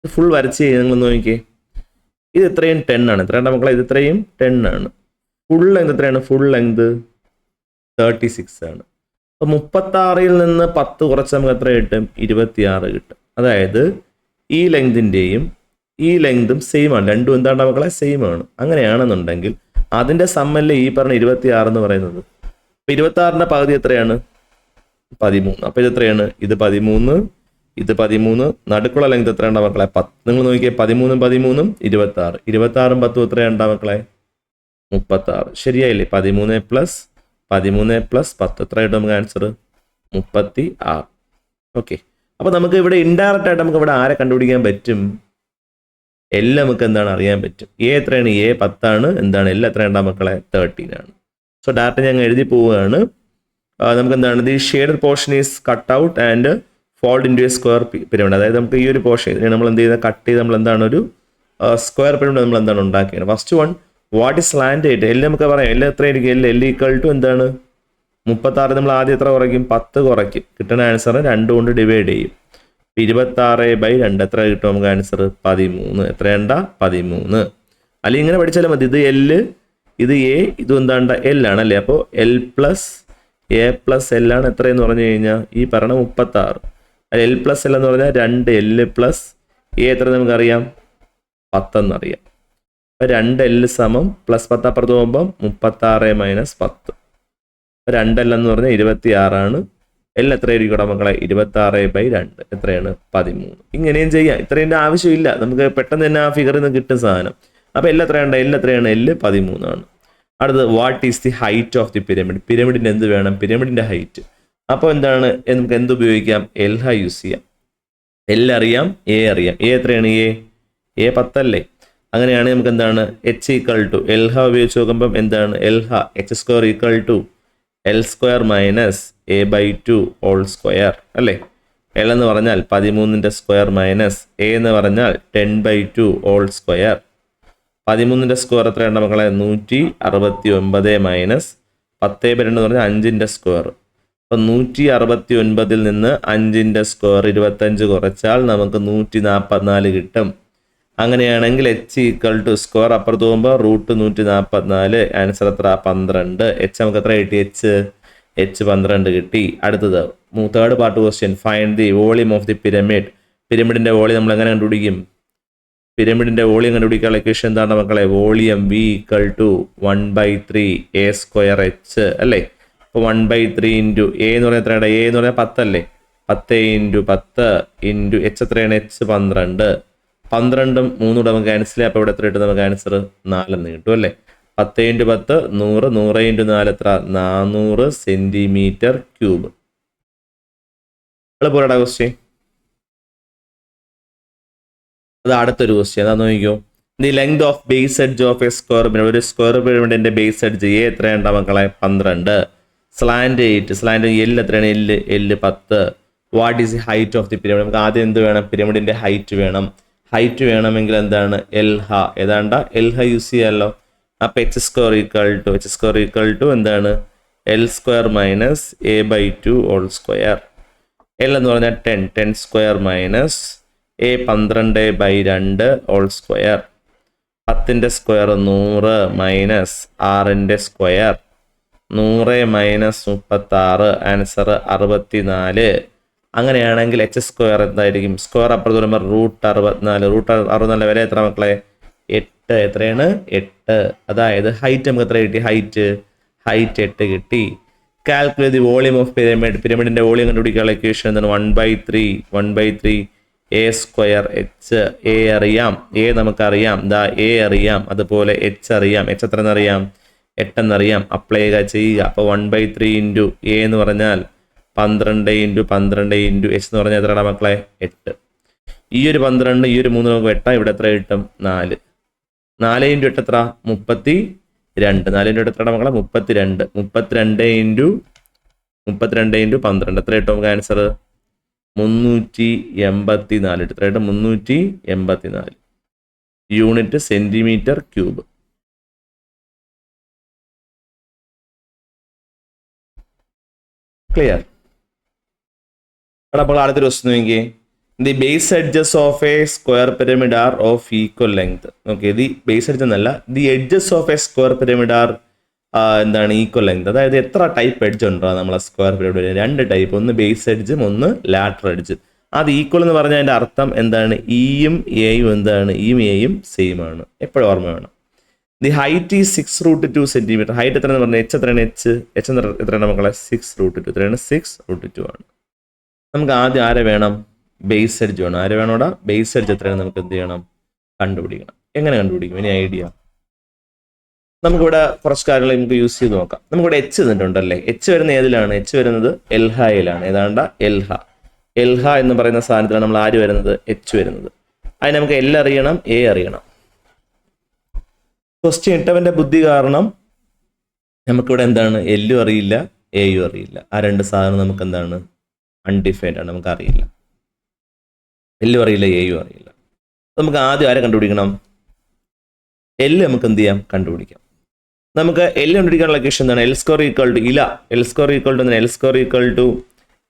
ഫുൾ വരച്ച് കഴിഞ്ഞാൽ നിങ്ങൾ നോക്കിക്കേ, ഇത് എത്രയും 10 ആണ്. എത്രയാണ് മക്കളെ, ഇത് ഇത്രയും 10 ആണ്. ഫുൾ ലെങ്ത് എത്രയാണ്, ഫുൾ ലെങ്ത് 36 ആണ്. അപ്പോൾ 36ൽ നിന്ന് 10 കുറച്ച് നമുക്ക് എത്ര കിട്ടും, 26 കിട്ടും. അതായത് ഈ ലെങ്തിൻ്റെയും ഈ ലെങ്തും സെയിം ആണ്. രണ്ടും എന്താണ് മക്കളെ, സെയിം ആണ്. അങ്ങനെയാണെന്നുണ്ടെങ്കിൽ അതിൻ്റെ സമ്മല്ലേ ഈ പറഞ്ഞ 26 എന്ന് പറയുന്നത്. അപ്പോൾ 26ൻ്റെ പകുതി എത്രയാണ്, 13. അപ്പോൾ ഇത് എത്രയാണ്, ഇത് 13, ഇത് 13. നടുക്കുള്ള ലെങ്ത് എത്രയാണ് മക്കളെ, 10. നിങ്ങൾ നോക്കിയാൽ 13 13 26. 26 10 എത്രയാണ് മക്കളെ, 36. ശരിയായില്ലേ, 13 + 10 എത്ര കിട്ടും നമുക്ക് ആൻസർ, 36. ഓക്കെ, അപ്പോൾ നമുക്ക് ഇവിടെ ഇൻഡയറക്റ്റ് ആയിട്ട് നമുക്ക് ഇവിടെ ആരെ കണ്ടുപിടിക്കാൻ പറ്റും, എല്ലാം നമുക്ക് എന്താണ് അറിയാൻ പറ്റും. എ എത്രയാണ്, എ 10 ആണ്. എന്താണ് എല്ലാം എത്രയാണ് മക്കളെ, 13 ആണ്. സോ ഡയറക്റ്റ് ഞങ്ങൾ എഴുതി പോവുകയാണ്. നമുക്ക് എന്താണ്, the shaded portion is cut out and fold into a square pyramid. അതായത് നമുക്ക് ഈ ഒരു പോർഷൻ ഇതിനെ നമ്മൾ എന്ത് ചെയ്താൽ കട്ട് ചെയ്ത് നമ്മൾ എന്താണ് ഒരു സ്ക്വയർ പിരമിഡ് നമ്മൾ എന്താണ് ഉണ്ടാക്കിയത്. First one, what is slant rate. എല്ലാം നമുക്ക് പറയാം, എല്ലാം എത്രയായിരിക്കും, എൽ ഈക്വൽ ടു എന്താണ് 36. നമ്മൾ ആദ്യം എത്ര കുറയ്ക്കും, 10 കുറയ്ക്കും. കിട്ടുന്ന ആൻസർ 2 കൊണ്ട് ഡിവൈഡ് ചെയ്യും. 26/2 എത്ര കിട്ടും നമുക്ക് ആൻസർ, 13. എത്രയുണ്ട, 13. അല്ലെങ്കിൽ ഇങ്ങനെ പഠിച്ചാലും മതി. ഇത് എൽ, ഇത് എ, ഇതും എന്താണ്ട എൽ ആണല്ലേ. അപ്പോൾ L plus A plus L ആണ് എത്രയെന്ന് പറഞ്ഞു കഴിഞ്ഞാൽ ഈ പറഞ്ഞ 36. അല്ല എൽ പ്ലസ് എൽ എന്ന് പറഞ്ഞാൽ 2L പ്ലസ് എ എത്ര നമുക്കറിയാം 10 എന്നറിയാം. അപ്പോൾ 2L സമം പ്ലസ് 10 അപ്പുറത്ത് പോകുമ്പം 36 മൈനസ് 10. 2L എന്ന് പറഞ്ഞാൽ 26 ആണ്. എൽ എത്രയായിരിക്കും ഇവിടെ മക്കളെ 26/2 എത്രയാണ് 13. ഇങ്ങനെയും ചെയ്യാം. ഇത്രയും ആവശ്യമില്ല, നമുക്ക് പെട്ടെന്ന് തന്നെ ആ ഫിഗറിൽ നിന്ന് കിട്ടും സാധനം. അപ്പോൾ എൽ എത്രയാണ്, എൽ 13 ആണ്. അടുത്തത് what is the height of the pyramid. പിരമിഡിൻ്റെ എന്ത് വേണം, പിരമിഡിൻ്റെ ഹൈറ്റ്. അപ്പോൾ എന്താണ്, നമുക്ക് എന്ത് ഉപയോഗിക്കാം, എൽഹ യൂസ് ചെയ്യാം. എൽ അറിയാം, എ അറിയാം. എ എത്രയാണ്, എ 10 അല്ലേ. അങ്ങനെയാണെങ്കിൽ നമുക്ക് എന്താണ് എച്ച് ഈക്വൽ ടു എൽഹ ഉപയോഗിച്ച് നോക്കുമ്പം എന്താണ് എൽഹ H square equal to L square minus a/2 whole square അല്ലേ. എൽ എന്ന് പറഞ്ഞാൽ 13ന്റെ സ്ക്വയർ മൈനസ് എ എന്ന് പറഞ്ഞാൽ 10/2 ഹോൾ സ്ക്വയർ. 13ന്റെ സ്ക്വയർ എത്രയാണ് മക്കളെ 169 മൈനസ് 10/2 എന്ന് പറഞ്ഞാൽ 5ന്റെ സ്ക്വയർ. അപ്പം 169 നിന്ന് 5ന്റെ സ്ക്വയർ 25 കുറച്ചാൽ നമുക്ക് 144 കിട്ടും. അങ്ങനെയാണെങ്കിൽ എച്ച് ഈക്വൽ ടു സ്ക്വയർ അപ്പുറത്ത് പോകുമ്പോൾ √144. ആൻസർ എത്ര 12. എച്ച് നമുക്ക് എത്ര കിട്ടി, എച്ച് 12 കിട്ടി. അടുത്തത് third part question, find the volume of the pyramid. പിരമിഡിന്റെ വോളിയം നമ്മൾ എങ്ങനെ കണ്ടുപിടിക്കും, പിരമിഡിന്റെ വോളിയം കണ്ടുപിടിക്കാനുള്ള ഇക്വേഷൻ എന്താണ് മക്കളെ, volume V equal to 1/3 a square H അല്ലേ. അപ്പോൾ 1/3 ഇൻറ്റു എ എന്ന് പറഞ്ഞാൽ എത്രയാണ്, എ എന്ന് പറഞ്ഞാൽ 10 അല്ലേ. 10 × 10 ഇൻറ്റു എച്ച് എത്രയാണ്, എച്ച് 12. 12ഉം 3 കൂടെ നമുക്ക് ക്യാൻസൽ ചെയ്യാം. അപ്പോൾ ഇവിടെ എത്ര കിട്ടും നമുക്ക് ആൻസർ 4 എന്ന് കിട്ടും അല്ലേ. 10 × 10 100, 100 × 4 എത്ര 400 സെന്റിമീറ്റർ ക്യൂബ്. എളുപ്പമുള്ള ക്വസ്റ്റ്യൻ. അത് അടുത്തൊരു ക്വസ്റ്റ്യൻ അതാ നോക്കിക്കോ. The length of base edge of a square pyramid. ഒരു സ്ക്വയർ പിരമിഡിന്റെ ബേസ് എഡ്ജ് എ എത്രയുണ്ട് മക്കളെ 12. സ്ലാൻഡ് 8. സ്ലാൻഡ് എൽ എത്രയാണ്, L 10. What is the height of the pyramid. നമുക്ക് ആദ്യം എന്ത് വേണം, പിരമിഡിന്റെ ഹൈറ്റ് വേണം. ഹൈറ്റ് വേണമെങ്കിൽ എന്താണ് എൽഹ, ഏതാണ്ട എൽഹ യൂസ് ചെയ്യാമല്ലോ. അപ്പോൾ എച്ച് സ്ക്വയർ ഈക്വൽ ടു എന്താണ് L square minus a/2 whole square. L എന്ന് പറഞ്ഞാൽ 10 സ്ക്വയർ മൈനസ് a 12/2 ഹോൾ സ്ക്വയർ. 10ന്റെ സ്ക്വയർ 100 മൈനസ് 6ന്റെ സ്ക്വയർ. 100 മൈനസ് 36 ആൻസർ 64. അങ്ങനെയാണെങ്കിൽ എച്ച് സ്ക്വയർ എന്തായിരിക്കും, സ്ക്വയർ അപ്പുറത്ത് വരുമ്പോൾ √64 വില എത്ര മക്കളെ 8. എത്രയാണ് 8. അതായത് ഹൈറ്റ് നമുക്ക് എത്ര കിട്ടി, ഹൈറ്റ് 8 കിട്ടി. Calculate the volume of pyramid. പിരമിഡിന്റെ വോളിയം കണ്ടുപിടിക്കാനുള്ള ഇക്വേഷൻ എന്താണ് 1/3 a സ്ക്വയർ എച്ച്. എ അറിയാം, എ നമുക്കറിയാം, എ അറിയാം, അതുപോലെ എച്ച് അറിയാം. എച്ച് എത്ര എന്നറിയാം 8 എന്നറിയാം. അപ്ലൈ ചെയ്യുക. അപ്പോൾ 1/3 ഇൻറ്റു എ എന്ന് പറഞ്ഞാൽ 12 × 12 ഇൻറ്റു എച്ച് എന്ന് പറഞ്ഞാൽ എത്രയാണ് മക്കളെ 8. ഈ ഒരു 12 ഈ ഒരു 3 നമുക്ക് വെട്ടാം. ഇവിടെ എത്ര കിട്ടും 4. 4 × 8 എത്ര 32. 4 × 8 എത്രയാണ് മക്കളെ 32. 32 × 12 എത്ര കിട്ടും നമുക്ക് ആൻസർ 384. എത്ര കിട്ടും 384 യൂണിറ്റ് സെന്റിമീറ്റർ ക്യൂബ്. ക്ലിയർ. അപ്പോൾ അടുത്തൊരു ക്വസ്റ്റ്യൻ നോക്കിയേ. The base edges of a square pyramid are of equal length. Okay, the base edge എന്നല്ല, the edges of a square pyramid are എന്താണ് ഈക്വൽ ലെങ്ത്. അതായത് എത്ര ടൈപ്പ് എഡ്ജ് ഉണ്ടോ നമ്മളെ square pyramid, 2 type, ഒന്ന് ബേസ് എഡ്ജും ഒന്ന് ലാറ്ററൽ എഡ്ജ്. അത് ഈക്വൽ എന്ന് പറഞ്ഞാൽ അതിൻ്റെ അർത്ഥം എന്താണ്, ഇയും എയും എന്താണ്, ഇയും എയും സെയിം ആണ്, എപ്പോഴും ഓർമ്മ വേണം. The height is 6√2 centimetre. Height എത്രയെന്ന് പറഞ്ഞാൽ എച്ച് എത്രയാണ്, എച്ച് എത്രയാണ് മക്കളെ 6√2. എത്രയാണ് 6√2 ആണ്. നമുക്ക് ആദ്യം ആരെ വേണം, ബേസ് എഡ്ജ് വേണം. ആരെ വേണോടാ, ബേസ് എഡ്ജ് എത്രയാണ് നമുക്ക് എന്ത് ചെയ്യണം, കണ്ടുപിടിക്കണം. എങ്ങനെ കണ്ടുപിടിക്കും, ഇനി ഐഡിയ. നമുക്കിവിടെ കുറച്ച് കാര്യങ്ങൾ നമുക്ക് യൂസ് ചെയ്ത് നോക്കാം. നമുക്കിവിടെ എച്ച് തന്നിട്ടുണ്ടല്ലേ. എച്ച് വരുന്ന ഏതിലാണ്, എച്ച് വരുന്നത് എൽഹയിലാണ്. ഏതാണ്ട എൽഹ എന്ന് പറയുന്ന സാധനത്തിലാണ് നമ്മൾ ആര് വരുന്നത്, എച്ച് വരുന്നത്. അതിന് നമുക്ക് എൽ അറിയണം, എ അറിയണം. ക്വസ്റ്റ്യൻ ഇട്ടവന്റെ ബുദ്ധി കാരണം നമുക്കിവിടെ എന്താണ് എല്ലും അറിയില്ല, എയും അറിയില്ല. ആ 2 സാധനം നമുക്ക് എന്താണ് അൺഡിഫൈൻഡ് ആണ്, നമുക്ക് അറിയില്ല. എല്ലും അറിയില്ല, എയും അറിയില്ല. നമുക്ക് ആദ്യം ആരെ കണ്ടുപിടിക്കണം, എൽ നമുക്ക് എന്ത് ചെയ്യാം, കണ്ടുപിടിക്കാം. നമുക്ക് എൽ കണ്ടുപിടിക്കാനുള്ള ഇക്വേഷൻ എന്താണ്, L square equal to L square equal to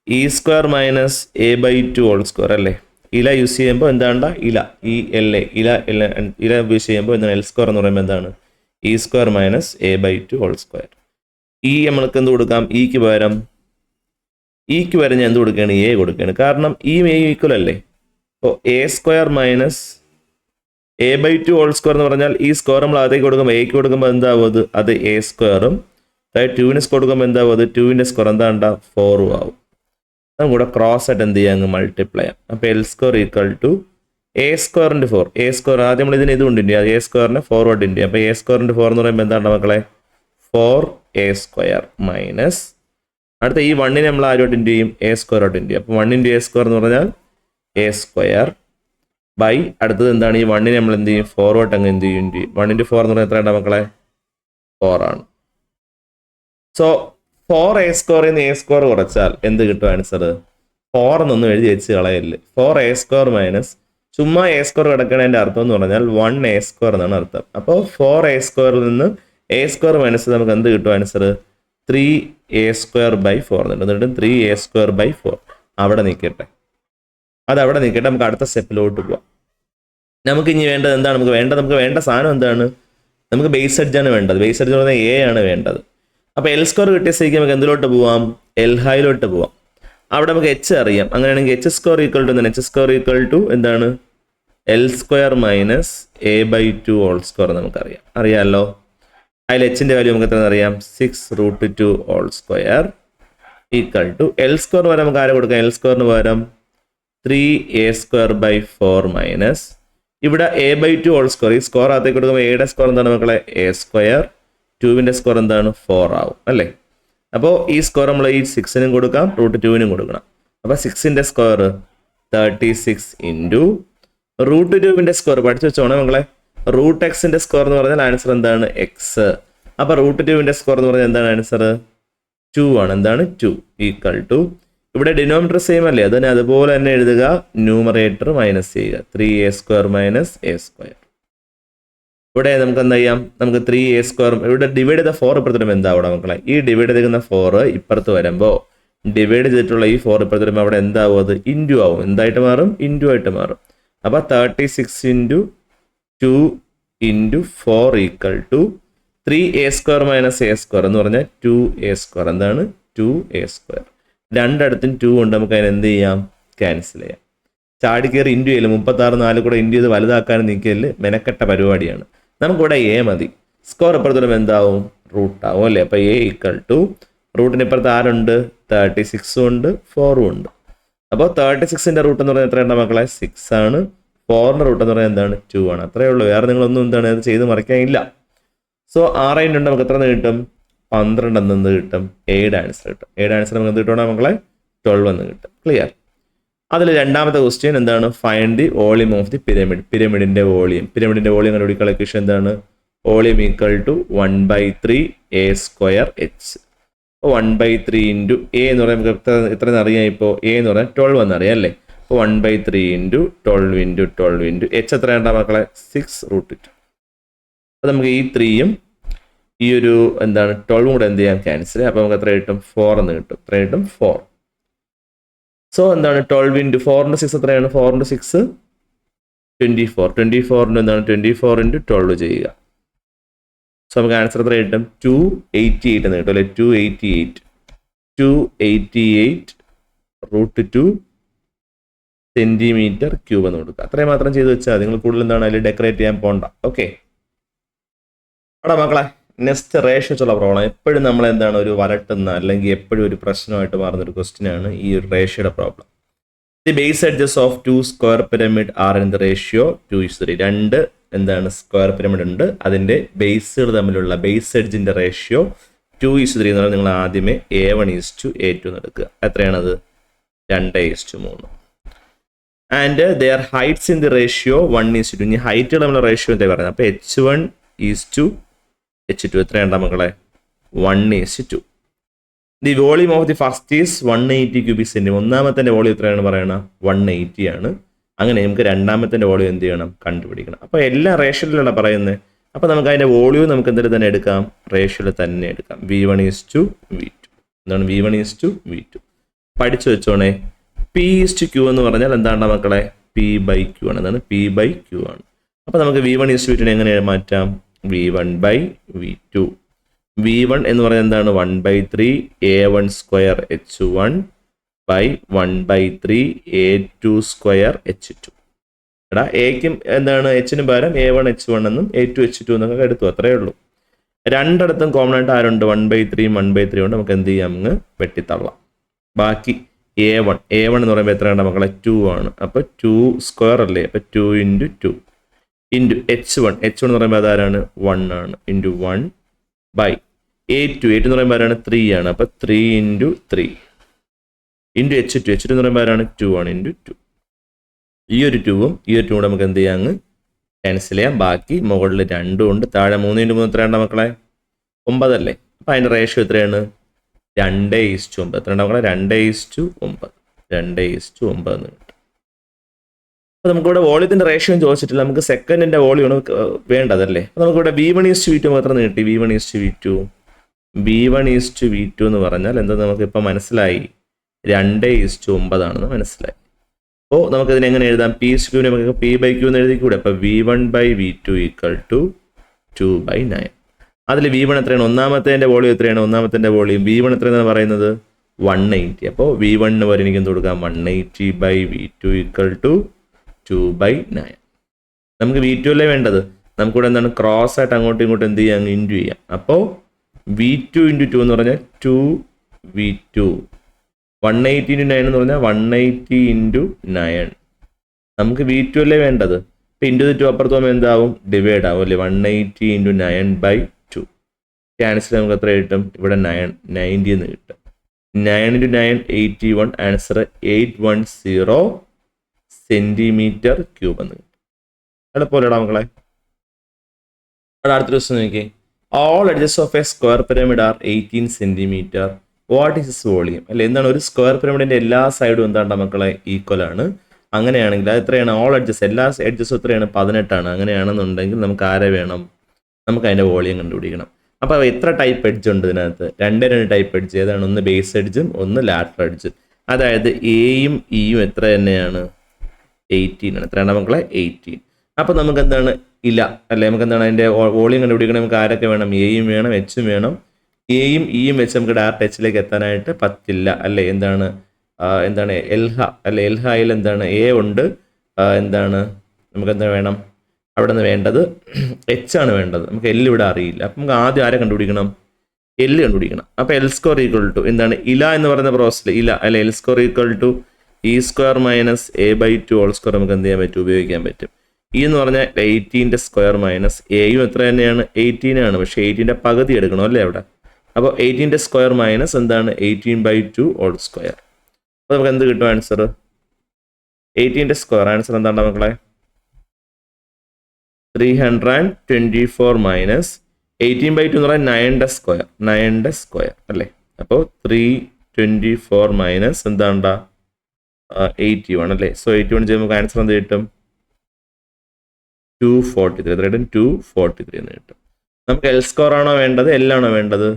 E square minus a/2 whole square അല്ലേ. ഇല യൂസ് ചെയ്യുമ്പോൾ എന്താണ് ഇല ഈ എൽ എ ഇല യൂസ് ചെയ്യുമ്പോൾ എന്താണ് എൽ സ്ക്വയർ എന്ന് പറയുമ്പോൾ എന്താണ് E square minus A by 2 whole square. ഈ നമ്മൾക്ക് എന്ത് കൊടുക്കാം, ഇക്ക് പകരം ഞാൻ എന്ത് കൊടുക്കുകയാണ്, എ കൊടുക്കുകയാണ്. കാരണം ഈ എ ഈക്വൽ അല്ലേ. അപ്പോൾ a square minus A by 2 whole square എന്ന് പറഞ്ഞാൽ ഈ സ്ക്വയർ നമ്മൾ അതേക്ക് കൊടുക്കുമ്പോൾ എക്ക് കൊടുക്കുമ്പോൾ എന്താവും, അത് എ സ്ക്വയറും അതായത് 2ന് കൊടുക്കുമ്പോൾ എന്താവും, അത് 2ൻ്റെ സ്ക്വയർ എന്താണ്ട 4 ആവും. അതും കൂടെ ക്രോസ് ആയിട്ട് എന്ത് ചെയ്യാം, അങ്ങ് മൾട്ടിപ്ലൈ ചെയ്യാം. അപ്പോൾ L square equal to A സ്ക്വയറിൻ്റെ 4. എ സ്ക്വയർ ആദ്യം നമ്മൾ ഇതിന് ഇത് കൊണ്ടിട്ടുണ്ട്, അത് എ സ്ക്വയറിനെ ഫോർവേഡ് ഉണ്ട്. അപ്പോൾ എ സ്ക്വയറിൻ്റെ 4 എന്ന് പറയുമ്പോൾ എന്താണ് മക്കളെ 4a സ്ക്വയർ മൈനസ് അടുത്ത ഈ 1നെ നമ്മൾ ആരോട്ട് ഇൻറ്റു ചെയ്യും, എ സ്ക്വയർ ആയിട്ട് ഇൻറ്റു ചെയ്യും. അപ്പോൾ 1 × എ സ്ക്വയർ എന്ന് പറഞ്ഞാൽ എ സ്ക്വയർ ബൈ അടുത്തത് എന്താണ് ഈ 1നെ നമ്മൾ എന്ത് ചെയ്യും, ഫോർവേഡ് അങ്ങ് എന്ത് ചെയ്യും, 1 × 4 എന്ന് പറഞ്ഞാൽ എത്രയാണ് മക്കളെ 4 ആണ്. സോ 4a സ്ക്വയറിൽ നിന്ന് എ സ്ക്വയർ കുറച്ചാൽ എന്ത് കിട്ടും ആൻസർ, 4 എന്നൊന്നും എഴുതി വെച്ച് കളയല്ലേ. 4a സ്ക്വയർ മൈനസ് ചുമ്മാ എ സ്ക്വയർ കിടക്കണതിൻ്റെ അർത്ഥം എന്ന് പറഞ്ഞാൽ 1a സ്ക്വയർ എന്നാണ് അർത്ഥം. അപ്പോൾ 4a സ്ക്വയറിൽ നിന്ന് എ സ്ക്വയർ മൈനസ് നമുക്ക് എന്ത് കിട്ടും ആൻസർ 3a സ്ക്വയർ ബൈ 4 എന്നിട്ട് 3a സ്ക്വയർ ബൈ 4 അവിടെ നിൽക്കട്ടെ, അതവിടെ നിൽക്കട്ടെ. നമുക്ക് അടുത്ത സ്റ്റെപ്പിലോട്ട് പോവാം. നമുക്ക് ഇനി വേണ്ടത് എന്താണ്, നമുക്ക് വേണ്ട സാധനം എന്താണ്, നമുക്ക് ബേസ് എഡ്ജാണ് വേണ്ടത്. ബേസ് എഡ്ജ് എന്ന് പറഞ്ഞാൽ എ ആണ് വേണ്ടത്. അപ്പോൾ എൽ സ്ക്വയർ കിട്ടിയ സ്ഥിതിക്ക് നമുക്ക് എന്തിലോട്ട് പോവാം, എൽ ഹൈയിലോട്ട് പോവാം. അവിടെ നമുക്ക് എച്ച് അറിയാം. അങ്ങനെയാണെങ്കിൽ H square equal to H square equal to എന്താണ് L square minus A by 2 whole square നമുക്കറിയാം, അറിയാമല്ലോ. അതിൽ എച്ചിൻ്റെ വാല്യൂ നമുക്ക് എത്ര അറിയാം, 6√2 whole square equal to L square വരെ നമുക്ക് ആരെ കൊടുക്കാം, എൽ സ്ക്വയറിന് പകരം 3a സ്ക്വയർ ബൈ 4 മൈനസ് ഇവിടെ എ ബൈ 2 ഹോൾ സ്ക്വയർ. ഈ സ്ക്വയർ അകത്തേക്ക് കൊടുക്കുമ്പോൾ എയുടെ സ്ക്വയർ എന്താണ് മക്കളെ എ സ്ക്വയർ, 2ൻ്റെ സ്ക്വയർ എന്താണ് 4 ആവും അല്ലേ. അപ്പോൾ ഈ സ്ക്വയർ നമ്മൾ ഈ 6നും കൊടുക്കാം, √2നും കൊടുക്കണം. അപ്പോൾ 6ൻ്റെ സ്ക്വയർ 36 ഇൻറ്റു √2ൻ്റെ സ്ക്വയർ പഠിച്ചു വെച്ചോണേ മക്കളെ. √x സ്ക്വയർ എന്ന് പറഞ്ഞാൽ ആൻസർ എന്താണ് എക്സ്. അപ്പോൾ √2ൻ്റെ സ്ക്വയർ എന്ന് പറഞ്ഞാൽ എന്താണ് ആൻസർ 2 ആണ്. എന്താണ് 2 ഈക്വൽ ടു ഇവിടെ ഡിനോമിനേറ്റർ സെയിം അല്ലേ, അതിനെ അതുപോലെ തന്നെ എഴുതുക, ന്യൂമറേറ്റർ മൈനസ് ചെയ്യുക, 3a square minus a square. ഇവിടെ നമുക്ക് എന്താ ചെയ്യാം, നമുക്ക് 3a സ്ക്വയർ ഇവിടെ ഡിവൈഡ് ചെയ്ത 4 ഇപ്പുറത്ത് എന്താ അവിടെ മക്കളെ, ഈ ഡിവൈഡ് ചെയ്തിരിക്കുന്ന 4 ഇപ്പുറത്ത് വരുമ്പോൾ ഡിവൈഡ് ചെയ്തിട്ടുള്ള ഈ 4 ഇപ്പുറത്ത് വരുമ്പോൾ അവിടെ എന്താവും, അത് ഇൻറ്റു ആവും. എന്തായിട്ട് മാറും, ഇൻറ്റു ആയിട്ട് മാറും. അപ്പോൾ 36 into 2 into 4 equal to 3a square minus a square എന്ന് പറഞ്ഞാൽ 2a സ്ക്വയർ. എന്താണ് 2a സ്ക്വയർ. രണ്ടിടത്തും 2 കൊണ്ട് നമുക്ക് അതിന് എന്ത് ചെയ്യാം, ക്യാൻസൽ ചെയ്യാം. ചാടി കയറി ഇൻറ്റു ചെയ്യില്ല, 36 4 കൂടെ ഇൻറ്റു ചെയ്ത് വലുതാക്കാനും നിൽക്കല് മെനക്കെട്ട പരിപാടിയാണ്. നമുക്കിവിടെ എ മതി. സ്ക്വയർ ഇപ്പുറത്തോളം എന്താവും, റൂട്ട് ആവും അല്ലേ. അപ്പോൾ എ ഈക്വൽ ടു റൂട്ടിന് ഇപ്പുറത്ത് ആരുണ്ട്, 36 ഉണ്ട് 4 ഉണ്ട്. അപ്പോൾ 36ൻ്റെ റൂട്ട് എന്ന് പറഞ്ഞാൽ എത്രയുണ്ട് മക്കളെ 6 ആണ്. 4ൻ്റെ റൂട്ട് എന്ന് പറഞ്ഞാൽ എന്താണ് 2 ആണ്. അത്രയേ ഉള്ളൂ, വേറെ നിങ്ങളൊന്നും എന്താണ് അത് ചെയ്ത് മറിക്കാനില്ല. സോ 6 ഉണ്ട് നമുക്ക് എത്ര കിട്ടും, 12 എന്ന് കിട്ടും. എയുടെ ആൻസർ കിട്ടും. എയുടെ ആൻസർ നമുക്ക് എന്ത് കിട്ടണം മക്കളെ 12 എന്ന് കിട്ടും. ക്ലിയർ. അതിൽ രണ്ടാമത്തെ ക്വസ്റ്റ്യൻ എന്താണ്, find the volume of the pyramid. പിരമിഡിൻ്റെ വോളിയം കണ്ടുപിടിക്കാനുള്ള ഇക്വേഷൻ എന്താണ്, volume equal to 1/3 a square H. 1/3 into A എന്ന് പറയുമ്പോൾ നമുക്ക് എത്രയെന്ന് അറിയാം, ഇപ്പോൾ എ എന്ന് പറഞ്ഞാൽ 12 എന്നറിയാം അല്ലേ. അപ്പോൾ 1/3 ഇൻറ്റു 12 ഇൻറ്റു 12 ഇൻറ്റു എച്ച് എത്രയുണ്ടാവും മക്കളെ 6√2. അപ്പോൾ നമുക്ക് ഈ 3യും ഈ ഒരു എന്താണ് 12 കൂടെ എന്ത് ചെയ്യാം, ക്യാൻസൽ. അപ്പോൾ നമുക്ക് എത്ര കിട്ടും, 4 എന്ന് കിട്ടും. എത്ര കിട്ടും 4. സോ എന്താണ് 12 ഇൻറ്റു 4 × 6 എത്രയാണ്, 4 × 6 24. 24 എന്താണ് 24 ഇൻറ്റു 12 ചെയ്യുക. സോ നമുക്ക് ആൻസർ എത്ര കിട്ടും, 288 എന്ന് കിട്ടും അല്ലെ. 288 √2 cm³ എന്ന് കൊടുക്കുക. അത്രയും മാത്രം ചെയ്ത് വെച്ചാൽ നിങ്ങൾ കൂടുതൽ എന്താണ് അതിൽ ഡെക്കറേറ്റ് ചെയ്യാൻ പോകണ്ട. ഓക്കെ അവിടെ മക്കളെ നെക്സ്റ്റ് റേഷ്യോ വെച്ചുള്ള പ്രോബ്ലം. എപ്പോഴും നമ്മൾ എന്താണ് ഒരു വരട്ടുന്ന അല്ലെങ്കിൽ എപ്പോഴും ഒരു പ്രശ്നമായിട്ട് മാറുന്നൊരു ക്വസ്റ്റ്യൻ ആണ് ഈ ഒരു റേഷ്യോയുടെ problem. The base edges of 2 square pyramid are in the ratio 2:3. രണ്ട് എന്താണ് സ്ക്വയർ പിരമിഡ് ഉണ്ട്, അതിൻ്റെ ബേസുകൾ തമ്മിലുള്ള ബേസ് എഡ്ജിൻ്റെ റേഷ്യോ 2:3 എന്ന് പറഞ്ഞാൽ നിങ്ങൾ ആദ്യമേ A1:A2 എന്ന് എടുക്കുക. എത്രയാണത് 2:3. And their heights in the ratio 1:2. ഇനി ഹൈറ്റുകൾ തമ്മിലുള്ള റേഷ്യോ എന്താ പറയുന്നത്, അപ്പോൾ H1:H2 എത്രയുണ്ടാ മക്കളെ 1:2. The volume of the first is 180 cubic centimetre. ഒന്നാമത്തെ വോളിയം എത്രയാണ് പറയണത് 180 ആണ്. അങ്ങനെ നമുക്ക് രണ്ടാമത്തെ വോളിയം എന്ത് ചെയ്യണം, കണ്ടുപിടിക്കണം. അപ്പോൾ എല്ലാ റേഷ്യോയിലാണ് പറയുന്നത്. അപ്പോൾ നമുക്ക് അതിൻ്റെ വോളിയം നമുക്ക് എന്തെങ്കിലും തന്നെ എടുക്കാം, റേഷ്യോയിൽ തന്നെ എടുക്കാം. V1:V2. എന്താണ് V1:V2? പഠിച്ചു വെച്ചോണേ. P/Q എന്ന് പറഞ്ഞാൽ എന്താണ് മക്കളെ പി ബൈ ക്യൂ ആണ്. എന്താണ്? പി ബൈ ക്യൂ ആണ്. അപ്പോൾ നമുക്ക് V1 ഈസ് ടു V2 എങ്ങനെ മാറ്റാം? V1 by V2. V1 എന്ന് പറയുന്നത് എന്താണ്? 1/3 A1 square H1 by 1/3 A2 square H2. എടാ എക്കും എന്താണ് എച്ചിന് പകരം A1 H1 എന്നും A2 H2 എന്നൊക്കെ എടുത്തു, അത്രയേ ഉള്ളൂ. രണ്ടിടത്തും കോമൺ ആയിട്ട് ആരുണ്ട്? 1/3 1/3 കൊണ്ട് നമുക്ക് എന്ത് ചെയ്യാം? അങ്ങ് വെട്ടിത്തള്ളാം. ബാക്കി A1 എന്ന് പറയുമ്പോൾ എത്രയാണ് മക്കളെ? 2 ആണ്. അപ്പോൾ 2 സ്ക്വയർ അല്ലേ? അപ്പോൾ 2 × 2 ഇൻറ്റു H1 എന്ന് പറയുമ്പോൾ അതാരാണ്? 1 ആണ്. ഇൻറ്റു 1 ബൈ A2 എന്ന് പറയുമ്പോൾ ആരാണ്? 3 ആണ്. അപ്പോൾ 3 × 3 ഇൻറ്റു H2 എന്ന് പറയുമ്പോൾ ആരാണ്? 2 ആണ്. ഇൻറ്റു 2. ഈ ഒരു 2ഉം ഈ ഒരു 2 കൂടെ നമുക്ക് എന്ത് ചെയ്യാം? അങ്ങ് ക്യാൻസൽ ചെയ്യാം. ബാക്കി മുകളിൽ 2 ഉണ്ട്, താഴെ 3 × 3 എത്രയാണ് മക്കളെ? 9 അല്ലേ? അപ്പോൾ അതിൻ്റെ റേഷ്യോ എത്രയാണ്? 2:9. എത്രയാണ് മക്കളെ? 2:9. 2:9 എന്ന് കിട്ടും. അപ്പോൾ നമുക്കിവിടെ വോളിയത്തിൻ്റെ റേഷ്യോ ചോദിച്ചിട്ടില്ല, നമുക്ക് സെക്കൻഡിൻ്റെ വോളിയമാണ് വേണ്ടതല്ലേ. അപ്പോൾ നമുക്കിവിടെ V1 ഈസ് ടു V2 എത്ര കിട്ടി? V1 is to V2. V1 is to V2 എന്ന് പറഞ്ഞാൽ എന്താ? നമുക്കിപ്പോൾ മനസ്സിലായി 2:9 ആണെന്ന് മനസ്സിലായി. അപ്പോൾ നമുക്കതിനെ എങ്ങനെ എഴുതാം? പി ഈസ് ക്യൂവിനെ നമുക്ക് പി ബൈ ക്യൂ എന്ന് എഴുതിക്കൂടെ? അപ്പോൾ V1 by V2 equal to 2/9. അതിൽ V1 എത്രയാണ്? ഒന്നാമത്തേൻ്റെ വോളിയം എത്രയാണ്? ഒന്നാമത്തേൻ്റെ വോളിയം V1 എത്രയെന്നാണ് പറയുന്നത്? 180. അപ്പോൾ V1 വരെ എനിക്ക് എന്ത് കൊടുക്കാം? 180 ബൈ V2 ഈക്വൽ ടു 2/9. നമുക്ക് V2 അല്ലേ വേണ്ടത്? നമുക്കിവിടെ എന്താണ്? ക്രോസ് ആയിട്ട് അങ്ങോട്ടും ഇങ്ങോട്ടും എന്ത് ചെയ്യാം? ഇൻറ്റു ചെയ്യാം. അപ്പോൾ V2 × 2 എന്ന് പറഞ്ഞാൽ 2V2. 180 × 9 എന്ന് പറഞ്ഞാൽ 180 × 9. നമുക്ക് V2 അല്ലേ വേണ്ടത്? ഇപ്പോൾ ഇൻറ്റു 2 അപ്പുറത്ത് പോകുമ്പോൾ എന്താവും? ഡിവൈഡ് ആവും അല്ലേ? 180 × 9/2. ക്യാൻസൽ നമുക്ക് എത്ര കിട്ടും? ഇവിടെ 90 എന്ന് കിട്ടും. 9 × 9 81. ആൻസർ 810 cm³ എന്ന് കിട്ടും. എളുപ്പമല്ലേടാ മക്കളെ? അവിടെ അടുത്ത ദിവസം നോക്കിയേ. All edges of a square pyramid are 18 cm. What is this volume? അല്ലെ എന്താണ്? ഒരു സ്ക്വയർ പിരമിഡിന്റെ എല്ലാ സൈഡും എന്താണ്ട മക്കളെ? ഈക്വൽ ആണ്. അങ്ങനെയാണെങ്കിൽ അത് എത്രയാണ്? ഓൾ എഡ്ജസ്, എല്ലാ എഡ്ജസും എത്രയാണ്? 18 ആണ്. അങ്ങനെയാണെന്നുണ്ടെങ്കിൽ നമുക്ക് ആരെ വേണം? നമുക്ക് അതിന്റെ വോളിയം കണ്ടുപിടിക്കണം. അപ്പോൾ എത്ര ടൈപ്പ് എഡ്ജ് ഉണ്ട് ഇതിനകത്ത്? 2 ടൈപ്പ് എഡ്ജ്. ഏതാണ്? ഒന്ന് ബേസ് എഡ്ജും ഒന്ന് ലാറ്ററൽ എഡ്ജ്. അതായത് എയും ഇയും എത്ര തന്നെയാണ്? 18 ആണ്. എത്രയാണ് മക്കളെ? 18. അപ്പോൾ നമുക്ക് എന്താണ്? ഇല്ല അല്ലേ? നമുക്ക് എന്താണ് അതിന്റെ വോളിയം കണ്ടുപിടിക്കണം? നമുക്ക് ആരൊക്കെ വേണം? എയും വേണം, എച്ചും വേണം. എയും ഇയും വെച്ച് നമുക്ക് ഡയറക്റ്റ് എച്ചിലേക്ക് എത്താനായിട്ട് പറ്റില്ല അല്ലേ? എന്താണ് എൽഹ അല്ലെ? എൽഹയിൽ എന്താണ്? എ ഉണ്ട്. എന്താണ് നമുക്ക് എന്താ വേണം? അവിടെ നിന്ന് വേണ്ടത് എച്ച് ആണ് വേണ്ടത്. നമുക്ക് എൽ ഇവിടെ അറിയില്ല. അപ്പം നമുക്ക് ആദ്യം ആരെ കണ്ടുപിടിക്കണം? എൽ കണ്ടുപിടിക്കണം. അപ്പോൾ L² = എന്താണ്? ഇല എന്ന് പറയുന്ന പ്രോസസ്സിൽ ഇല അല്ലെ? L² = E² - A/2 2 നമുക്ക് എന്ത് ചെയ്യാൻ പറ്റും? ഉപയോഗിക്കാൻ പറ്റും. ഈ എന്ന് പറഞ്ഞാൽ 18ന്റെ സ്ക്വയർ മൈനസ് എയും എത്ര തന്നെയാണ്? 18 ആണ്. പക്ഷേ 18ന്റെ പകുതി എടുക്കണം അല്ലേ അവിടെ? അപ്പോൾ 18ന്റെ സ്ക്വയർ മൈനസ് എന്താണ്? 18/2 2. അപ്പോൾ നമുക്ക് എന്ത് കിട്ടും ആൻസർ? 18ന്റെ സ്ക്വയർ ആൻസർ എന്താണ് മക്കളെ? 324 മൈനസ് 18/2 എന്ന് പറഞ്ഞാൽ 9ന്റെ സ്ക്വയർ അല്ലേ? അപ്പോൾ 324 മൈനസ് എന്താണ്ടാ? 81 അല്ലേ? സോ 81 ചെയ്യുമ്പോൾ ആൻസർ എന്ത് കിട്ടും? 243. എത്രയായിട്ടും 243 എന്ന് കിട്ടും. നമുക്ക് L² ആണോ വേണ്ടത്? എല്ലാണോ വേണ്ടത്?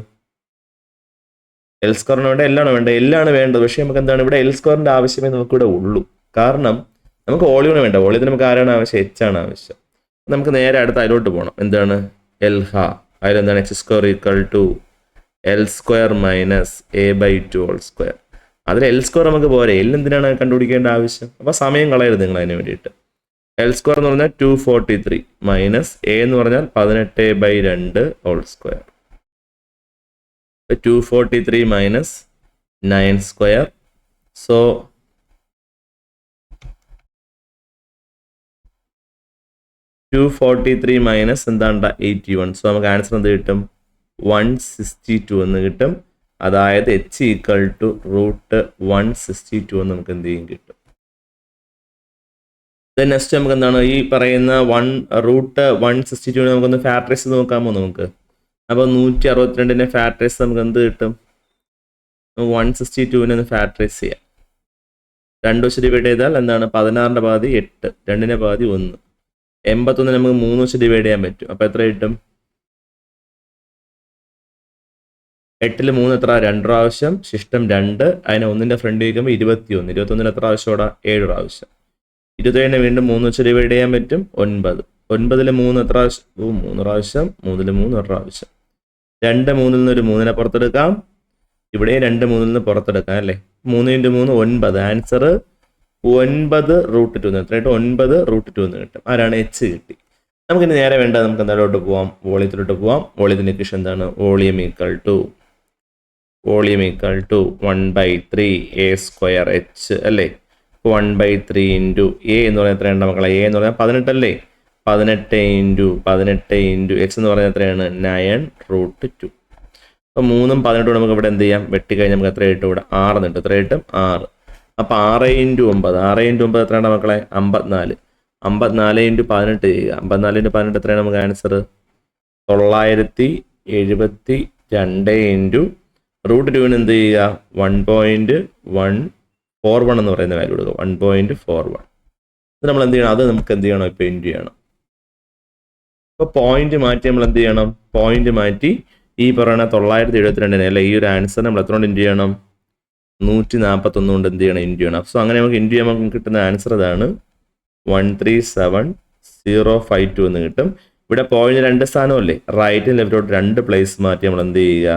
L² ആണോ വേണ്ടത്? എല്ലാണോ വേണ്ടത്? എല്ലാണ് വേണ്ടത്. പക്ഷേ നമുക്ക് എന്താണ് ഇവിടെ L² ആവശ്യമേ നമുക്കിവിടെ ഉള്ളൂ. കാരണം നമുക്ക് വോളിയമാണ് വേണ്ട. വോളിയത്തിന് നമുക്ക് ആരാണ് ആവശ്യം? H ആണ് ആവശ്യം. നമുക്ക് നേരെ അടുത്ത അതിലോട്ട് പോകണം. എന്താണ്? എൽഹ. അതിലെന്താണ്? H² = L² - A/2 2. അതിൽ L² നമുക്ക് പോരെ. L എന്തിനാണ് കണ്ടുപിടിക്കേണ്ട ആവശ്യം? അപ്പോൾ സമയം കളയരുത് നിങ്ങൾ അതിന് വേണ്ടിയിട്ട്. L² എന്ന് പറഞ്ഞാൽ 243 മൈനസ് A എന്ന് പറഞ്ഞാൽ 18/2 2. 243 മൈനസ് 9². സോ 243 മൈനസ് എന്താണ്ട 81. സോ നമുക്ക് ആൻസർ എന്ത് കിട്ടും? 162 എന്ന് കിട്ടും. അതായത് H = √162 എന്ന് നമുക്ക് എന്ത് ചെയ്യും? കിട്ടും. നെക്സ്റ്റ് നമുക്ക് എന്താണ്? ഈ പറയുന്ന √162 നമുക്കൊന്ന് ഫാക്ടറൈസ് നോക്കാമോ നമുക്ക്? അപ്പോൾ 162ന്റെ ഫാക്ടറൈസ് നമുക്ക് എന്ത് കിട്ടും? 162നെ ഒന്ന് ഫാക്ടറൈസ് ചെയ്യാം. 2 വെച്ച് ഡിവൈഡ് ചെയ്താൽ എന്താണ്? 16ന്റെ പാതി 8, 2ന്റെ പാതി 1. 81 നമുക്ക് 3 വെച്ച് ഡിവൈഡ് ചെയ്യാൻ പറ്റും. അപ്പോൾ എത്ര കിട്ടും? 8ൽ 3 എത്ര? 2 പ്രാവശ്യം. ശിഷ്ടം 2. അതിനെ 1ന്റെ ഫ്രണ്ട് വയ്ക്കുമ്പോൾ 21. 21ന് എത്ര പ്രാവശ്യം? 7 പ്രാവശ്യം. 27 വീണ്ടും 3 വെച്ച് ഡിവൈഡ് ചെയ്യാൻ പറ്റും 9. 9ൽ 3 എത്ര പ്രാവശ്യം? 3 പ്രാവശ്യം. 3ൽ 3 ഒരു പ്രാവശ്യം. 2 3ൽ നിന്ന് ഒരു 3നെ പുറത്തെടുക്കാം. ഇവിടെ 2 3ൽ നിന്ന് പുറത്തെടുക്കാം അല്ലേ? 3 × 3 9. ആൻസർ 9√2 എത്രയായിട്ട് 9√2 എന്ന് കിട്ടും. ആരാണ്? H കിട്ടി. നമുക്കിനി നേരെ വേണ്ടത് നമുക്ക് എന്തായാലോട്ട് പോവാം? വോളിയത്തിലോട്ട് പോവാം. വോളിയത്തിൻ്റെ ഇക്വേഷൻ എന്താണ്? വോളിയം ഈക്വൽ ടു 1/3 a²h അല്ലേ? 1/3 ഇൻറ്റു എ എന്ന് പറഞ്ഞാൽ എത്രയാണ് മക്കളെ? എ എന്ന് പറഞ്ഞാൽ 18 അല്ലേ? 18 × x എന്ന് പറഞ്ഞാൽ എത്രയാണ്? 9√2. അപ്പോൾ 3ഉം 18 നമുക്ക് ഇവിടെ എന്ത് ചെയ്യാം? വെട്ടിക്കഴിഞ്ഞാൽ നമുക്ക് എത്ര കിട്ടും? ഇവിടെ 6 കിട്ടും. എത്ര കിട്ടും? 6. അപ്പോൾ 6 × 9. 6 × 9 എത്രയാണ് മക്കളെ? 54. 54 × 18 ചെയ്യുക. 54 × 18 എത്രയാണ് നമുക്ക് ആൻസർ? 972 √2 എന്ത് ചെയ്യുക? 1.141 എന്ന് പറയുന്ന വാല്യൂ കൊടുക്കുക. 1.41. ഇത് നമ്മൾ എന്ത് ചെയ്യണം? അത് നമുക്ക് എന്ത് ചെയ്യണം? ഇപ്പോൾ ഇൻറ്റു ചെയ്യണം. ഇപ്പോൾ പോയിന്റ് മാറ്റി നമ്മൾ എന്ത് ചെയ്യണം? പോയിന്റ് മാറ്റി ഈ പറയുന്ന 972 അല്ല, ഈ ഒരു ആൻസർ നമ്മൾ എത്ര കൊണ്ട് ഇൻറ്റു ചെയ്യണം? 141 കൊണ്ട് എന്ത് ചെയ്യണം? ഇൻറ്റു ചെയ്യണം. സോ അങ്ങനെ നമുക്ക് ഇൻറ്റു ചെയ്യുമ്പോൾ നമുക്ക് കിട്ടുന്ന ആൻസർ ഇതാണ് 137052 എന്ന് കിട്ടും. ഇവിടെ പോയിന്റ് 2 സ്ഥാനമല്ലേ? റൈറ്റും ലെഫ്റ്റോട്ട് 2 പ്ലേസ് മാറ്റി നമ്മൾ എന്ത് ചെയ്യുക?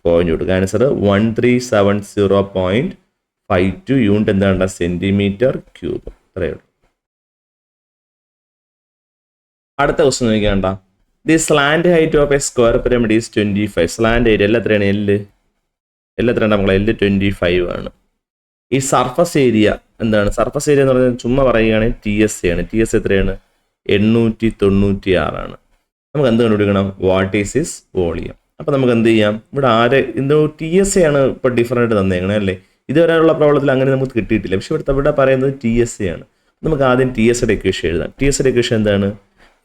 പോയിന്റ് കൊടുക്കുക. ആൻസർ 1370.52 യൂണിറ്റ് എന്താണ്? Centimetre cube. അത്രയേ ഉള്ളൂ. അടുത്ത ക്വസ്റ്റ്യൻ നോക്കിയാണ്ട. The slant height of a square pyramid is 25. Slant area എല്ലാം എത്രയാണ്? എല്ലാം എത്രയാണ് നമ്മളെ? 25 ആണ്. ഈ സർഫസ് ഏരിയ എന്താണ്? സർഫസ് ഏരിയ എന്ന് പറഞ്ഞാൽ ചുമ്മാ പറയുകയാണെങ്കിൽ TSA ആണ്. TS എത്രയാണ്? 896 ആണ്. നമുക്ക് എന്ത് കണ്ടുപിടിക്കണം? What is his volume. അപ്പോൾ നമുക്ക് എന്ത് ചെയ്യാം? ഇവിടെ എന്തോ TSA ആണ് ഇപ്പോൾ ഡിഫറൻറ്റ് തന്നേക്കണേ അല്ലേ? ഇതുവരെയുള്ള പ്രോബ്ലത്തിൽ അങ്ങനെ നമുക്ക് കിട്ടിയിട്ടില്ല. പക്ഷെ ഇവിടെ പറയുന്നത് TSA ആണ്. നമുക്ക് ആദ്യം TSയുടെ ഇക്വേഷൻ എഴുതാം. TSയുടെ ഇക്വേഷൻ എന്താണ്?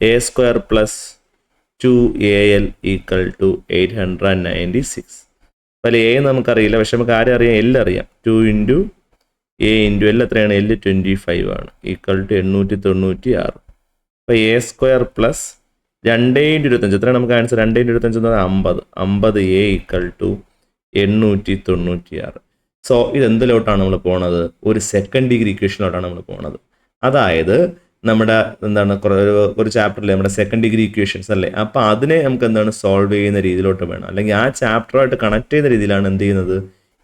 a² + 2al = 896. അപ്പോൾ A നമുക്കറിയില്ല, പക്ഷെ നമുക്ക് ആരെ അറിയാം? L അറിയാം. 2 × a × L എത്രയാണ്? L 25 ആണ്. = 896. അപ്പോൾ a² + 2 × 25 എത്രയാണ് നമുക്ക് ആൻസർ? 2 × 25 എന്ന് പറഞ്ഞാൽ 50. 50a = 896. സോ ഇതെന്തിലോട്ടാണ് നമ്മൾ പോണത്? ഒരു സെക്കൻഡ് ഡിഗ്രി ഇക്വേഷനിലോട്ടാണ് നമ്മൾ പോണത്. അതായത് നമ്മുടെ എന്താണ് ഒരു ചാപ്റ്ററിൽ നമ്മുടെ സെക്കൻഡ് ഡിഗ്രി ഇക്വേഷൻസ് അല്ലേ? അപ്പോൾ അതിനെ നമുക്ക് എന്താണ് സോൾവ് ചെയ്യുന്ന രീതിയിലോട്ട് വേണം. അല്ലെങ്കിൽ ആ ചാപ്റ്ററായിട്ട് കണക്ട് ചെയ്യുന്ന രീതിയിലാണ് എന്ത് ചെയ്യുന്നത്?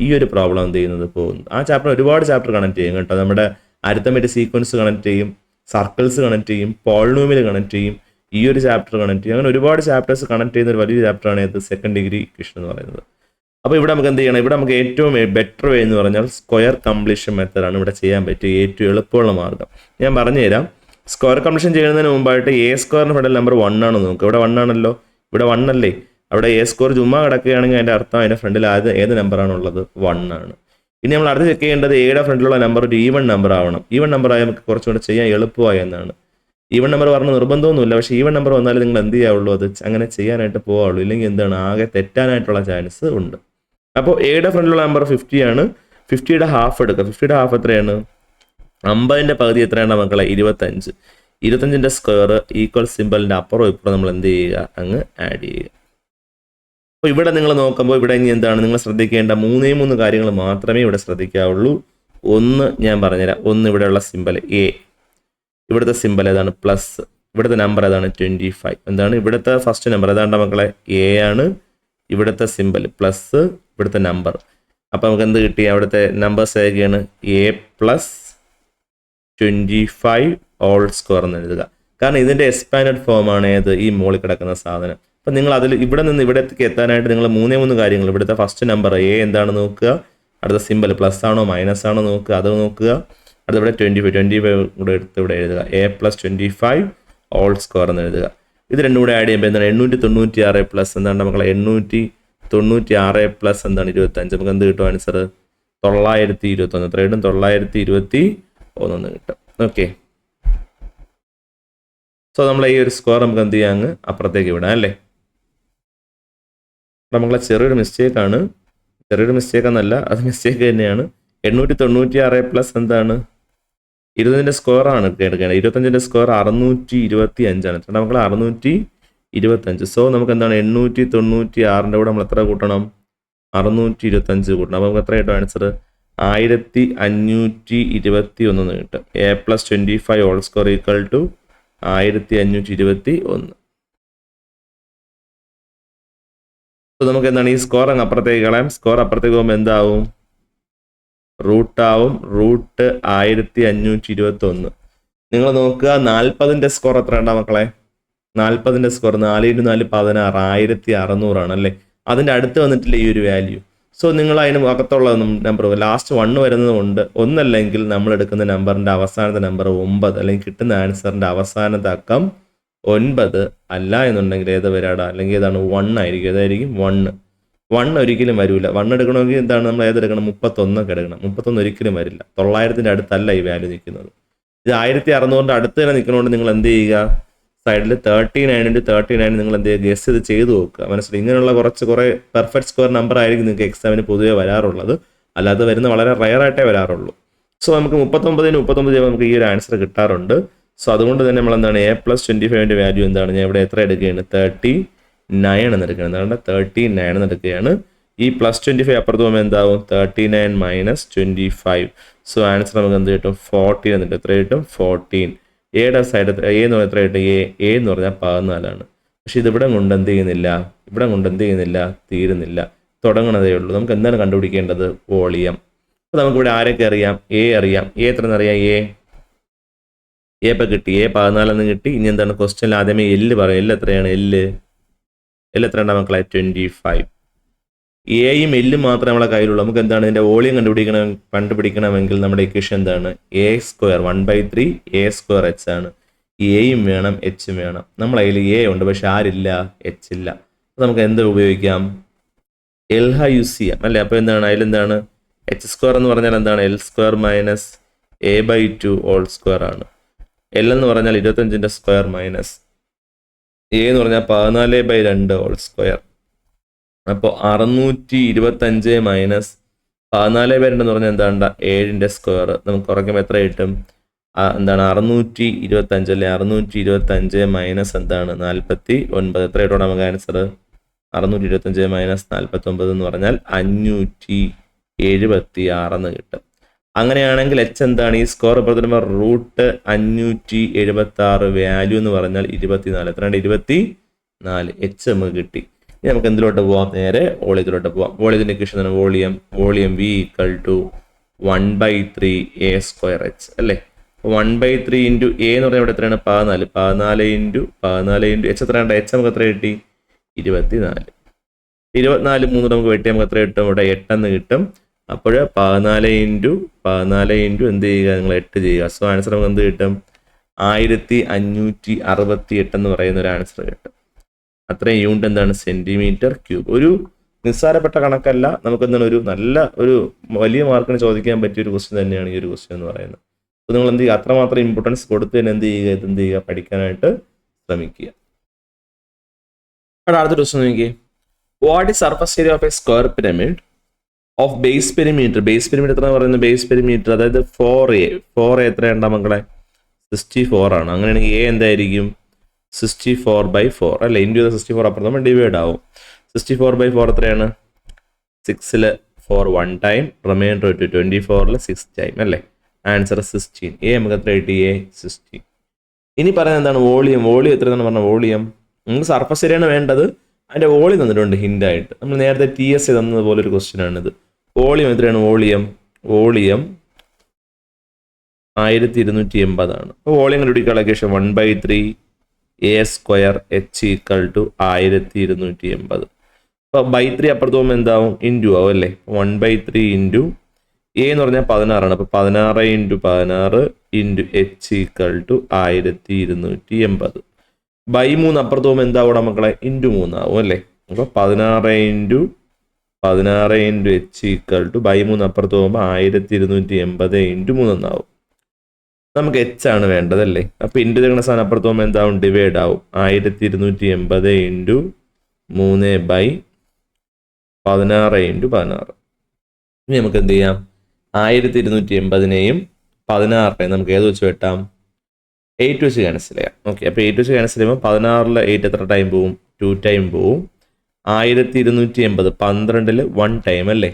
ഈ ഒരു പ്രോബ്ലം എന്ത് ചെയ്യുന്നത്? പോകുന്നത്. ആ ചാപ്റ്റർ ഒരുപാട് ചാപ്റ്റർ കണക്ട് ചെയ്യും കേട്ടോ. നമ്മുടെ അരിത്തമെറ്റിക് സീക്വൻസ് കണക്ട് ചെയ്യും, സർക്കിൾസ് കണക്ട് ചെയ്യും, പോളിനോമിയൽ കണക്ട് ചെയ്യും, ഈ ഒരു ചാപ്റ്റർ കണക്ട് ചെയ്യും. അങ്ങനെ ഒരുപാട് ചാപ്റ്റേഴ്സ് കണക്ട് ചെയ്യുന്ന ഒരു വലിയ ചാപ്റ്ററാണ് ഇത് സെക്കൻഡ് ഡിഗ്രി ഇക്വേഷൻ എന്ന് പറയുന്നത്. അപ്പോൾ ഇവിടെ നമുക്ക് എന്ത് ചെയ്യണം? ഇവിടെ നമുക്ക് ഏറ്റവും ബെറ്റർ വേ എന്ന് പറഞ്ഞാൽ സ്ക്വയർ കംപ്ലീഷൻ മെത്തേഡാണ് ഇവിടെ ചെയ്യാൻ പറ്റിയ ഏറ്റവും എളുപ്പമുള്ള മാർഗ്ഗം. ഞാൻ പറഞ്ഞുതരാം. സ്ക്വയർ കംപ്ലീഷൻ ചെയ്യുന്നതിന് മുമ്പായിട്ട് a² ഫെഡൽ നമ്പർ 1 ആണെന്ന് നോക്കുക. ഇവിടെ 1 ആണല്ലോ, ഇവിടെ 1 അല്ലേ? അവിടെ a² ചുമ്മാ കിടക്കുകയാണെങ്കിൽ അതിൻ്റെ അർത്ഥം അതിൻ്റെ ഫ്രണ്ടിൽ ഏത് നമ്പറാണുള്ളത്? 1 ആണ്. ഇനി നമ്മൾ അടുത്ത് ചെക്ക് ചെയ്യേണ്ടത് എയുടെ ഫ്രണ്ടിലുള്ള നമ്പർ ഒരു ഈവൺ നമ്പർ ആവണം. ഈവൺ നമ്പർ ആയാൽ നമുക്ക് കുറച്ചുകൂടെ ചെയ്യാൻ എളുപ്പമായി എന്നാണ്. ഈവൺ നമ്പർ പറഞ്ഞ നിർബന്ധമൊന്നുമില്ല, പക്ഷേ ഈവൺ നമ്പർ വന്നാലും നിങ്ങൾ എന്ത് ചെയ്യാവുള്ളൂ? അത് അങ്ങനെ ചെയ്യാനായിട്ട് പോകാവുള്ളൂ. ഇല്ലെങ്കിൽ എന്താണ്? ആകെ തെറ്റാനായിട്ടുള്ള ചാൻസ് ഉണ്ട്. അപ്പോൾ എയുടെ ഫ്രണ്ടിലുള്ള നമ്പർ 50 ആണ്. 50യുടെ ഹാഫ് എടുക്കുക. 50യുടെ ഹാഫ് എത്രയാണ്? 50ന്റെ പകുതി എത്രയാണ് മക്കളെ? 25. 25ന്റെ സ്ക്വയർ ഈക്വൽ സിമ്പലിൻ്റെ അപ്പുറം ഇപ്പുറം നമ്മൾ എന്ത് ചെയ്യുക? അങ്ങ് ആഡ് ചെയ്യുക. അപ്പോൾ ഇവിടെ നിങ്ങൾ നോക്കുമ്പോൾ ഇവിടെ ഇനി എന്താണ് നിങ്ങൾ ശ്രദ്ധിക്കേണ്ട? 3 കാര്യങ്ങൾ മാത്രമേ ഇവിടെ ശ്രദ്ധിക്കാവുള്ളൂ. ഒന്ന് ഞാൻ പറഞ്ഞുതരാം. ഒന്ന് ഇവിടെയുള്ള സിമ്പൽ A, ഇവിടുത്തെ സിമ്പൽ ഏതാണ്? പ്ലസ്, ഇവിടുത്തെ നമ്പർ ഏതാണ്? 25. എന്താണ് ഇവിടുത്തെ ഫസ്റ്റ് നമ്പർ? ഏതാണ്ട് മക്കളെ A ആണ്. ഇവിടുത്തെ സിമ്പൽ പ്ലസ്, ഇവിടുത്തെ നമ്പർ. അപ്പോൾ നമുക്ക് എന്ത് കിട്ടി? അവിടുത്തെ നമ്പേഴ്സ് ഏതൊക്കെയാണ്? A + 25² എന്ന് എഴുതുക. കാരണം ഇതിൻ്റെ എക്സ്പാൻഡഡ് ഫോമാണ് ഏത്? ഈ മുകളിൽ കിടക്കുന്ന സാധനം. അപ്പം നിങ്ങൾ അതിൽ ഇവിടെ നിന്ന് ഇവിടത്തേക്ക് എത്താനായിട്ട് നിങ്ങൾ 3 കാര്യങ്ങൾ. ഇവിടുത്തെ ഫസ്റ്റ് നമ്പർ A എന്താണ് നോക്കുക, അടുത്ത സിമ്പൽ പ്ലസ് ആണോ മൈനസ് ആണോ നോക്കുക, അത് നോക്കുക. അടുത്ത ഇവിടെ 25 കൂടെ എടുത്ത് ഇവിടെ എഴുതുക. A + 25² എന്ന് എഴുതുക. ഇത് രണ്ടും കൂടെ ആഡ് ചെയ്യുമ്പോൾ എന്താണ്? 896 പ്ലസ് എന്താണ് മക്കളെ? 896 പ്ലസ് എന്താണ്? 25. നമുക്ക് എന്ത് കിട്ടും ആൻസർ? 921. എത്ര കിട്ടും? 921 കിട്ടും. ഓക്കെ. സോ നമ്മൾ ഈ ഒരു സ്ക്വയർ നമുക്ക് എന്ത് ചെയ്യാം? അങ്ങ് അപ്പുറത്തേക്ക് വിടാം അല്ലേ? നമ്മളെ ചെറിയൊരു മിസ്റ്റേക്കാണ്. ചെറിയൊരു മിസ്റ്റേക്ക് എന്നല്ല, അത് മിസ്റ്റേക്ക് തന്നെയാണ്. 896 പ്ലസ് എന്താണ്? 25ന്റെ സ്ക്വയർ ആണ് എടുക്കേണ്ടത്. 25ന്റെ സ്ക്വയർ 625 ആണ്. എത്ര മക്കളെ? 625. സോ നമുക്ക് എന്താണ്? 896ന്റെ കൂടെ നമ്മൾ എത്ര കൂട്ടണം? 625 കൂട്ടണം. അപ്പോൾ നമുക്ക് എത്ര കിട്ടും ആൻസർ? 1521 എന്ന് കിട്ടും. a+25 whole square equal to 1521. നമുക്ക് എന്താണ് ഈ സ്കോർ അങ്ങ് അപ്പുറത്തേക്ക് കളയാം. സ്കോർ അപ്പുറത്തേക്ക് പോകുമ്പോൾ എന്താവും? റൂട്ടാവും. റൂട്ട് 1521. നിങ്ങൾ നോക്കുക 40ന്റെ സ്കോർ എത്ര ഉണ്ടാ മക്കളെ? 40ന്റെ സ്കോർ 4 × 4 16, 1600 അല്ലേ? അതിൻ്റെ അടുത്ത് വന്നിട്ടില്ല ഈ ഒരു വാല്യൂ. സോ നിങ്ങൾ അതിന് അകത്തുള്ള നമ്പർ ലാസ്റ്റ് 1 വരുന്നത് കൊണ്ട്, ഒന്നല്ലെങ്കിൽ നമ്മൾ എടുക്കുന്ന നമ്പറിൻ്റെ അവസാനത്തെ നമ്പർ 9, അല്ലെങ്കിൽ കിട്ടുന്ന ആൻസറിൻ്റെ അവസാനത്തെ അക്കം 9 അല്ല എന്നുണ്ടെങ്കിൽ ഏത് വരാടാ? അല്ലെങ്കിൽ ഏതാണ്? 1 ആയിരിക്കും. ഏതായിരിക്കും? 1 ഒരിക്കലും വരില്ല. 1 എടുക്കണമെങ്കിൽ എന്താണ് നമ്മൾ ഏതെടുക്കണം? 31 എടുക്കണം. 31 ഒരിക്കലും വരില്ല. 900ന്റെ അടുത്തല്ല ഈ വാല്യൂ നിൽക്കുന്നത്. ഇത് 1600ന്റെ അടുത്ത് തന്നെ നിൽക്കുന്നതുകൊണ്ട് നിങ്ങൾ എന്ത് ചെയ്യുക? സൈഡിൽ 39 × 39 നിങ്ങൾ എന്ത് ചെയ്യുക? ഗസ് ഇത് ചെയ്ത് നോക്കുക. മനസ്സിലായി? ഇങ്ങനെയുള്ള കുറേ പെർഫെക്റ്റ് സ്ക്വയർ നമ്പർ ആയിരിക്കും നിങ്ങൾക്ക് എക്സാമിന് പൊതുവെ വരാറുള്ളത്. അല്ലാതെ വരുന്ന വളരെ റയർ ആയിട്ടേ വരാറുള്ളൂ. സോ നമുക്ക് 39 ചെയ്യുമ്പോൾ നമുക്ക് ഈ ഒരു ആൻസർ കിട്ടാറുണ്ട്. സോ അതുകൊണ്ട് തന്നെ നമ്മൾ എന്താണ് a+25ന്റെ വാല്യൂ എന്താണ്? ഞാൻ ഇവിടെ എത്ര എടുക്കുകയാണ്? 39 എന്ന് എടുക്കുകയാണ്. എന്താണ്? 39 എന്ന് എടുക്കുകയാണ്. ഈ +25 അപ്പുറത്ത് പോകുമ്പോൾ എന്താവും? 39 - 25. സോ ആൻസർ നമുക്ക് എന്ത് കിട്ടും? 14 എന്നിട്ട് എത്ര കിട്ടും? 14. എയുടെ സൈഡ് എ എന്ന് പറഞ്ഞാൽ എത്ര കിട്ടും? എ എന്ന് പറഞ്ഞാൽ 14. പക്ഷെ ഇതിവിടെ കൊണ്ട് എന്ത് ചെയ്യുന്നില്ല? തീരുന്നില്ല, തുടങ്ങണതേ ഉള്ളൂ. നമുക്ക് എന്താണ് കണ്ടുപിടിക്കേണ്ടത്? വോളിയം. അപ്പോൾ നമുക്കിവിടെ ആരൊക്കെ അറിയാം? എ അറിയാം. എ എത്ര അറിയാം? എ ഇപ്പം കിട്ടി. എ 14 എന്ന് കിട്ടി. ഇനി എന്താണ് ക്വസ്റ്റ്യനിൽ ആദ്യമേ എല്ല് പറയാം. എല്ല് എത്രയാണ്? എല്ല് എത്രയാണ് മക്കളെ? 25. എയും എല്ലും മാത്രമേ നമ്മളെ കയ്യിലുള്ളൂ. നമുക്ക് എന്താണ് ഇതിൻ്റെ വോളിയം കണ്ടുപിടിക്കണമെങ്കിൽ നമ്മുടെ ഇക്വേഷൻ എന്താണ്? a² 1/3 a² h ആണ്. എയും വേണം എച്ചും വേണം. നമ്മളെ കയ്യിൽ എ ഉണ്ട്, പക്ഷെ ആരില്ല? എച്ച് ഇല്ല. നമുക്ക് എന്ത് ഉപയോഗിക്കാം? എൽഹ യൂസ് ചെയ്യാം അല്ലേ? അപ്പോൾ എന്താണ് അതിലെന്താണ്? h² എന്ന് പറഞ്ഞാൽ എന്താണ്? l² - a/2 ഹോൾ സ്ക്വയർ ആണ്. എൽ എന്ന് പറഞ്ഞാൽ 25ന്റെ സ്ക്വയർ മൈനസ് എ എന്ന് പറഞ്ഞാൽ 14/2 ഹോൾ സ്ക്വയർ. അപ്പോൾ 625 - 14/2 എന്ന് പറഞ്ഞാൽ എന്താണ്ട? 7ന്റെ സ്ക്വയർ. നമുക്ക് കുറയ്ക്കുമ്പോൾ എത്ര കിട്ടും? എന്താണ്? 625 അല്ലേ? 625 മൈനസ് എന്താണ്? 49. എത്ര കിട്ടണം നമുക്ക് ആൻസർ? 625 - 49 എന്ന് പറഞ്ഞാൽ 576 എന്ന് കിട്ടും. അങ്ങനെയാണെങ്കിൽ എച്ച് എന്താണ്? ഈ സ്കോർ ഇപ്പോൾ തരുമ്പോൾ റൂട്ട് 576 വാല്യൂ എന്ന് പറഞ്ഞാൽ 24. എത്രയാണ്? 24. എച്ച് നമുക്ക് കിട്ടി. ഇനി നമുക്ക് എന്തിലോട്ട് പോവാം? നേരെ വോളിയത്തിലോട്ട് പോവാം. വോളിയത്തിൻ്റെ ഇക്വേഷൻ എന്താണ്? വോളിയം V = 1/3 a² h അല്ലേ? 1/3 × a എന്ന് പറഞ്ഞാൽ ഇവിടെ എത്രയാണ്? 14. 14 × h എത്രയാണ്? h നമുക്ക് എത്ര കിട്ടി? 24. 24 3 നമുക്ക് വെട്ടി നമുക്ക് എത്ര കിട്ടും? ഇവിടെ 8 എന്ന് കിട്ടും. അപ്പോൾ 14 × എന്ത് ചെയ്യുക? നിങ്ങൾ 8 ചെയ്യുക. സോ ആൻസർ നമുക്ക് എന്ത് കിട്ടും? 1568 എന്ന് പറയുന്ന ഒരു ആൻസർ കിട്ടും. അത്രയും യൂണിറ്റ് എന്താണ്? Centimetre cube. ഒരു നിസ്സാരപ്പെട്ട കണക്കല്ല. നമുക്ക് എന്താണ് ഒരു വലിയ മാർക്കിന് ചോദിക്കാൻ പറ്റിയ ഒരു ക്വസ്റ്റ്യൻ തന്നെയാണ് ഈ ഒരു ക്വസ്റ്റ്യൻ എന്ന് പറയുന്നത്. അപ്പോൾ നിങ്ങൾ എന്ത് ചെയ്യുക? അത്രമാത്രം ഇമ്പോർട്ടൻസ് കൊടുത്ത് തന്നെ എന്ത് ചെയ്യുക? പഠിക്കാനായിട്ട് ശ്രമിക്കുക. അടുത്ത ക്വസ്റ്റ്യൻ നോക്കിയേ. What is surface area of a square pyramid of base perimeter? Base perimeter എത്ര പറയുന്നത്? ബേസ് പെരിമീറ്റർ അതായത് 4a എത്രയുണ്ടാ മക്കളെ? 64 ആണ്. അങ്ങനെയാണെങ്കിൽ a എന്തായിരിക്കും? 64/4 അല്ലേ? ഇൻറ്റു 64 അപ്പുറത്ത് നമ്മൾ ഡിവൈഡ് ആവും. 64/4 എത്രയാണ്? 6ൽ 4 1 ടൈം, റിമൈൻഡർ 24ൽ 6 ടൈം അല്ലേ? ആൻസർ 16. എ നമുക്ക് എത്ര കിട്ടി? A 16. ഇനി പറയുന്നത് എന്താണ്? വോളിയം എത്രയാണെന്ന് പറഞ്ഞാൽ വോളിയം നമുക്ക് സർഫസ് ഏരിയയാണ് വേണ്ടത്. അതിൻ്റെ വോളിയം തന്നിട്ടുണ്ട് ഹിൻ്റായിട്ട്. നമ്മൾ നേരത്തെ TS തന്നതുപോലെ ഒരു ക്വസ്റ്റ്യൻ ആണിത്. വോളിയം എത്രയാണ്? വോളിയം 1280 ആണ്. അപ്പോൾ വോളിയം കണ്ടുപിടിക്കാനുള്ള ഇക്വേഷൻ 1/3 a² h = 1280. അപ്പോൾ /3 അപ്പുറത്ത് പോകുമ്പോൾ എന്താവും? ഇൻറ്റു ആവും അല്ലേ? 1/3 ഇൻറ്റു a എന്ന് പറഞ്ഞാൽ 16 ആണ്. അപ്പോൾ 16 × 16 ഇൻറ്റു h = 1280. /3 അപ്പുറത്ത് പോകുമ്പോൾ എന്താവും മക്കളെ? ഇൻറ്റു 3 ആവും അല്ലേ? അപ്പോൾ 16 × h /3 അപ്പുറത്ത് പോകുമ്പോൾ 1280 × 3 എന്നാവും. നമുക്ക് h ആണ് വേണ്ടതല്ലേ? അപ്പോൾ ഇൻറ്റു തരുന്ന സാധനം അപ്പുറത്ത് പോകുമ്പോൾ എന്താവും? ഡിവൈഡ് ആവും. 1280 × 3/16 × 16. ഇനി നമുക്ക് എന്ത് ചെയ്യാം? 1280നെയും 16നെയും നമുക്ക് ഏത് വെച്ച് വെട്ടാം? 8 വെച്ച് ക്യാൻസൽ ചെയ്യാം. ഓക്കെ, അപ്പോൾ 8 വെച്ച് ക്യാൻസൽ ചെയ്യുമ്പോൾ 16ൽ 8 എത്ര ടൈം പോവും? 2 ടൈം പോവും. 1280 12ൽ 1 ടൈം അല്ലേ?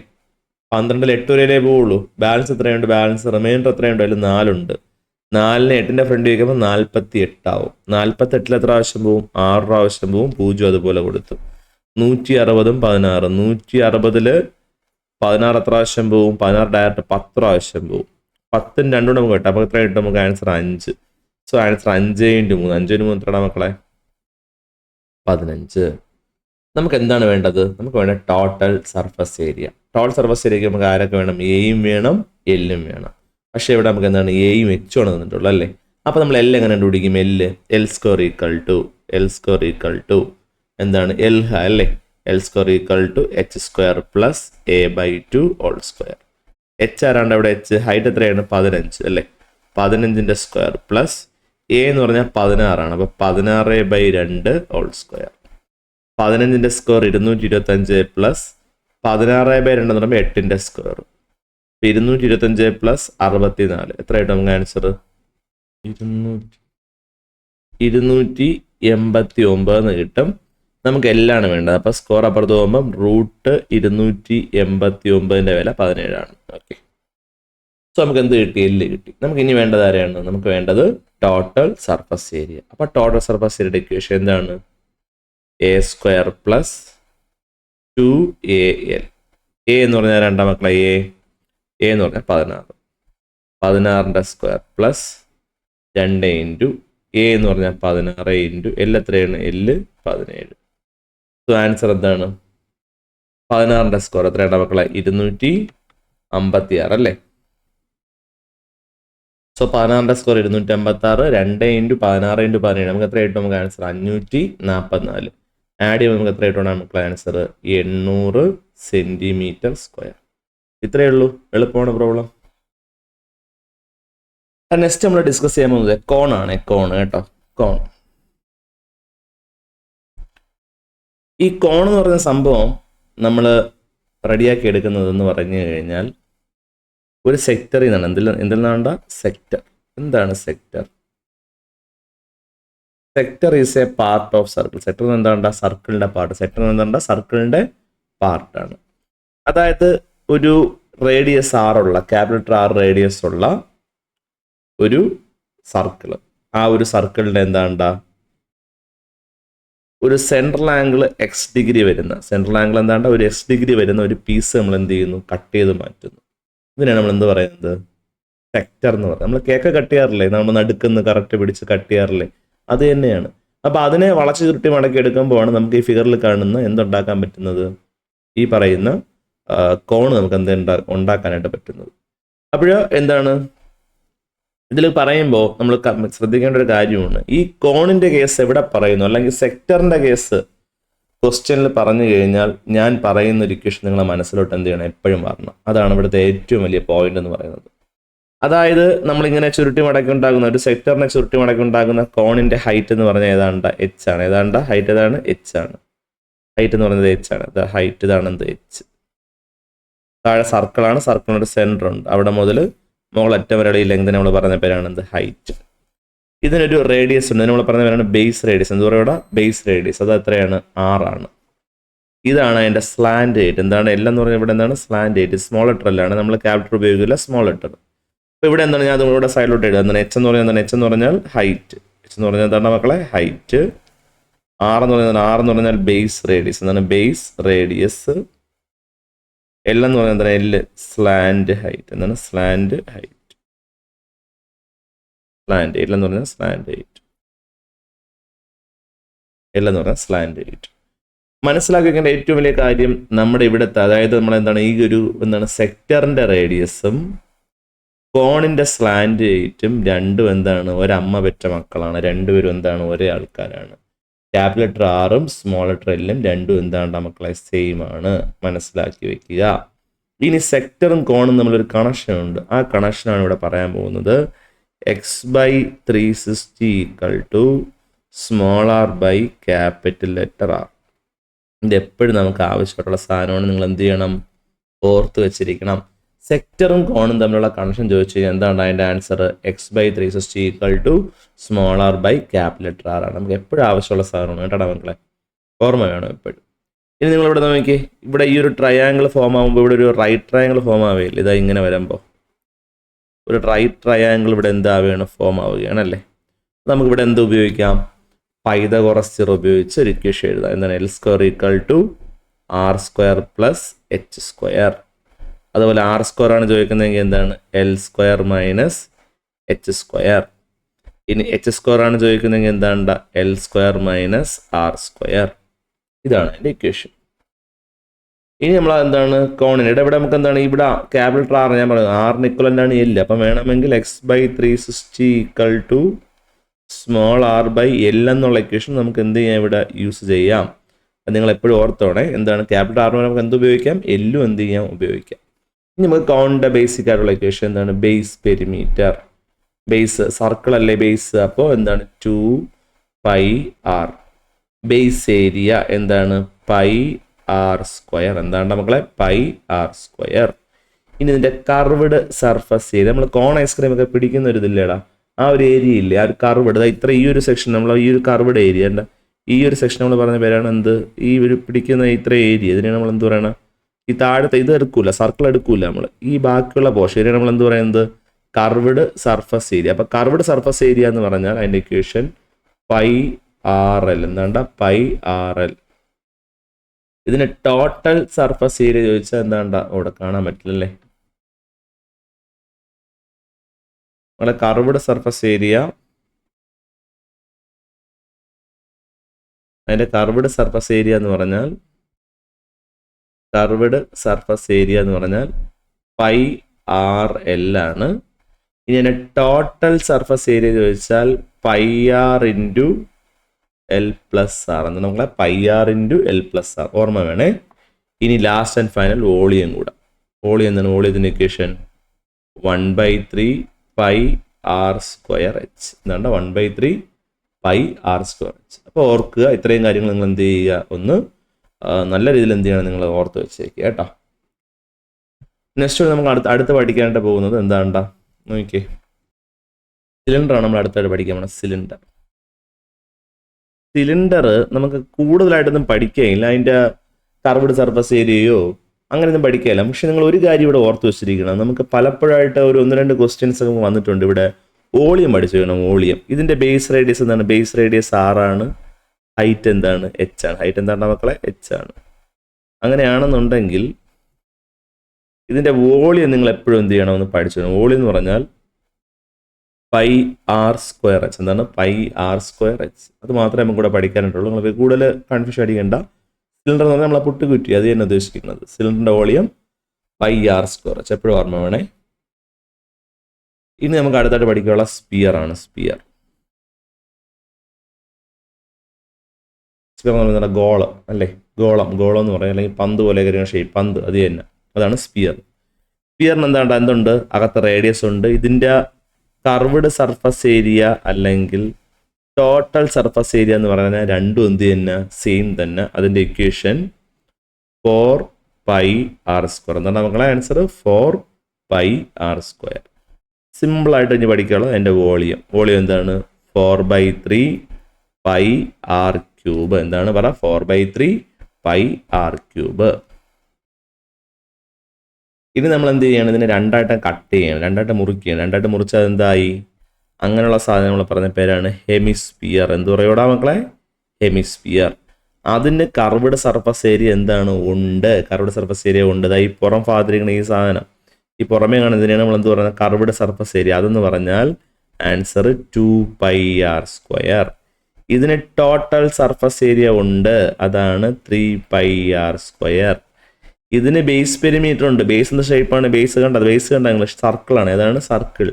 12ൽ 8 വരെയല്ലേ പോവുള്ളൂ. ബാലൻസ് എത്രയുണ്ട്? ബാലൻസ് റിമൈൻഡർ എത്രയുണ്ട്? അതിൽ 4 ഉണ്ട്. 4നെ 8ന്റെ ഫ്രണ്ട് വയ്ക്കുമ്പോൾ 48 ആവും. 48ൽ എത്ര പ്രാവശ്യം പോവും? 6 പ്രാവശ്യം പോവും. 0 അതുപോലെ കൊടുത്തു. 160ഉം 16. 160ൽ 16 എത്ര പ്രാവശ്യം പോവും? 16 ഡയറക്റ്റ് 10 പ്രാവശ്യം പോവും. 10ന് 2 നമുക്ക് കിട്ടും. അപ്പോൾ എത്ര കിട്ടും? നമുക്ക് ആൻസർ 5. So answer 5 × 3. 5 × 3 എത്രയാണ് മക്കളെ? 15. നമുക്ക് എന്താണ് വേണ്ടത്? നമുക്ക് വേണ്ട total surface area. Total surface ഏരിയക്ക് നമുക്ക് ആരൊക്കെ വേണം? എയും വേണം, എല്ലും വേണം. പക്ഷേ ഇവിടെ നമുക്ക് എന്താണ്? എയും എച്ചും ആണ് തന്നിട്ടുള്ളൂ അല്ലേ? അപ്പോൾ നമ്മൾ എൽ എങ്ങനെ കണ്ടുപിടിക്കും? എൽ സ്ക്വയർ ഈക്വൽ ടു എന്താണ്? എൽ അല്ലേ? L square equal to H square plus a/2 whole square. H ആരാണ്ട് അവിടെ? എച്ച് ഹൈറ്റ് എത്രയാണ്? 15 അല്ലേ? 15ന്റെ സ്ക്വയർ പ്ലസ് എ എന്ന് പറഞ്ഞാൽ 16 ആണ്. അപ്പോൾ 16/2 ഹോൾ സ്ക്വയർ. 15ന്റെ സ്ക്വയർ 225 പ്ലസ് 16/2 എന്ന് പറയുമ്പോൾ 8ന്റെ സ്ക്വയർ. 225 പ്ലസ് 64 എത്രയായിട്ട് നമുക്ക് ആൻസർ? 289 എന്ന് കിട്ടും. നമുക്ക് എല്ലാണ് വേണ്ടത്. അപ്പോൾ സ്ക്വയർ അപ്പുറത്ത് പോകുമ്പം √289ന്റെ വില 17 ആണ്. ഓക്കെ, സോ നമുക്ക് എന്ത് കിട്ടി? എല്ല് കിട്ടി. നമുക്ക് ഇനി വേണ്ടത് ആരെയാണ്? നമുക്ക് വേണ്ടത് ടോട്ടൽ സർഫസ് ഏരിയ. അപ്പോൾ ടോട്ടൽ സർഫസ് ഏരിയയുടെ ഇക്വേഷൻ എന്താണ്? a² plus 2al. എ എന്ന് പറഞ്ഞാൽ രണ്ടാം മക്കളെ എ എന്ന് പറഞ്ഞാൽ 16. 16ന്റെ സ്ക്വയർ പ്ലസ് 2 ഇൻറ്റു എ എന്ന് പറഞ്ഞാൽ 16 ഇൻറ്റു എൽ എത്രയാണ്? എല്ല് 17. സോ ആൻസർ എന്താണ്? 16ന്റെ സ്ക്വയർ എത്രയാണ് മക്കളെ? 256 അല്ലേ? സോ 16ന്റെ സ്ക്വയർ 256. 2 ഇൻറ്റു 16 ഇൻറ്റു 17 നമുക്ക് എത്ര കിട്ടും? നമുക്ക് ആൻസർ 544. ആഡ് ചെയ്യുമ്പോൾ നമുക്ക് എത്ര കിട്ടും മക്കളെ? Answer 800 centimetre square. ഇത്രയേ ഉള്ളൂ. എളുപ്പമാണ് പ്രോബ്ലം. നെക്സ്റ്റ് നമ്മൾ ഡിസ്കസ് ചെയ്യാൻ പോകുന്നത് കോണാണ്. കോൺ കേട്ടോ, കോൺ. ഈ കോൺ എന്ന് പറയുന്ന സംഭവം നമ്മൾ റെഡിയാക്കി എടുക്കുന്നത് എന്ന് പറഞ്ഞു കഴിഞ്ഞാൽ ഒരു സെക്ടറിൽ നിന്നാണ്. എന്തിൽ നിന്നാണ്ട? സെക്ടർ. എന്താണ് sector? Sector is a part of circle. Sector എന്താണ്ട? സർക്കിളിന്റെ പാർട്ട്. സെക്ടർ എന്താണ്ട? സർക്കിളിന്റെ പാർട്ടാണ്. അതായത് ഒരു റേഡിയസ് ആറുള്ള, ക്യാപിറ്റൽ R റേഡിയസ് ഉള്ള ഒരു സർക്കിള്. ആ ഒരു സർക്കിളിന്റെ എന്താണ്ട? ഒരു സെൻട്രൽ ആംഗിൾ എക്സ് ഡിഗ്രി വരുന്ന, സെൻട്രൽ ആംഗിൾ എന്താണ്ട? ഒരു എക്സ് ഡിഗ്രി വരുന്ന ഒരു പീസ് നമ്മൾ എന്ത് ചെയ്യുന്നു? കട്ട് ചെയ്ത് മാറ്റുന്നു. ഇതിനാണ് നമ്മൾ എന്ത് പറയുന്നത്? സെക്ടർ എന്ന് പറയുന്നത്. നമ്മൾ കേക്ക് കട്ട് ചെയ്യാറില്ലേ? നമ്മൾ നടുക്കുന്ന് കറക്റ്റ് പിടിച്ച് കട്ട് ചെയ്യാറില്ലേ? അത് തന്നെയാണ്. അപ്പോൾ അതിനെ വളച്ചു ചുരുട്ടി മടക്കി എടുക്കുമ്പോഴാണ് നമുക്ക് ഈ ഫിഗറിൽ കാണുന്ന എന്തുണ്ടാക്കാൻ പറ്റുന്നത്? ഈ പറയുന്ന കോൺ നമുക്ക് ഉണ്ടാക്കാനായിട്ട് പറ്റുന്നത്. അപ്പോൾ എന്താണ് ഇതിൽ പറയുമ്പോൾ നമ്മൾ ശ്രദ്ധിക്കേണ്ട ഒരു കാര്യമാണ്, ഈ കോണിന്റെ കേസ് എവിടെ പറയുന്നു, അല്ലെങ്കിൽ സെക്ടറിന്റെ കേസ് ക്വസ്റ്റ്യനിൽ പറഞ്ഞു കഴിഞ്ഞാൽ ഞാൻ പറയുന്ന ഒരു ഇക്വേഷൻ നിങ്ങളെ മനസ്സിലോട്ട് എന്ത് ചെയ്യണം? എപ്പോഴും വരണം. അതാണ് ഇവിടുത്തെ ഏറ്റവും വലിയ പോയിന്റ് എന്ന് പറയുന്നത്. അതായത് നമ്മളിങ്ങനെ ചുരുട്ടി മടക്കി ഉണ്ടാകുന്ന ഒരു സെക്ടറിനെ ചുരുട്ടി മടക്കി ഉണ്ടാകുന്ന കോണിന്റെ ഹൈറ്റ് എന്ന് പറഞ്ഞാൽ ഏതാണ്ട് എച്ച് ആണ്. ഏതാണ്ട് ഹൈറ്റ് ഏതാണ്? എച്ച് ആണ്. ഹൈറ്റ് എന്ന് പറയുന്നത് എച്ച് ആണ്. ഹൈറ്റ് ഇതാണ് എന്ത്? എച്ച്. താഴെ സർക്കിളാണ്. സർക്കിളിനൊരു സെന്റർ ഉണ്ട്. അവിടെ മുതൽ മുകളറ്റം വരെയുള്ള ഈ ലെങ്ത് നമ്മൾ പറഞ്ഞ പേരാണ് എന്ത്? ഹൈറ്റ്. ഇതിനൊരു റേഡിയസ് ഉണ്ട്. നമ്മൾ പറഞ്ഞ പേരാണ് ബേസ് റേഡിയസ്. എന്താ പറയുക? Base radius. അത് എത്രയാണ്? 6 ആണ്. ഇതാണ് അതിൻ്റെ സ്ലാൻഡ് ഹൈറ്റ്. എന്താണ്? എല്ലാം എന്ന് പറഞ്ഞാൽ ഇവിടെ എന്താണ്? Slant height. സ്മോൾ ലെറ്റർ അല്ലാണ്, നമ്മൾ ക്യാപിറ്റൽ ഉപയോഗിക്കില്ല, സ്മോൾ ലെറ്റർ. അപ്പോൾ ഇവിടെ എന്താണ്? ഞാൻ ഇവിടെ സൈഡിലോട്ട് എഴുതുക. എന്താണ്? എച്ച് എന്ന് പറഞ്ഞാൽ എന്താണ്? എച്ച് എന്ന് പറഞ്ഞാൽ ഹൈറ്റ്. എച്ച് എന്ന് പറഞ്ഞാൽ എന്താണ് മക്കളെ? ഹൈറ്റ്. 6 എന്ന് പറഞ്ഞാൽ 6 എന്ന് പറഞ്ഞാൽ ബേസ് റേഡിയസ്. എന്താണ്? Base radius. എൽ എന്ന് പറഞ്ഞാൽ എന്താണ്? L slant height. എന്താണ്? Slant height. സ്ലാൻഡ് എൽ എന്ന് പറഞ്ഞാൽ സ്ലാൻഡ് ഹൈറ്റ്. എൽ എന്ന് പറഞ്ഞാൽ സ്ലാൻഡ് ഹൈറ്റ്. മനസ്സിലാക്കി വെക്കേണ്ട ഏറ്റവും വലിയ കാര്യം നമ്മുടെ ഇവിടുത്തെ, അതായത് നമ്മൾ എന്താണ് ഈ ഒരു എന്താണ് സെക്ടറിന്റെ റേഡിയസും കോണിന്റെ സ്ലാൻഡ് ഹൈറ്റും രണ്ടും എന്താണ്? ഒരമ്മ പെറ്റ മക്കളാണ്. രണ്ടുപേരും എന്താണ്? ഒരേ ആൾക്കാരാണ്. ക്യാപിറ്റൽ ലെറ്റർ ആറും സ്മോൾ ലെറ്റർ എല്ലും രണ്ടും എന്താണ് മക്കളെ? സെയിം ആണ്. മനസ്സിലാക്കി വെക്കുക. ഇനി സെക്ടറും കോണും തമ്മിലൊരു കണക്ഷൻ ഉണ്ട്. ആ കണക്ഷനാണ് ഇവിടെ പറയാൻ പോകുന്നത്. x/360 (r by capital letter R). ഇത് എപ്പോഴും നമുക്ക് ആവശ്യമായിട്ടുള്ള സാധനമാണ്. നിങ്ങൾ എന്ത് ചെയ്യണം? ഓർത്ത് വെച്ചിരിക്കണം. സെക്ടറും കോണും തമ്മിലുള്ള കണക്ഷൻ ചോദിച്ചു കഴിഞ്ഞാൽ എന്താണ് അതിൻ്റെ answer? x/360 (r by capital letter R) ആണ്. നമുക്ക് എപ്പോഴും ആവശ്യമുള്ള സാധനമാണ് കേട്ടോ മക്കളെ. ഓർമ്മ വേണം എപ്പോഴും. ഇനി നിങ്ങൾ ഇവിടെ നോക്കിയേ, ഇവിടെ ഈ ഒരു ട്രയാങ്കിൾ ഫോം ആകുമ്പോൾ ഇവിടെ ഒരു റൈറ്റ് ട്രയാങ്കിൾ ഫോം ആവുകയില്ല. ഇതാ ഇങ്ങനെ വരുമ്പോൾ ഒരു റൈറ്റ് ട്രയാങ്കിൾ ഇവിടെ എന്താവുകയാണ്, ഫോം ആവുകയാണല്ലേ. നമുക്കിവിടെ എന്ത് ഉപയോഗിക്കാം, പൈതഗോറസ് തിയറം ഉപയോഗിച്ച് ഒരു ഇക്വേഷൻ എഴുതാം. എന്താണ് L square equal to R square plus H square. അതുപോലെ ആർ സ്ക്വയർ ആണ് ചോദിക്കുന്നതെങ്കിൽ എന്താണ് L square minus H square. ഇനി എച്ച് സ്ക്വയർ ആണ് ചോദിക്കുന്നതെങ്കിൽ എന്താണ് L square minus R square. ഇതാണ് എൻ്റെ ഇക്വേഷൻ. ഇനി നമ്മൾ എന്താണ് കോണിനേറ്റ്, ഇവിടെ നമുക്ക് എന്താണ് ഇവിടെ ക്യാപിറ്റൽ ആർ ഞാൻ പറയുന്നത് ആറിന് ഇക്വലൻ്റ് ആണ് എൽ. അപ്പം വേണമെങ്കിൽ x/360 equal to small R by L എന്നുള്ള ഇക്വേഷൻ നമുക്ക് എന്ത് ചെയ്യാം, ഇവിടെ യൂസ് ചെയ്യാം. അത് നിങ്ങൾ എപ്പോഴും ഓർത്തോണേ. എന്താണ് ക്യാപിറ്റൽ ആറിന് നമുക്ക് എന്ത് ഉപയോഗിക്കാം, എല്ലും എന്ത് ചെയ്യാം ഉപയോഗിക്കാം. ഇനി നമുക്ക് കോണിൻ്റെ ബേസിക് ആയിട്ടുള്ള ഇക്വേഷൻ എന്താണ്, ബേസ് പെരിമീറ്റർ. ബേസ് സർക്കിൾ അല്ലേ ബേസ്, അപ്പോൾ എന്താണ് 2πr. ബേസ് ഏരിയ എന്താണ് πr². എന്താണ് മക്കളെ πr². ഇനി ഇതിൻ്റെ കർവ്ഡ് സർഫസ് ഏരിയ, നമ്മൾ കോൺ ഐസ്ക്രീം ഒക്കെ പിടിക്കുന്ന ഒരു ഇതില്ലേടാ, ആ ഒരു ഏരിയ ഇല്ലേ, ആ ഒരു കർവ്ഡ്, ഇത്ര ഈ ഒരു സെക്ഷൻ നമ്മൾ ഈ ഒരു കർവ്ഡ് ഏരിയ ഉണ്ട്, ഈ ഒരു സെക്ഷൻ നമ്മൾ പറഞ്ഞ പേരാണ് എന്ത്, ഈ ഒരു പിടിക്കുന്ന ഇത്ര ഏരിയ, ഇതിനെ നമ്മൾ എന്ത് പറയണം, ഈ താഴത്തെ ഇത് എടുക്കൂല, സർക്കിൾ എടുക്കൂല നമ്മൾ, ഈ ബാക്കിയുള്ള പോർഷൻ ഇതിനെ നമ്മൾ എന്ത് പറയുന്നത് കർവ്ഡ് സർഫസ് ഏരിയ. അപ്പോൾ കർവ്ഡ് സർഫസ് ഏരിയ എന്ന് പറഞ്ഞാൽ അതിൻ്റെ ഇക്വേഷൻ πrl. എന്താണ്ട πrl. ഇതിന് ടോട്ടൽ സർഫസ് ഏരിയ ചോദിച്ചാൽ എന്താണ്ട അവിടെ കാണാൻ പറ്റില്ലല്ലേ, നമ്മളെ കർവ്ഡ് സർഫസ് ഏരിയ, അതിൻ്റെ കർവ്ഡ് സർഫസ് ഏരിയ എന്ന് പറഞ്ഞാൽ πrl ആണ്. ഇനി അതിൻ്റെ ടോട്ടൽ സർഫസ് ഏരിയ ചോദിച്ചാൽ πr into L plus R. എന്നാൽ നമ്മളെ πr into L plus R ഓർമ്മ വേണേ. ഇനി ലാസ്റ്റ് ആൻഡ് ഫൈനൽ വോളിയം കൂടെ. വോളിയം എന്താണ്, വോളിയത്തിൻ്റെ ഇക്വേഷൻ 1/3πr²h. എന്താണ് 1/3πr²h. അപ്പോൾ ഓർക്കുക, ഇത്രയും കാര്യങ്ങൾ നിങ്ങൾ എന്ത് ചെയ്യുക, ഒന്ന് നല്ല രീതിയിൽ എന്ത് ചെയ്യണം, നിങ്ങൾ ഓർത്ത് വെച്ചേക്കുക കേട്ടോ. നെക്സ്റ്റ് നമുക്ക് അടുത്ത് പഠിക്കാനായിട്ട് പോകുന്നത് എന്താണ്ടാ നോക്കിയേ, സിലിണ്ടറാണ് നമ്മൾ അടുത്തായിട്ട് പഠിക്കാൻ പോണത്. സിലിണ്ടർ നമുക്ക് കൂടുതലായിട്ടൊന്നും പഠിക്കുകയില്ല, അതിൻ്റെ കർവ്ഡ് സർഫസ് ഏരിയയോ അങ്ങനെയൊന്നും പഠിക്കുകയില്ല. പക്ഷെ നിങ്ങൾ ഒരു കാര്യം ഇവിടെ ഓർത്ത് വെച്ചിരിക്കണം, നമുക്ക് പലപ്പോഴായിട്ട് ഒരു 1-2 ക്വസ്റ്റ്യൻസ് ഒക്കെ വന്നിട്ടുണ്ട്. ഇവിടെ വോളിയം പഠിച്ചു വേണം. വോളിയം, ഇതിൻ്റെ ബേസ് റേഡിയസ് എന്താണ്, ബേസ് റേഡിയസ് 6 ആണ്, ഹൈറ്റ് എന്താണ് h ആണ്. ഹൈറ്റ് എന്താണ് മക്കളെ, h ആണ്. അങ്ങനെയാണെന്നുണ്ടെങ്കിൽ ഇതിൻ്റെ വോളിയം നിങ്ങൾ എപ്പോഴും എന്ത് ചെയ്യണമെന്ന് പഠിച്ചു വേണം. വോളിയം എന്ന് പറഞ്ഞാൽ πr²h. എന്താണ് πr²h. അത് മാത്രമേ നമുക്ക് കൂടെ പഠിക്കാനായിട്ടുള്ളൂ. നിങ്ങൾ കൂടുതൽ കൺഫ്യൂഷൻ അടിക്കേണ്ട. സിലിണ്ടർ എന്ന് പറഞ്ഞാൽ നമ്മളെ പുട്ടുകുറ്റി, അത് തന്നെ ഉദ്ദേശിക്കുന്നത്. സിലിണ്ടറിൻ്റെ വോളിയം πr²h എപ്പോഴും ഓർമ്മ വേണേ. ഇനി നമുക്ക് അടുത്തായിട്ട് പഠിക്കാനുള്ള സ്പിയർ ആണ്. സ്പിയർ എന്ന് പറഞ്ഞാൽ ഗോളം അല്ലേ, ഗോളം എന്ന് പറയാം, അല്ലെങ്കിൽ പന്ത് പോലെ കാര്യങ്ങൾ ഷേപ്പ്, പന്ത് അത് തന്നെ, അതാണ് സ്പിയർ. സ്പിയറിന് എന്തുണ്ട്, അകത്ത് റേഡിയസ് ഉണ്ട്. ഇതിൻ്റെ കർവ്ഡ് സർഫസ് ഏരിയ അല്ലെങ്കിൽ ടോട്ടൽ സർഫസ് ഏരിയ എന്ന് പറഞ്ഞാൽ രണ്ടും എന്ത് തന്നെ, സെയിം തന്നെ. അതിൻ്റെ ഇക്വേഷൻ 4πr². എന്താണ് മക്കളെ ആൻസർ 4πr². സിമ്പിളായിട്ട് ഇനി പഠിക്കാനുള്ളത് അതിൻ്റെ വോളിയം. വോളിയം എന്താണ് 4/3πr³. എന്താണ് പറ 4/3πr³. ഇനി നമ്മൾ എന്ത് ചെയ്യണം, ഇതിനെ രണ്ടായിട്ട് കട്ട് ചെയ്യണം, രണ്ടായിട്ട് മുറിക്കുകയാണ്. രണ്ടായിട്ട് മുറിച്ചാൽ എന്തായി, അങ്ങനെയുള്ള സാധനം നമ്മൾ പറഞ്ഞ പേരാണ് ഹെമിസ്പിയർ. എന്ത് പറയൂടാ മക്കളെ, ഹെമിസ്പിയർ. അതിൻ്റെ കർവ്ഡ് സർഫസ് ഏരിയ എന്താണ്, ഉണ്ട്. കർവ്ഡ് സർഫസ് ഏരിയ ഉണ്ട്. ഈ പുറം ഭാഗത്തിരിക്കുന്ന ഈ സാധനം, ഈ പുറമേ കാണുന്നതിനാണ് നമ്മൾ എന്ത് പറയുന്നത്, കർവ്ഡ് സർഫസ് ഏരിയ. അതെന്ന് പറഞ്ഞാൽ ആൻസർ 2πr². ഇതിന് ടോട്ടൽ സർഫസ് ഏരിയ ഉണ്ട്, അതാണ് 3πr². ഇതിന് ബേസ് പെരിമീറ്റർ ഉണ്ട്. ബേസ് എന്ന ഷേപ്പാണ്, ബേസ് കണ്ടത്, ബേസ് കണ്ട ഇംഗ്ലീഷ് സർക്കിളാണ്, ഏതാണ് സർക്കിൾ.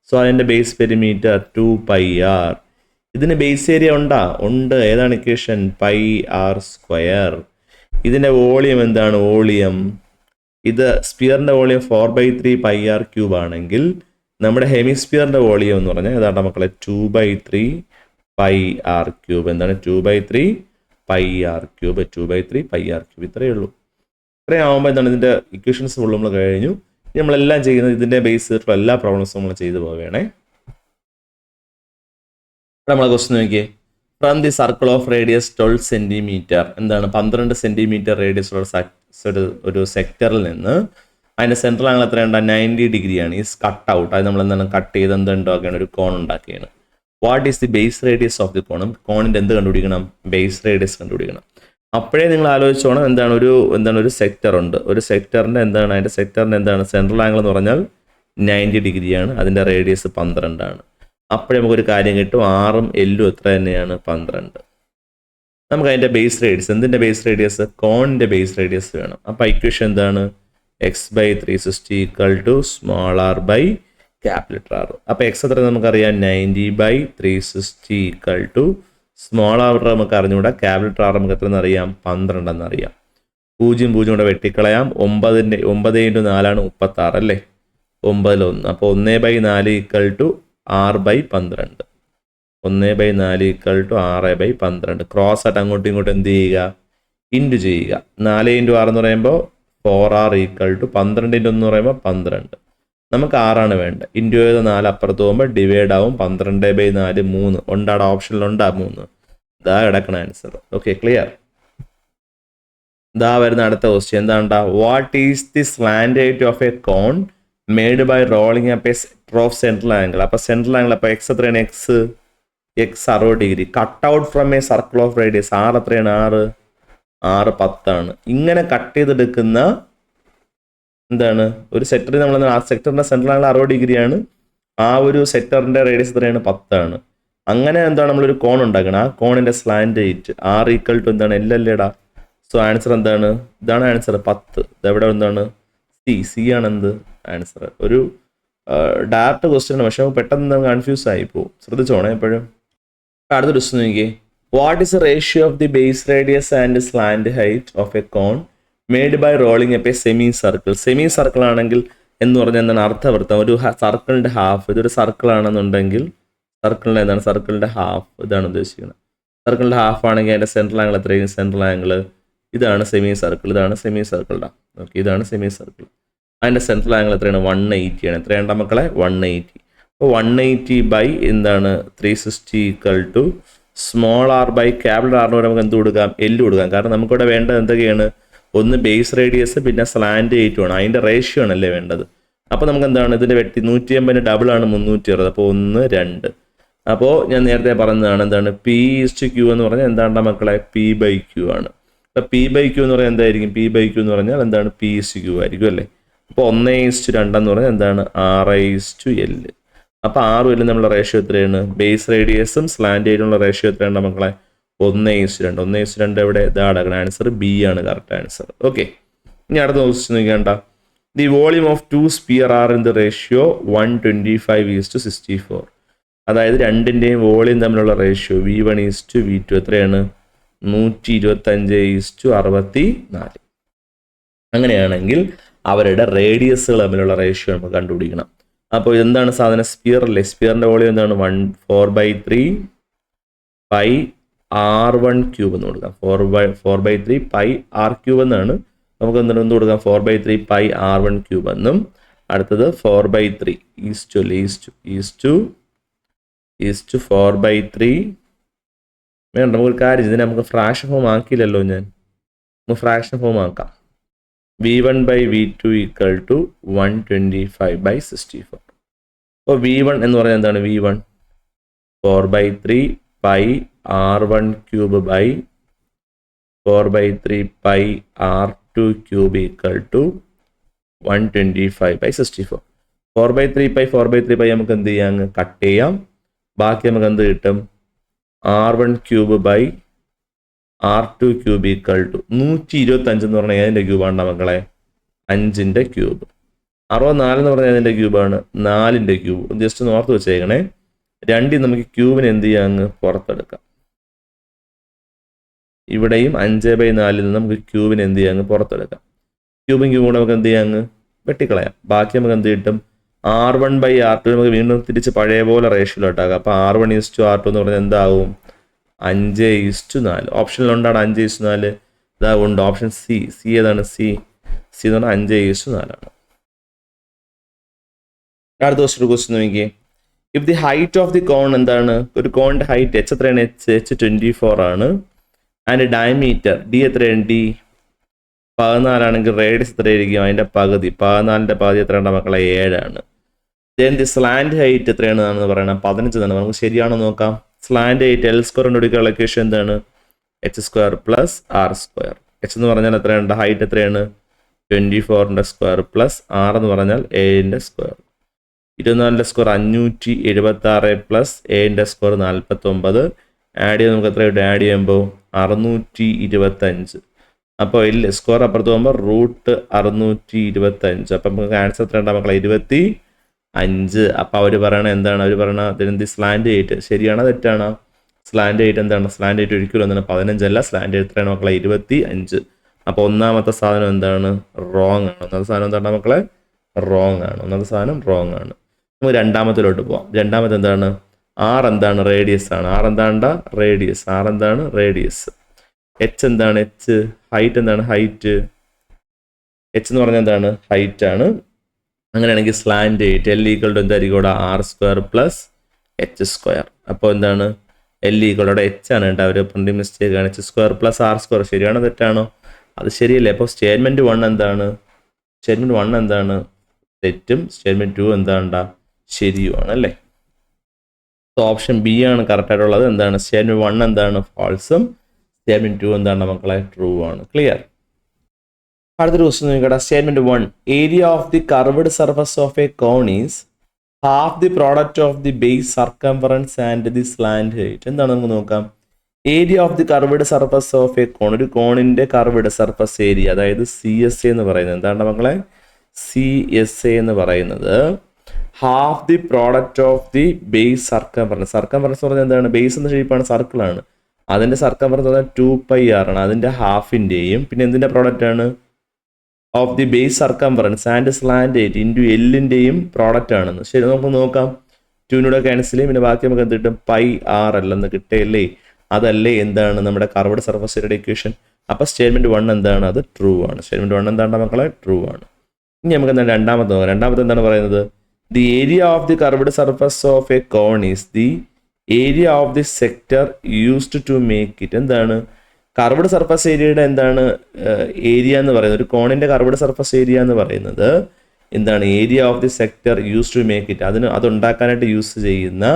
സോ അതിൻ്റെ ബേസ് പെരിമീറ്റർ 2πr. ഇതിന് ബേസ് ഏരിയ ഉണ്ട്, ഏതാണ് ഇക്വേഷൻ πr². ഇതിൻ്റെ വോളിയം എന്താണ്, വോളിയം, ഇത് സ്പിയറിൻ്റെ വോളിയം 4/3πr³ ആണെങ്കിൽ നമ്മുടെ ഹെമിസ്പിയറിൻ്റെ വോളിയം എന്ന് പറഞ്ഞാൽ ഏതാണ്ട് മക്കളെ 2/3πr³. എന്താണ് 2/3πr³. 2/3πr³. ഇത്രയേ ഉള്ളൂ. ഇത്രയും ആകുമ്പോൾ എന്താണ് ഇതിൻ്റെ ഇക്വേഷൻസ് ഫുൾ നമ്മൾ കഴിഞ്ഞു. നമ്മളെല്ലാം ചെയ്യുന്നത് ഇതിൻ്റെ ബേസ് ചെയ്തിട്ടുള്ള എല്ലാ പ്രോബ്ലംസും നമ്മൾ ചെയ്തു പോവുകയാണേ. നമ്മളെ ക്വസ്റ്റ്യൻ നോക്കിയേ, from the circle of radius 12 centimetre, എന്താണ് 12 സെന്റിമീറ്റർ റേഡിയസ് ഉള്ള ഒരു സെക്ടറിൽ നിന്ന് അതിന്റെ സെൻട്രൽ ആംഗിൾ എത്രയുണ്ട്? 90 ഡിഗ്രിയാണ്. Is cut out. അത് നമ്മൾ എന്താണ് കട്ട് ചെയ്ത് എന്തുണ്ടാക്കുകയാണ്? ഒരു കോൺ ഉണ്ടാക്കുകയാണ്. What is the base radius of the കോണും? കോണിന്റെ എന്ത് കണ്ടുപിടിക്കണം? ബേസ് റേഡിയസ് കണ്ടുപിടിക്കണം. അപ്പോഴേ നിങ്ങൾ ആലോചിച്ചോണം എന്താണ് ഒരു സെക്ടർ ഉണ്ട്. ഒരു സെക്ടറിന്റെ എന്താണ് അതിന്റെ സെക്ടറിന്റെ എന്താണ് സെൻട്രൽ ആംഗിൾ എന്ന് പറഞ്ഞാൽ 90 ഡിഗ്രിയാണ്. അതിന്റെ റേഡിയസ് 12 ആണ്. അപ്പോഴേ നമുക്കൊരു കാര്യം കിട്ടും. ആറും എല്ലും എത്ര തന്നെയാണ്? 12. നമുക്ക് അതിന്റെ ബേസ് റേഡിയസ്, എന്തിന്റെ ബേസ് റേഡിയസ്? കോണിന്റെ ബേസ് റേഡിയസ് വേണം. അപ്പൊ ഇക്വേഷൻ എന്താണ്? x/360 = small r by capital R. അപ്പൊ എക്സ് എത്ര നമുക്കറിയാം? 90/360 = സ്മോൾ r നമുക്ക് അറിഞ്ഞുകൂടാ, ക്യാപിറ്റൽ R നമുക്ക് എത്ര എന്നറിയാം? 12 എന്നറിയാം. 0 0 കൂടെ വെട്ടിക്കളയാം. 9 × 4 = 36 അല്ലേ? 9 1. അപ്പോൾ 1/4 = r/12. 1/4 = r/12. ക്രോസ് ആയിട്ട് അങ്ങോട്ടും ഇങ്ങോട്ടും എന്ത് ചെയ്യുക? ഇൻറ്റു ചെയ്യുക. 4 × 6 എന്ന് പറയുമ്പോൾ 4r = 12 × 1 എന്ന് പറയുമ്പോൾ 12. നമുക്ക് 6 വേണ്ട. ഇൻറ്റു ചെയ്ത് 4 അപ്പുറത്ത് പോകുമ്പോൾ ഡിവൈഡ് ആവും. 12/4 3 ഉണ്ടാ ഓപ്ഷനിലുണ്ടാ 3. ഇതാ കിടക്കണ ആൻസർ. Okay, clear? ഇതാ വരുന്ന അടുത്ത ക്വസ്റ്റ്യൻ എന്താണ്ടാ? What is the slant height of a cone made by rolling up a sector of central angle? അപ്പൊ സെൻട്രൽ ആംഗിൾ അപ്പൊ എക്സ് എത്രയാണ്? X 60 degree. Cut out from a circle of radius R എത്രയാണ്? 6 10. ഇങ്ങനെ cut ചെയ്തെടുക്കുന്ന എന്താണ് ഒരു സെക്ടറിൽ നമ്മൾ ആ സെക്ടറിന്റെ സെൻട്രൽ ആംഗിൾ 60 ഡിഗ്രിയാണ്. ആ ഒരു സെക്ടറിന്റെ റേഡിയസ് എത്രയാണ്? 10. അങ്ങനെ എന്താണ് നമ്മളൊരു കോൺ ഉണ്ടാക്കണം. ആ കോണിന്റെ സ്ലാൻഡേറ്റ് R = എന്താണ്? എല്ലല്ലേടാ. സോ ആൻസർ എന്താണ്? ഇതാണ് ആൻസർ 10. ഇതെവിടെ എന്താണ്? സി ആണ് എന്ത് ആൻസർ. ഒരു ഡയറക്റ്റ് ക്വസ്റ്റ്യൻ ആണ്, പക്ഷെ പെട്ടെന്ന് കൺഫ്യൂസ് ആയി പോകും. ശ്രദ്ധിച്ചോണേ എപ്പോഴും. അടുത്ത ക്വസ്റ്റ്യൻ നോക്കിയേ. What is the ratio of the base radius and slant height of a cone made by rolling up a semicircle? Semicircle ആണെങ്കിൽ എന്ന് പറഞ്ഞാൽ എന്താണ്? അർദ്ധവൃത്തം. ഒരു സർക്കിളിന്റെ ഹാഫ്. ഇതൊരു സർക്കിൾ ആണെന്നുണ്ടെങ്കിൽ സർക്കിളിന്റെ എന്താണ്? സർക്കിളിന്റെ ഹാഫ് ഇതാണ് ഉദ്ദേശിക്കുന്നത്. സർക്കിളിന്റെ ഹാഫ് ആണെങ്കിൽ അതിന്റെ സെൻട്രൽ ആംഗിൾ എത്രയും? സെൻട്രൽ ആംഗിൾ ഇതാണ് സെമി സർക്കിൾ. ഇതാണ് സെമി സർക്കിൾഡാ. ഓക്കെ, ഇതാണ് സെമി സർക്കിൾ. അതിന്റെ സെൻട്രൽ ആംഗിൾ എത്രയാണ്? 180 ആണ്. എത്രയാണ്ട മക്കളെ? 180. അപ്പോൾ 180 ബൈ എന്താണ്? 360 = small r by capital R വരെ നമുക്ക് എന്ത് കൊടുക്കാം? എല്ല് കൊടുക്കാം. കാരണം നമുക്കിവിടെ വേണ്ടത് എന്തൊക്കെയാണ്? ഒന്ന് ബേസ് റേഡിയസ്, പിന്നെ സ്ലാൻഡ് ഹൈറ്റും ആണ്. അതിന്റെ റേഷ്യോ ആണല്ലേ വേണ്ടത്. അപ്പോൾ നമുക്ക് എന്താണ്? ഇതിന്റെ വെട്ടി 180 ഡബിൾ ആണ് 360. അപ്പോൾ 1 2. അപ്പോൾ ഞാൻ നേരത്തെ പറഞ്ഞതാണ് എന്താണ്? P/Q എന്ന് പറഞ്ഞാൽ എന്താണ്ടാ മക്കളെ? P/Q ആണ്. അപ്പോൾ P/Q എന്ന് പറഞ്ഞാൽ എന്തായിരിക്കും? P/Q എന്ന് പറഞ്ഞാൽ എന്താണ്? P/Q ആയിരിക്കും അല്ലേ? അപ്പോൾ 1:2 എന്ന് പറഞ്ഞാൽ എന്താണ്? 6:L. അപ്പോൾ 6 L നമ്മളെ റേഷ്യോ എത്രയാണ്? ബേസ് റേഡിയസും സ്ലാൻഡ് ഹൈറ്റുള്ള റേഷ്യോ എത്രയാണ് മക്കളെ? 1:2. 1:2 എവിടെ? ഇതാ അടക്കണം. ആൻസർ B ആണ് കറക്റ്റ് ആൻസർ. ഓക്കെ, ഇനി അടുത്ത ക്വസ്റ്റ്യൻ നോക്കിയാണ്ട. The volume of 2 sphere are in the ratio 125:64. അതായത് രണ്ടിൻ്റെയും വോളിയം തമ്മിലുള്ള റേഷ്യോ V1:V2 എത്രയാണ്? 125:64. അങ്ങനെയാണെങ്കിൽ അവരുടെ റേഡിയസുകൾ തമ്മിലുള്ള റേഷ്യോ നമുക്ക് കണ്ടുപിടിക്കണം. അപ്പോൾ എന്താണ് സാധനം? സ്പിയർ അല്ലേ? സ്പിയറിന്റെ വോളിയം എന്താണ്? 4/3 പൈ r1³ എന്ന് കൊടുക്കാം. 4/3 പൈ r³ എന്നാണ്. നമുക്ക് എന്ത് കൊടുക്കാം? 4/3 പൈ r1³ എന്നും. അടുത്തത് 4/3 ഈസ്റ്റ് 4/3 വേണ്ട. നമുക്കൊരു കാര്യം, ഇതിനെ നമുക്ക് ഫ്രാക്ഷൻ ഫോം ആക്കിയില്ലല്ലോ. നമുക്ക് ഫ്രാക്ഷൻ ഫോം ആക്കാം. V1/V2 = 125/64. അപ്പോൾ V1 എന്ന് പറയുന്നത് എന്താണ്? V1 4/3 pi r1³ by 4/3 pi r2³ = 125/64. 4/3 pi നമുക്ക് എന്ത് ചെയ്യാം? കട്ട് ചെയ്യാം. ബാക്കി നമുക്ക് എന്ത് കിട്ടും? r1³ ബൈ r2³ = 125 എന്ന് പറഞ്ഞാൽ ഏതിൻ്റെ ക്യൂബാണ് മക്കളെ? 5ന്റെ ക്യൂബ്. 64 എന്ന് പറഞ്ഞാൽ ഏതിൻ്റെ ക്യൂബാണ്? 4ന്റെ ക്യൂബ്. ജസ്റ്റ് ഒന്ന് ഓർത്ത് വെച്ചേക്കണേ. രണ്ടിൽ നമുക്ക് ക്യൂബിന് എന്ത് ചെയ്യാം? പുറത്തെടുക്കാം. ഇവിടെയും 5/4 നിന്ന് നമുക്ക് ക്യൂബിന് എന്ത് ചെയ്യാം? പുറത്തെടുക്കാം. ക്യൂബും കൂടെ നമുക്ക് എന്ത് ചെയ്യാം? വെട്ടിക്കളയാം. ബാക്കി നമുക്ക് എന്ത് കിട്ടും? r1/r2 നമുക്ക് വീണ്ടും തിരിച്ച് പഴയ പോലെ റേഷ്യോയിലോട്ടാക്കാം. അപ്പോൾ r1:r2 എന്ന് പറഞ്ഞാൽ എന്താവും? 5:4. ഓപ്ഷനിലുണ്ടാണ് 5:4. ഇതാ ഉണ്ട് ഓപ്ഷൻ സി. ഏതാണ്? സി എന്ന് പറഞ്ഞാൽ 5:4 ആണ്. അടുത്ത ക്വസ്റ്റ്യൻ നോക്കിയേ. If the height of the cone എന്താണ്, ഒരു കോണിന്റെ ഹൈറ്റ് എച്ച് എത്രയാണ്, എച്ച് 24 ആണ്. ആൻഡ് ഡയമീറ്റർ ഡി എത്രയാണ്, ഡി 14 റേഡിയസ് എത്രയായിരിക്കും, അതിന്റെ പകുതി 14ന്റെ പകുതി എത്രയാണ് മക്കളെ, 7 ആണ്. ദെൻ ദി സ്ലാൻഡ് ഹൈറ്റ് എത്രയാണെന്ന് പറയണം, 15 ആണ്. നമുക്ക് ശരിയാണോ നോക്കാം. സ്ലാൻഡ് ഹൈറ്റ് എൽ സ്ക്വയർ കണ്ടുപിടിക്കാനുള്ള ഇക്വേഷൻ എന്താണ്, H square plus R square. H എന്ന് പറഞ്ഞാൽ എത്രയാണ്, ഹൈറ്റ് എത്രയാണ്, 24ന്റെ സ്ക്വയർ പ്ലസ് ആർ എന്ന് പറഞ്ഞാൽ 7ന്റെ സ്ക്വയർ. 24ന്റെ സ്ക്വയർ 576 പ്ലസ് 7ന്റെ സ്ക്വയർ 49. ആഡ് ചെയ്ത് നമുക്ക് എത്ര കിട്ടും, ആഡ് ചെയ്യുമ്പോൾ 625. അപ്പോൾ എൽ സ്ക്വയർ അപ്പുറത്ത് പോകുമ്പോൾ റൂട്ട് 625. അപ്പം നമുക്ക് ആൻസർ എത്ര ഉണ്ടാകും മക്കളെ, 25. അപ്പം അവർ പറയണത് എന്താണ്, അവർ പറയണത് സ്ലാൻഡ് ഹൈറ്റ് ശരിയാണോ തെറ്റാണോ, സ്ലാൻഡ് ഹൈറ്റ് എന്താണ്, സ്ലാൻഡ് ഹൈറ്റ് ഒരിക്കലും എന്താണ് 15 അല്ല, സ്ലാൻഡ് ഹൈറ്റ് എത്രയാണ് മക്കളെ, 25. അപ്പോൾ ഒന്നാമത്തെ സാധനം എന്താണ്, റോങ് ആണ്. ഒന്നാമത്തെ സാധനം എന്താണ് മക്കളെ, റോങ് ആണ്. ഒന്നാമത്തെ സാധനം റോങ് ആണ്. നമുക്ക് രണ്ടാമത്തിലോട്ട് പോവാം. രണ്ടാമത്തെ എന്താണ്, ആർ എന്താണ്, റേഡിയസ് ആണ്. ആർ എന്താണ്, റേഡിയസ്. ആർ എന്താണ്, റേഡിയസ്. എച്ച് എന്താണ്, എച്ച് ഹൈറ്റ് എന്താണ്, ഹൈറ്റ്. എച്ച് എന്ന് പറഞ്ഞാൽ എന്താണ്, ഹൈറ്റ് ആണ്. അങ്ങനെയാണെങ്കിൽ slant height L equal to എന്തായിരിക്കും ഇവിടെ, R square plus H square. അപ്പോൾ എന്താണ്, എൽ ഈക്വൽ ഇവിടെ എച്ച് ആണ് കേട്ടോ, അവർ പ്രിന്റിംഗ് മിസ്റ്റേക്ക് ആണ്. H square plus R square ശരിയാണോ തെറ്റാണോ, അത് ശരിയല്ലേ. അപ്പോൾ സ്റ്റേറ്റ്മെന്റ് 1 എന്താണ്, സ്റ്റേറ്റ്മെന്റ് 1 എന്താണ്, തെറ്റും. സ്റ്റേറ്റ്മെന്റ് 2 എന്താണ്ടാ, ശരിയുമാണ് അല്ലേ. സോ ഓപ്ഷൻ ബി ആണ് കറക്റ്റ് ആയിട്ടുള്ളത്. എന്താണ്, സ്റ്റേറ്റ്മെന്റ് 1 എന്താണ്, ഫാൾസും. സ്റ്റേറ്റ്മെന്റ് 2 എന്താണ് മക്കളെ, ട്രൂ ആണ്. ക്ലിയർ. അടുത്തൊരു ക്വസ്റ്റ്യൻ നോക്കിക്കട്ടെ. Statement 1, area of the curved surface of a cone is half the product of the base circumference and the slant height. എന്താണ് നമുക്ക് നോക്കാം. Area of the curved surface of a cone, ഒരു കോണിന്റെ curved surface area, അതായത് CSA എന്ന് പറയുന്നത് എന്താണ് മക്കളെ, CSA എന്ന് പറയുന്നത് half the product of the base circumference. Circumference പറഞ്ഞാൽ എന്താണ്, ബേസ് എന്ന ഷേപ്പാണ്, സർക്കിളാണ്. അതിന്റെ സർക്കംഫറൻസ് പറഞ്ഞാൽ 2πr ആണ്. അതിന്റെ ഹാഫിന്റെയും പിന്നെ എന്തിന്റെ പ്രോഡക്റ്റ് ആണ്, of the base circumference and slant height into എല്ലിന്റെയും പ്രോഡക്റ്റ് ആണെന്ന്. ശരി, നമുക്ക് നോക്കാം. 2 ക്യാൻസൽ ചെയ്യും, പിന്നെ ബാക്കി നമുക്ക് എന്ത് കിട്ടും, πr അല്ലെന്ന് കിട്ടേല്ലേ. അതല്ലേ എന്താണ് നമ്മുടെ കർവ്ഡ് സർഫസ് ഏരിയയുടെ ഇക്വേഷൻ. അപ്പോൾ സ്റ്റേറ്റ്മെന്റ് 1 എന്താണ്, അത് ട്രൂ ആണ്. സ്റ്റേറ്റ്മെന്റ് 1 എന്താണ് മക്കളെ, ട്രൂ ആണ്. ഇനി നമുക്ക് എന്താണ് രണ്ടാമത്തെ നോക്കാം. രണ്ടാമത്തെ എന്താണ് പറയുന്നത്, the area of the curved surface of a cone is the area of the sector used to make it. എന്താണ് കർവ്ഡ് സർഫസ് ഏരിയയുടെ എന്താണ് ഏരിയ എന്ന് പറയുന്നത്, ഒരു കോണിന്റെ കർവ്ഡ് സർഫസ് ഏരിയ എന്ന് പറയുന്നത് എന്താണ്, area of the sector use to make it. അതുണ്ടാക്കാനായിട്ട് യൂസ് ചെയ്യുന്ന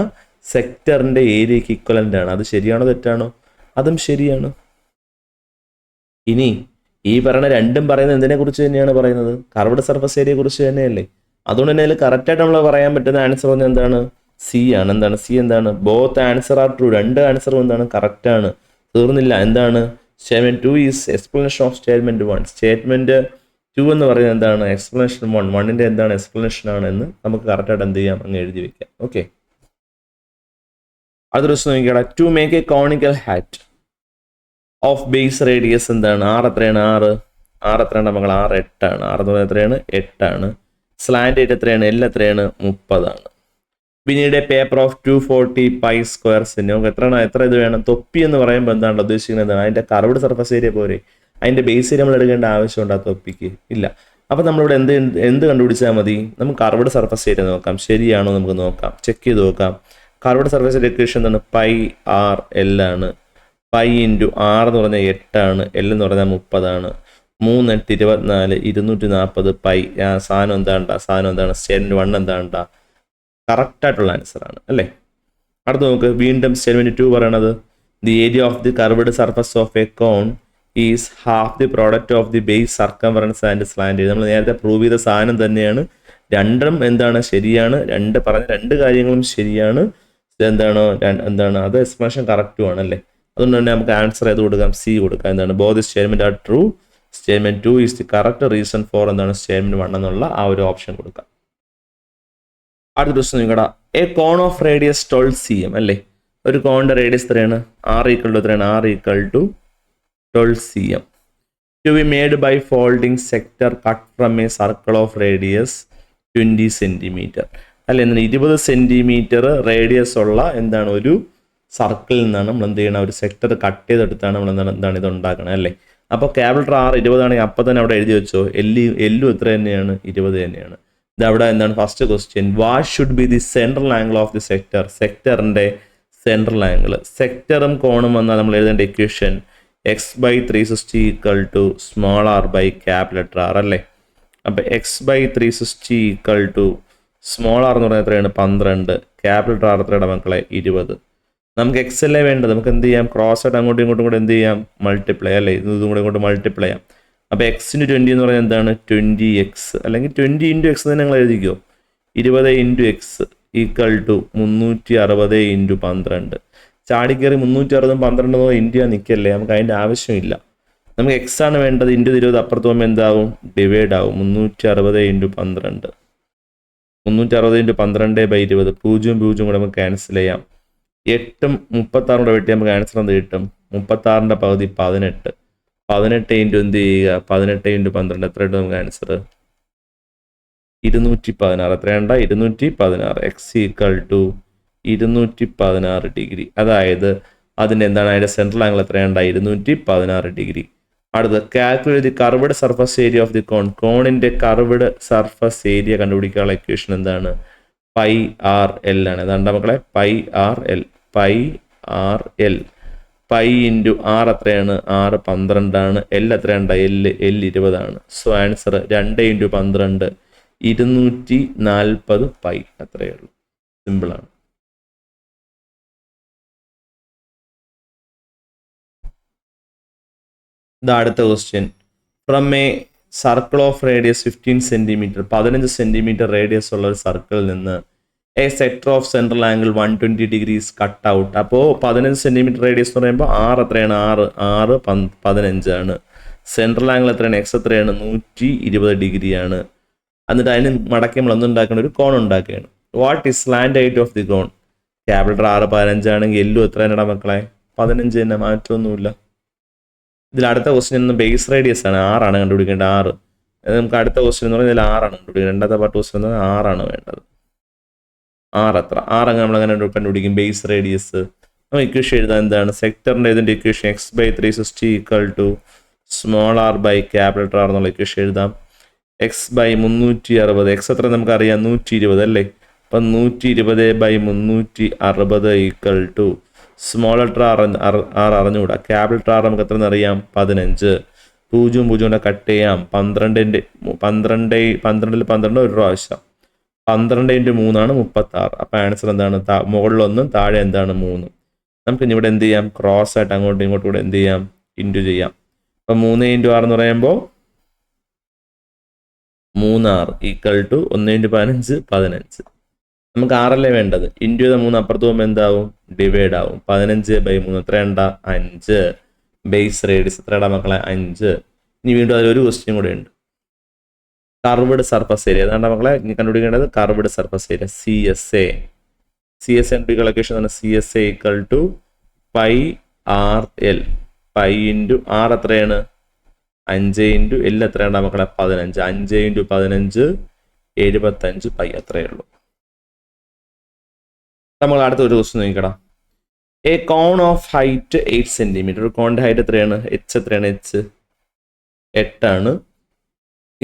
സെക്ടറിന്റെ ഏരിയക്ക് ഇക്വലന്റ് ആണ്. അത് ശരിയാണോ തെറ്റാണോ, അതും ശരിയാണ്. ഇനി ഈ പറയുന്ന രണ്ടും പറയുന്നത് എന്തിനെ കുറിച്ച് തന്നെയാണ് പറയുന്നത്, കർവ്ഡ് സർഫസ് ഏരിയയെ കുറിച്ച് തന്നെയല്ലേ. അതുകൊണ്ട് തന്നെ അതിൽ കറക്റ്റായിട്ട് നമ്മൾ പറയാൻ പറ്റുന്ന ആൻസർ പറഞ്ഞാൽ എന്താണ്, സി ആണ്. എന്താണ് സി, എന്താണ് ബോത്ത് ആൻസർ ആർ ട്രൂ. രണ്ട് ആൻസറും എന്താണ് കറക്റ്റ് ആണ്. തീർന്നില്ല. എന്താണ് statement 2 is explanation of statement 1. Statement 2 എന്ന് പറയുന്നത് എന്താണ്, എക്സ്പ്ലനേഷൻ 1 എന്താണ് എക്സ്പ്ലനേഷൻ ആണ് എന്ന് നമുക്ക് കറക്റ്റായിട്ട് എന്ത് ചെയ്യാം, അങ്ങ് എഴുതി വെക്കാം. ഓക്കെ, അടുത്ത ദിവസം നോക്കിയാൽ to make a conical hat of base radius എന്താണ്, ആർ എത്രയാണ്, ആർ എത്രയാണ് മക്കൾ, 8 ആണ്. 6 എന്ന് പറയുന്നത് എത്രയാണ്, 8 ആണ്. സ്ലാൻഡ് ഹൈറ്റ് എത്രയാണ്, എൽ എത്രയാണ്, 30 ആണ്. പിന്നീട് പേപ്പർ ഓഫ് 240 പൈ സ്ക്വയർസിന് നമുക്ക് എത്ര ഇത് വേണം. തൊപ്പി എന്ന് പറയുമ്പോൾ എന്താണ് ഉദ്ദേശിക്കുന്നത്, എന്താണ് അതിന്റെ കർവ്ഡ് സർഫസ് ഏരിയ പോരെ, അതിന്റെ ബേസ് ഏരിയ നമ്മൾ എടുക്കേണ്ട ആവശ്യമുണ്ട് ആ തൊപ്പിക്ക് ഇല്ല. അപ്പം നമ്മളിവിടെ എന്ത് കണ്ടുപിടിച്ചാൽ മതി, നമുക്ക് കർവ്ഡ് സർഫസ് ഏരിയ നോക്കാം. ശരിയാണോ നമുക്ക് നോക്കാം, ചെക്ക് ചെയ്ത് നോക്കാം. കർവ്ഡ് സർഫസ് ഏരിയ ഇക്വേഷൻ എന്താണ്, πr/l ആണ്. π × r എന്ന് പറഞ്ഞാൽ 8 ആണ്, l എന്ന് പറഞ്ഞാൽ 30 ആണ്. 3 × 8 = 24, 240 പൈ. സാധനം എന്താണ് സ്റ്റേറ്റ്മെന്റ് 1 എന്താണ് കറക്റ്റ് ആയിട്ടുള്ള ആൻസർ ആണ് അല്ലേ. അടുത്ത് നോക്ക്, വീണ്ടും സ്റ്റേറ്റ്മെന്റ് 2 പറയണത് the area of the curved surface of a cone is half the product of the base circumference and slant. നമ്മൾ നേരത്തെ പ്രൂവ് ചെയ്ത സാധനം തന്നെയാണ്. രണ്ടും എന്താണ് ശരിയാണ്, പറഞ്ഞ രണ്ട് കാര്യങ്ങളും ശരിയാണ്. എന്താണ് അത് എക്സ്പ്ലനേഷൻ കറക്റ്റും ആണ് അല്ലേ. അതുകൊണ്ട് തന്നെ നമുക്ക് ആൻസർ ഏത് കൊടുക്കാം, സി കൊടുക്കാം. എന്താണ് both statement are true, statement 2 is the correct reason for എന്താണ് സ്റ്റേറ്റ്മെന്റ് 1 എന്നുള്ള ആ ഒരു ഓപ്ഷൻ കൊടുക്കാം. അടുത്ത ദിവസം നിങ്ങളുടെ a cone of radius 12 cm അല്ലേ. ഒരു കോണിന്റെ റേഡിയസ് എത്രയാണ്, r = എത്രയാണ്, r = 12 cm. To be made by folding sector cut from a circle of radius 20 cm അല്ലെ. എന്താണ് 20 cm റേഡിയസ് ഉള്ള എന്താണ് ഒരു സർക്കിളിൽ നിന്നാണ് നമ്മൾ എന്ത് ചെയ്യണം, ഒരു സെക്ടർ കട്ട് ചെയ്തെടുത്താണ് നമ്മൾ എന്താണ് ഇത് ഉണ്ടാക്കണം അല്ലേ. അപ്പോൾ ക്യാപിറ്റൽ R 20 ആണെങ്കിൽ അപ്പം തന്നെ അവിടെ എഴുതി വെച്ചോ, എല്ലും എത്ര തന്നെയാണ്, 20 തന്നെയാണ്. ഇതവിടെ എന്താണ് first question. What should be the central angle of the sector? സെക്ടറിന്റെ സെൻട്രൽ ആംഗിൾ. സെക്ടറും കോണും വന്നാൽ നമ്മൾ എഴുതേണ്ട equation x/360 equal to small R by capital letter R അല്ലേ. അപ്പം x/360 equal to small R എന്ന് പറഞ്ഞാൽ എത്രയാണ് 12, ക്യാപിറ്റൽ ലെറ്റർ ആർ എത്രയുടെ മക്കളെ 20. നമുക്ക് എക്സ് അല്ലേ വേണ്ടത്, നമുക്ക് എന്ത് ചെയ്യാം, ക്രോസ് ആയിട്ട് അങ്ങോട്ടും ഇങ്ങോട്ടും കൂടെ എന്ത് ചെയ്യാം, മൾട്ടിപ്ലൈ അല്ലേ, ഇതും കൂടെ ഇങ്ങോട്ട് മൾട്ടിപ്ലൈ ചെയ്യാം. അപ്പോൾ എക്സിന് 20 എന്ന് പറഞ്ഞാൽ എന്താണ് 20x, അല്ലെങ്കിൽ 20 × x തന്നെ നിങ്ങൾ എഴുതിക്കോ. 20 × x ഈക്വൽ ടു 360 × 12. ചാടിക്കയറി 360 12 ഇന്ത്യ നിൽക്കല്ലേ, നമുക്ക് അതിൻ്റെ ആവശ്യമില്ല. നമുക്ക് എക്സ് ആണ് വേണ്ടത്. 20 അപ്പുറത്ത് പോകുമ്പോൾ എന്താവും, ഡിവൈഡ് ആവും. 360 × 12, 360 × 12/20. 0 0 കൂടെ നമുക്ക് ക്യാൻസൽ ചെയ്യാം. 8 36 കൂടെ വെട്ടി നമുക്ക് ആൻസർ എന്ത് കിട്ടും, 36ന്റെ പകുതി 18. 18 × എന്ത് ചെയ്യുക, 18 × 12 എത്ര കിട്ടും നമുക്ക് ആൻസർ 216. എത്രയാണ്ട 216. X equal to 216 degree. അതായത് അതിൻ്റെ എന്താണ്, അതിൻ്റെ സെൻട്രൽ ആംഗിൾ എത്രയാണ്ട 216 ഡിഗ്രി. അടുത്ത് calculate the curved surface area of the cone. കോണിന്റെ കർവ്ഡ് സർഫസ് ഏരിയ കണ്ടുപിടിക്കാനുള്ള ഇക്വേഷൻ എന്താണ്, πRL ആണ്. അതാണ്ട് മക്കളെ πRL. πRL. π × R എത്രയാണ്, R 12 ആണ്. L എത്രയാണ്ട, L 20 ആണ്. So answer 2 × 12 240 π. അത്രയേ ഉള്ളൂ, സിമ്പിളാണ്. അടുത്ത question. From a circle of radius 15 centimetre, 15 centimetre radius ഉള്ള ഒരു സർക്കിളിൽ നിന്ന് A sector of central angle 120 degrees cut out. അപ്പോൾ 15 സെന്റിമീറ്റർ റേഡിയസ് എന്ന് പറയുമ്പോൾ ആർ എത്രയാണ്, 6 15 ആണ്. സെൻട്രൽ ആംഗിൾ എത്രയാണ്, എക്സ് എത്രയാണ് 120 ഡിഗ്രിയാണ്. എന്നിട്ട് അതിന് മടക്കി നമ്മൾ ഒന്നുണ്ടാക്കണം, ഒരു കോൺ ഉണ്ടാക്കുകയാണ്. What is slant height of the cone? Capital R 15 ആണെങ്കിൽ എല്ലും എത്രയാണ് മക്കളെ 15 തന്നെ, മാറ്റമൊന്നുമില്ല. ഇതിൽ അടുത്ത ക്വസ്റ്റ്യൻ ബേസ് റേഡിയസ് ആണ്, 6 ആണ് കണ്ടുപിടിക്കേണ്ടത്. 6 നമുക്ക് അടുത്ത ക്വസ്റ്റ്യൻ എന്ന് പറഞ്ഞാൽ ഇതിൽ 6 ആണ് കണ്ടുപിടിക്കുന്നത്. രണ്ടാമത്തെ പാർട്ട് ക്വസ്റ്റ്യൻ എന്ന് പറഞ്ഞാൽ 6 ആണ് വേണ്ടത്. 6 എത്ര, 6 അങ്ങ് നമ്മളങ്ങനെ കണ്ടുപിടിക്കും ബേസ് റേഡിയസ്. നമ്മൾ ഇക്വേഷൻ എഴുതാൻ എന്താണ്, സെക്ടറിൻ്റെ ഇതിൻ്റെ equation x/360 equal to small R by capital R എന്നുള്ള ഇക്വേഷൻ എഴുതാം. x/360, എക്സ് എത്ര നമുക്കറിയാം 120 അല്ലേ. അപ്പം 120/360 equal to small letter r അറിഞ്ഞുകൂടാ, ക്യാപിറ്റൽ ആർ നമുക്ക് എത്ര അറിയാം 15. 0 0 കൊണ്ട് കട്ട് ചെയ്യാം. 12 ഒരു പ്രാവശ്യം. 12 × 3 ആണ് 36. അപ്പം ആൻസർ എന്താണ്, മുകളിലൊന്നും താഴെ എന്താണ് 3. നമുക്ക് ഇനി ഇവിടെ എന്ത് ചെയ്യാം, ക്രോസ് ആയിട്ട് അങ്ങോട്ടും ഇങ്ങോട്ടും കൂടെ എന്ത് ചെയ്യാം, ഇൻറ്റു ചെയ്യാം. അപ്പം 3 × 6 എന്ന് പറയുമ്പോൾ 3R ഈക്വൽ ടു 1 × 15 15. നമുക്ക് 6 അല്ലേ വേണ്ടത്. ഇൻറ്റു ചെയ്ത 3 അപ്പുറത്ത് പോകുമ്പോൾ എന്താവും, ഡിവൈഡ് ആവും. 15/3 എത്രയുണ്ട 5. ബേസ് റേഡിയസ് എത്രയുടെ മക്കളെ 5. ഇനി വീണ്ടും അതിലൊരു ക്വസ്റ്റ്യൻ കൂടെ ഉണ്ട്, കർവ്ഡ് സർഫസ് ഏരിയ. അതാണ്ട് മക്കളെ ഇനി കണ്ടുപിടിക്കേണ്ടത് curved surface area CSA. CSA location ആണ് CSA equal to πRL. π × R എത്രയാണ് 5 × L എത്രയാണ് മക്കളെ 15. 5 × 15 75 π. അത്രയേ ഉള്ളൂ. നമ്മൾ അടുത്ത ഒരു ക്വസ്റ്റ്യൻ നോക്കിക്കടാ. A cone of height 8 centimetre. ഒരു കോണിന്റെ ഹൈറ്റ് എത്രയാണ്, h എത്രയാണ്, h 8 ആണ്.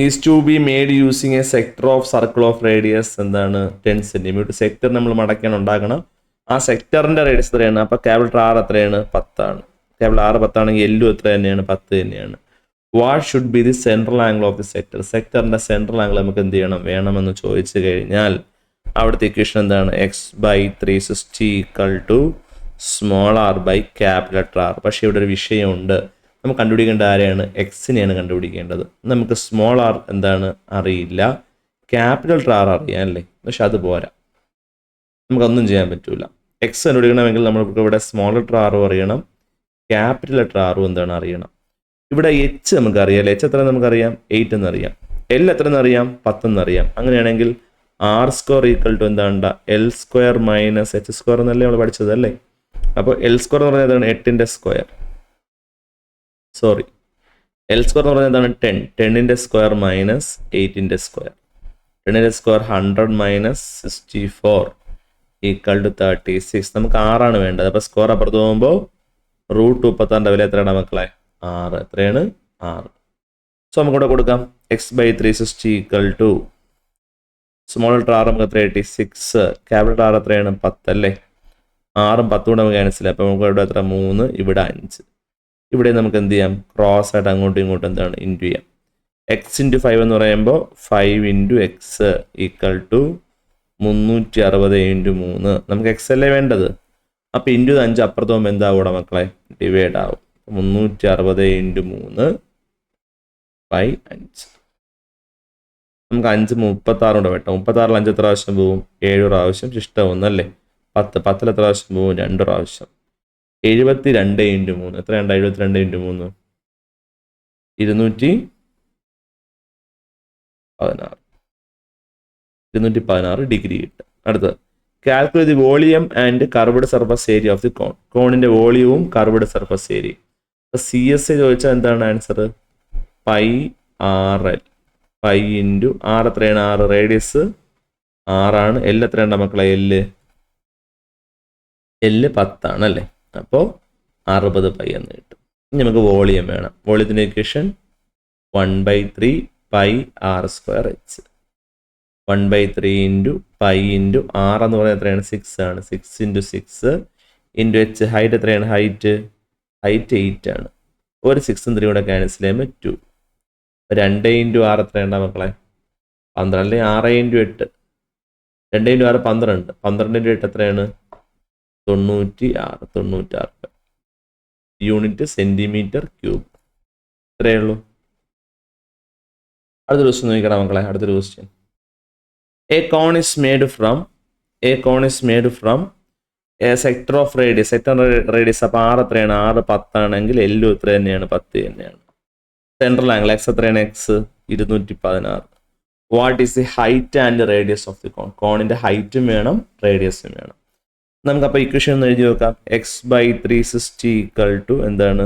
Is to be made using a sector of circle of radius എന്താണ് 10 സെന്റിമീറ്റർ. സെക്ടർ നമ്മൾ മടക്കാൻ ഉണ്ടാക്കണം. ആ സെക്ടറിന്റെ റേഡിയസ് എത്രയാണ്, അപ്പൊ ക്യാപിറ്റൽ R എത്രയാണ് 10 ആണ്. ക്യാപിറ്റൽ R 10 ആണെങ്കിൽ എല്ലും എത്ര തന്നെയാണ് 10 തന്നെയാണ്. What should be the central angle of the sector? സെക്ടറിന്റെ സെൻട്രൽ ആംഗിൾ നമുക്ക് എന്ത് ചെയ്യണം, വേണമെന്ന് ചോദിച്ചു കഴിഞ്ഞാൽ അവിടുത്തെ ഇക്വേഷൻ എന്താണ്, x/360 equal to small R by capital R. പക്ഷേ ഇവിടെ ഒരു വിഷയമുണ്ട്, നമുക്ക് കണ്ടുപിടിക്കേണ്ട ആരെയാണ്, എക്സിനെയാണ് കണ്ടുപിടിക്കേണ്ടത്. നമുക്ക് സ്മോൾ ആർ എന്താണ് അറിയില്ല, ക്യാപിറ്റൽ ആർ അറിയാം അല്ലേ, പക്ഷെ അത് പോരാ, നമുക്കൊന്നും ചെയ്യാൻ പറ്റൂല. എക്സ് കണ്ടുപിടിക്കണമെങ്കിൽ നമ്മൾക്ക് ഇവിടെ സ്മോൾ ലെറ്റർ ആറും അറിയണം, ക്യാപിറ്റൽ ലെറ്റർ ആറും എന്താണ് അറിയണം. ഇവിടെ എച്ച് നമുക്കറിയാം അല്ലേ, എച്ച് എത്ര നമുക്കറിയാം 8 എന്നറിയാം. എൽ എത്ര എന്നറിയാം 10 എന്നറിയാം. അങ്ങനെയാണെങ്കിൽ R² ഈക്വൽ ടു എന്താണ് L² മൈനസ് H² എന്നല്ലേ നമ്മൾ പഠിച്ചത് അല്ലേ. അപ്പോൾ L² എന്ന് പറഞ്ഞാൽ എന്താണ് 8ന്റെ സ്ക്വയർ, സോറി L² എന്ന് പറഞ്ഞാൽ എന്താണ് 10, 10ന്റെ സ്ക്വയർ മൈനസ് 8ന്റെ സ്ക്വയർ. 10ന്റെ സ്ക്വയർ 100 മൈനസ് 64 ഈക്വൽ ടു 36. നമുക്ക് 6 ആണ് വേണ്ടത്. അപ്പോൾ സ്ക്വയർ അപ്പുറത്ത് പോകുമ്പോൾ √36ന്റെ വില എത്രയാണ് മക്കളെ 6. എത്രയാണ് 6. സോ നമുക്കിവിടെ കൊടുക്കാം x/360 equal to small letter r നമുക്ക് എത്ര കിട്ടി 6, ക്യാപിറ്റൽ ആർ എത്രയാണ് 10 അല്ലേ. 6ഉം 10ഉം കൂടെ നമുക്ക് ക്യാൻസൽ ചെയ്യാം. അപ്പോൾ നമുക്ക് ഇവിടെ എത്ര 3, ഇവിടെ 5. ഇവിടെ നമുക്ക് എന്ത് ചെയ്യാം, ക്രോസ് ആയിട്ട് അങ്ങോട്ടും ഇങ്ങോട്ടും എന്താണ് ഇൻറ്റു ചെയ്യാം. എക്സ് ഇൻറ്റു 5 എന്ന് പറയുമ്പോൾ 5 into x equal to 360 into 3. നമുക്ക് എക്സ് അല്ലേ വേണ്ടത്. അപ്പോൾ ഇൻറ്റു 5 അപ്പുറത്ത് പോകുമ്പോൾ എന്താവും ഇവിടെ മക്കളെ, ഡിവൈഡ് ആവും. 360 ഇൻറ്റു 3 ബൈ 5. നമുക്ക് 5 36 കൊണ്ട് വെട്ടാം. 36ൽ 5 എത്ര പ്രാവശ്യം പോവും, 7 പ്രാവശ്യം. ശിഷ്ടം 1 അല്ലേ. 10ൽ എത്ര പ്രാവശ്യം പോവും, 2 പ്രാവശ്യം. 72 ഇൻറ്റു 3 എത്രയുണ്ട്, 72 ഇൻറ്റു 3 216 ഡിഗ്രി കിട്ടും. അടുത്തത് calculate the volume and curved surface area of the cone. കോണിന്റെ വോളിയവും കർവ്ഡ് സർഫസ് ഏരിയ. CS ചോദിച്ചാൽ എന്താണ് answer, pi RL. Pi into R എത്രയാണ്, 6 റേഡിയസ് 6ആണ്. L എത്രയുണ്ട് മക്കളെ, L 10 ആണ് അല്ലേ. അപ്പോൾ 60 പൈ എന്ന് കിട്ടും. ഇനി നമുക്ക് വോളിയം വേണം. വോളിയത്തിൻ്റെ equation 1/3 pi r²h. 1/3 into pi into R എന്ന് പറയുന്നത് എത്രയാണ്, 6 ആണ്. 6 ഇൻറ്റു 6 ഇൻറ്റു h. ഹൈറ്റ് എത്രയാണ്, ഹൈറ്റ് 8 ആണ്. ഒരു 6ഉം 3 കൂടെ ക്യാൻസൽ ചെയ്യുമ്പോൾ 2. 2 ഇൻറ്റു 6 എത്രയുണ്ടാ മക്കളെ, 12 അല്ലെങ്കിൽ 6 ഇൻറ്റു 8. 2 ഇൻറ്റു 6 12. 12 ഇൻറ്റു 8 എത്രയാണ്, 96. Unit centimetre cube. ഇത്രയേ ഉള്ളൂ. അടുത്തൊരു ക്വസ്റ്റ്യൻ നോക്കിക്കണം മക്കളെ. അടുത്തൊരു question, a cone is made from a sector of radius. Sector radius അപ്പോൾ 6 എത്രയാണ്, 6 10 ആണെങ്കിൽ എല്ലും എത്ര തന്നെയാണ്, 10 തന്നെയാണ്. സെൻട്രൽ ആംഗിൾ എക്സ് എത്രയാണ്, X 216. What is the height and radius of the cone. കോണിന്റെ ഹൈറ്റും വേണം റേഡിയസും വേണം. നമുക്കപ്പോൾ ഇക്വേഷൻ ഒന്ന് എഴുതി നോക്കാം. x/360 ഈക്വൽ ടു എന്താണ്,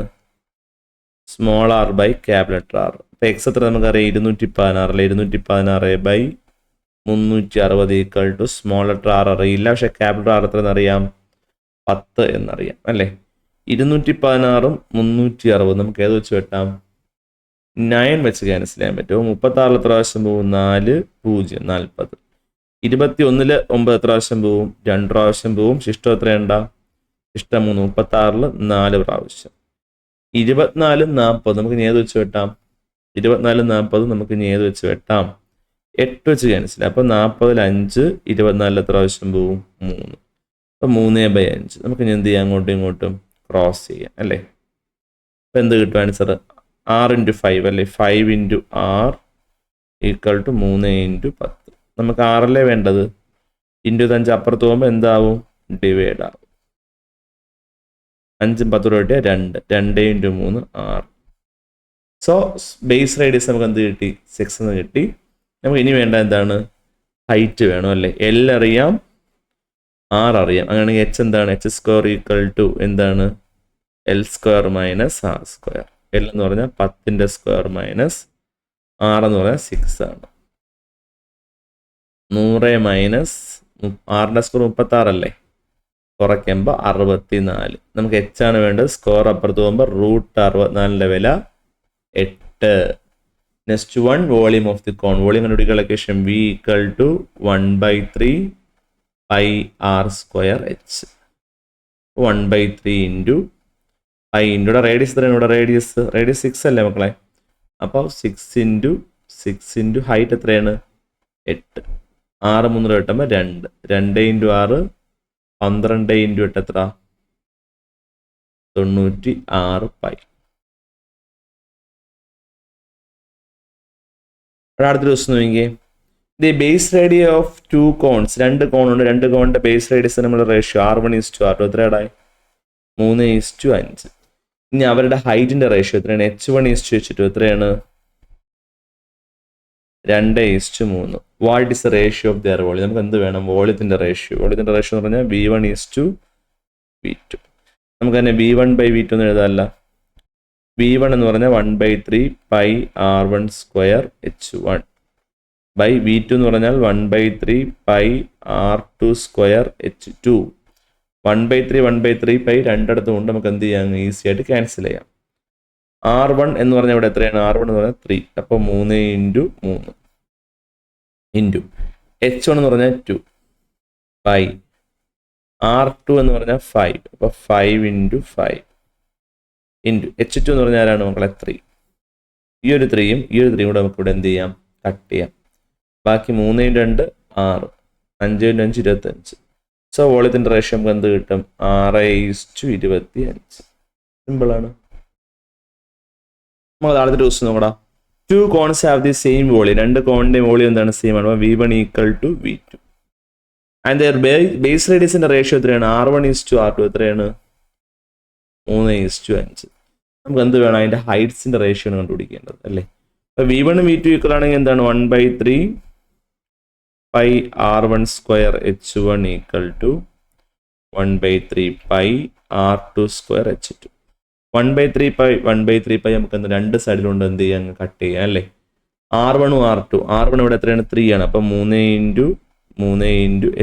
small r by capital R. അപ്പോൾ എക്സ് എത്ര നമുക്കറിയാം, 216 216/360 equal to small letter R അറിയില്ല, പക്ഷേ ക്യാപിറ്റൽ R എത്ര എന്നറിയാം, 10 എന്നറിയാം അല്ലേ. 216ഉം 360 നമുക്ക് ഏത് വെച്ച് വെട്ടാം, 9 വെച്ച് ക്യാൻസൽ ചെയ്യാൻ പറ്റുമോ. 36 എത്ര പ്രാവശ്യം പോവും, 4 0 40. 21ൽ 9 എത്ര പ്രാവശ്യം പോവും, 2 പ്രാവശ്യം പോവും. ശിഷ്ടം എത്രയുണ്ടാ, ശിഷ്ടം 3. 36ൽ 4 പ്രാവശ്യം. 24 40 നമുക്ക് ഇനി ഏത് വെച്ച് വെട്ടാം, 24 40 നമുക്ക് ഇനി ഏത് വെച്ച് വെട്ടാം, 8 വെച്ച് ക്യാൻസൽ. അപ്പോൾ 40ൽ 5 24 എത്ര പ്രാവശ്യം പോവും, 3. അപ്പോൾ 3/5 നമുക്ക് ഇനി എന്ത് ചെയ്യാം, അങ്ങോട്ടും ഇങ്ങോട്ടും ക്രോസ് ചെയ്യാം അല്ലേ. അപ്പോൾ എന്ത് കിട്ടും ആൻസർ, 6 ഇൻറ്റു 5 അല്ലേ. 5 into R equal to 3 into 10. നമുക്ക് 6 വേണ്ടത്. ഇൻറ്റു 5 അപ്പുറത്ത് പോകുമ്പോൾ എന്താവും, ഡിവൈഡ് ആവും. 5ഉം 10 കൂടെ കിട്ടിയാൽ 2. 2 ഇൻറ്റു 3 6. സോ ബേസ് റേഡിയസ് നമുക്ക് എന്ത് കിട്ടി, 6 എന്ന് കിട്ടി. നമുക്ക് ഇനി വേണ്ട എന്താണ്, ഹൈറ്റ് വേണം അല്ലേ. L അറിയാം, R അറിയാം. അങ്ങനെയാണെങ്കിൽ h എന്താണ്, h² ഈക്വൽ ടു എന്താണ്, L² മൈനസ് R². L എന്ന് പറഞ്ഞാൽ 10ന്റെ സ്ക്വയർ മൈനസ് R എന്ന് പറഞ്ഞാൽ 6 ആണ്. 100 മൈനസ് R-ന്റെ സ്ക്വയർ 36 അല്ലേ, കുറയ്ക്കുമ്പോൾ 64. നമുക്ക് h ആണ് വേണ്ടത്. സ്ക്വയർ അപ്പുറത്ത് പോകുമ്പോൾ √64ന്റെ വില 8. Next 1 volume of the cone. Volume കണ്ടുപിടിക്കുക. Equation V equal to 1/3 pi r²h. 1/3 into pi into radius എത്രയാണ്, ഇവിടെ റേഡിയസ് 6 അല്ലേ മക്കളെ. അപ്പോൾ 6 ഇൻറ്റു ഹൈറ്റ് എത്രയാണ്, 8. 6 3 കിട്ടുമ്പോൾ 2. 2 ഇൻറ്റു 6 12 ഇൻറ്റു 8 എത്ര, 96 പൈ. അടുത്തൊരു ദിവസം നോക്കിയേ. The base radii of 2 cones. 2 കോണുണ്ട്. 2 കോണിന്റെ ബേസ് റേഡിയസ് നമ്മൾ റേഷ്യോ R1:R2 എത്രയാടായി, 3:5. ഇനി അവരുടെ ഹൈറ്റിന്റെ റേഷ്യോ എത്രയാണ്, H1:H2 എത്രയാണ്, 2:3. What is the ratio of their volume. നമുക്ക് എന്ത് വേണം, വോളിയത്തിന്റെ റേഷ്യോ. വോളിയത്തിന്റെ റേഷ്യോ എന്ന് പറഞ്ഞാൽ V1:V2. നമുക്ക് തന്നെ V1/V2 എന്ന് എഴുതാമല്ല. V1 എന്ന് പറഞ്ഞാൽ 1/3 പൈ R1²H1 ബൈ V2 എന്ന് പറഞ്ഞാൽ 1/3 പൈ R2²H2. 1/3 പൈ രണ്ടിടത്തും കൊണ്ട് നമുക്ക് എന്ത് ചെയ്യാം, ഈസി ആയിട്ട് ക്യാൻസൽ ചെയ്യാം. R1 എന്ന് പറഞ്ഞാൽ ഇവിടെ എത്രയാണ്, R1 എന്ന് പറഞ്ഞാൽ 3. അപ്പോൾ 3 ഇൻറ്റു 3 ഇൻറ്റു H1 എന്ന് പറഞ്ഞാൽ 2 ബൈ R2 എന്ന് പറഞ്ഞാൽ 5. അപ്പോൾ 5 ഇൻറ്റു 5 ഇൻറ്റു H2 എന്ന് പറഞ്ഞാൽ ആരാണ് മക്കളെ 3. ഈ ഒരു 3യും ഈ ഒരു 3യും കൂടെ നമുക്ക് ഇവിടെ എന്ത് ചെയ്യാം, കട്ട് ചെയ്യാം. ബാക്കി 3 2 6, 5 5 25. സോ വോളിയത്തിൻ്റെ റേഷ്യോ നമുക്ക് എന്ത് കിട്ടും, 6:25. സിമ്പിളാണ്. നമ്മൾ താഴത്തെ ദിവസം നോക്കടാ. 2 cones have the same volume. 2 കോണിൻ്റെ വോളിയം എന്താണ്, സെയിം ആണ്. അപ്പോൾ V1 equal to V2 and their base റേഡിയസിന്റെ റേഷ്യോ എത്രയാണ്, R1:R2 എത്രയാണ്, 3:5. നമുക്ക് എന്ത് വേണം, അതിന്റെ ഹൈറ്റ്സിന്റെ റേഷ്യോ ആണ് കണ്ടുപിടിക്കേണ്ടത് അല്ലേ. അപ്പൊ V1 V2 ഈക്വൽ ആണെങ്കിൽ എന്താണ്, 1/3 pi R1² H1 equal to 1/3 pi R2² H2. 1/3 pi നമുക്ക് എന്ത് രണ്ട് സൈഡിലുണ്ട് എന്ത് ചെയ്യാം, കട്ട് ചെയ്യാം അല്ലേ. R1 R2 ഇവിടെ എത്രയാണ്, 3 ആണ്. അപ്പം 3 into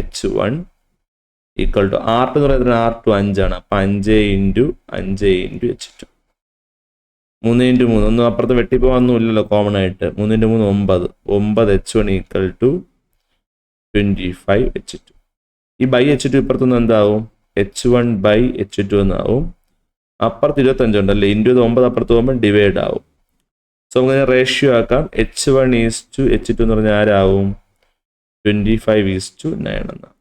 H1 equal to R2 എന്ന് പറയുന്നത് R2 5 ആണ്. അപ്പം 5 ഇൻറ്റു H2. 3 ഇൻറ്റു 3 ഒന്നും അപ്പുറത്ത് വെട്ടിപ്പോവാന്നൊന്നുമില്ലല്ലോ കോമൺ ആയിട്ട്. 3 into 3 9 H1 equal to 25 H2. ഈ ബൈ H2 ഇപ്പുറത്തുനിന്ന് എന്താവും, H1 ബൈ H2 എന്നാവും. അപ്പുറത്ത് 25 ഉണ്ടല്ലേ, ഇൻറ്റു 9 അപ്പുറത്ത് പോകുമ്പോൾ ഡിവൈഡ് ആവും. സോ അങ്ങനെ റേഷ്യോ ആക്കാം. H1:H2 എന്ന് പറഞ്ഞാൽ ആരാവും, 25:9 എന്നാണ്.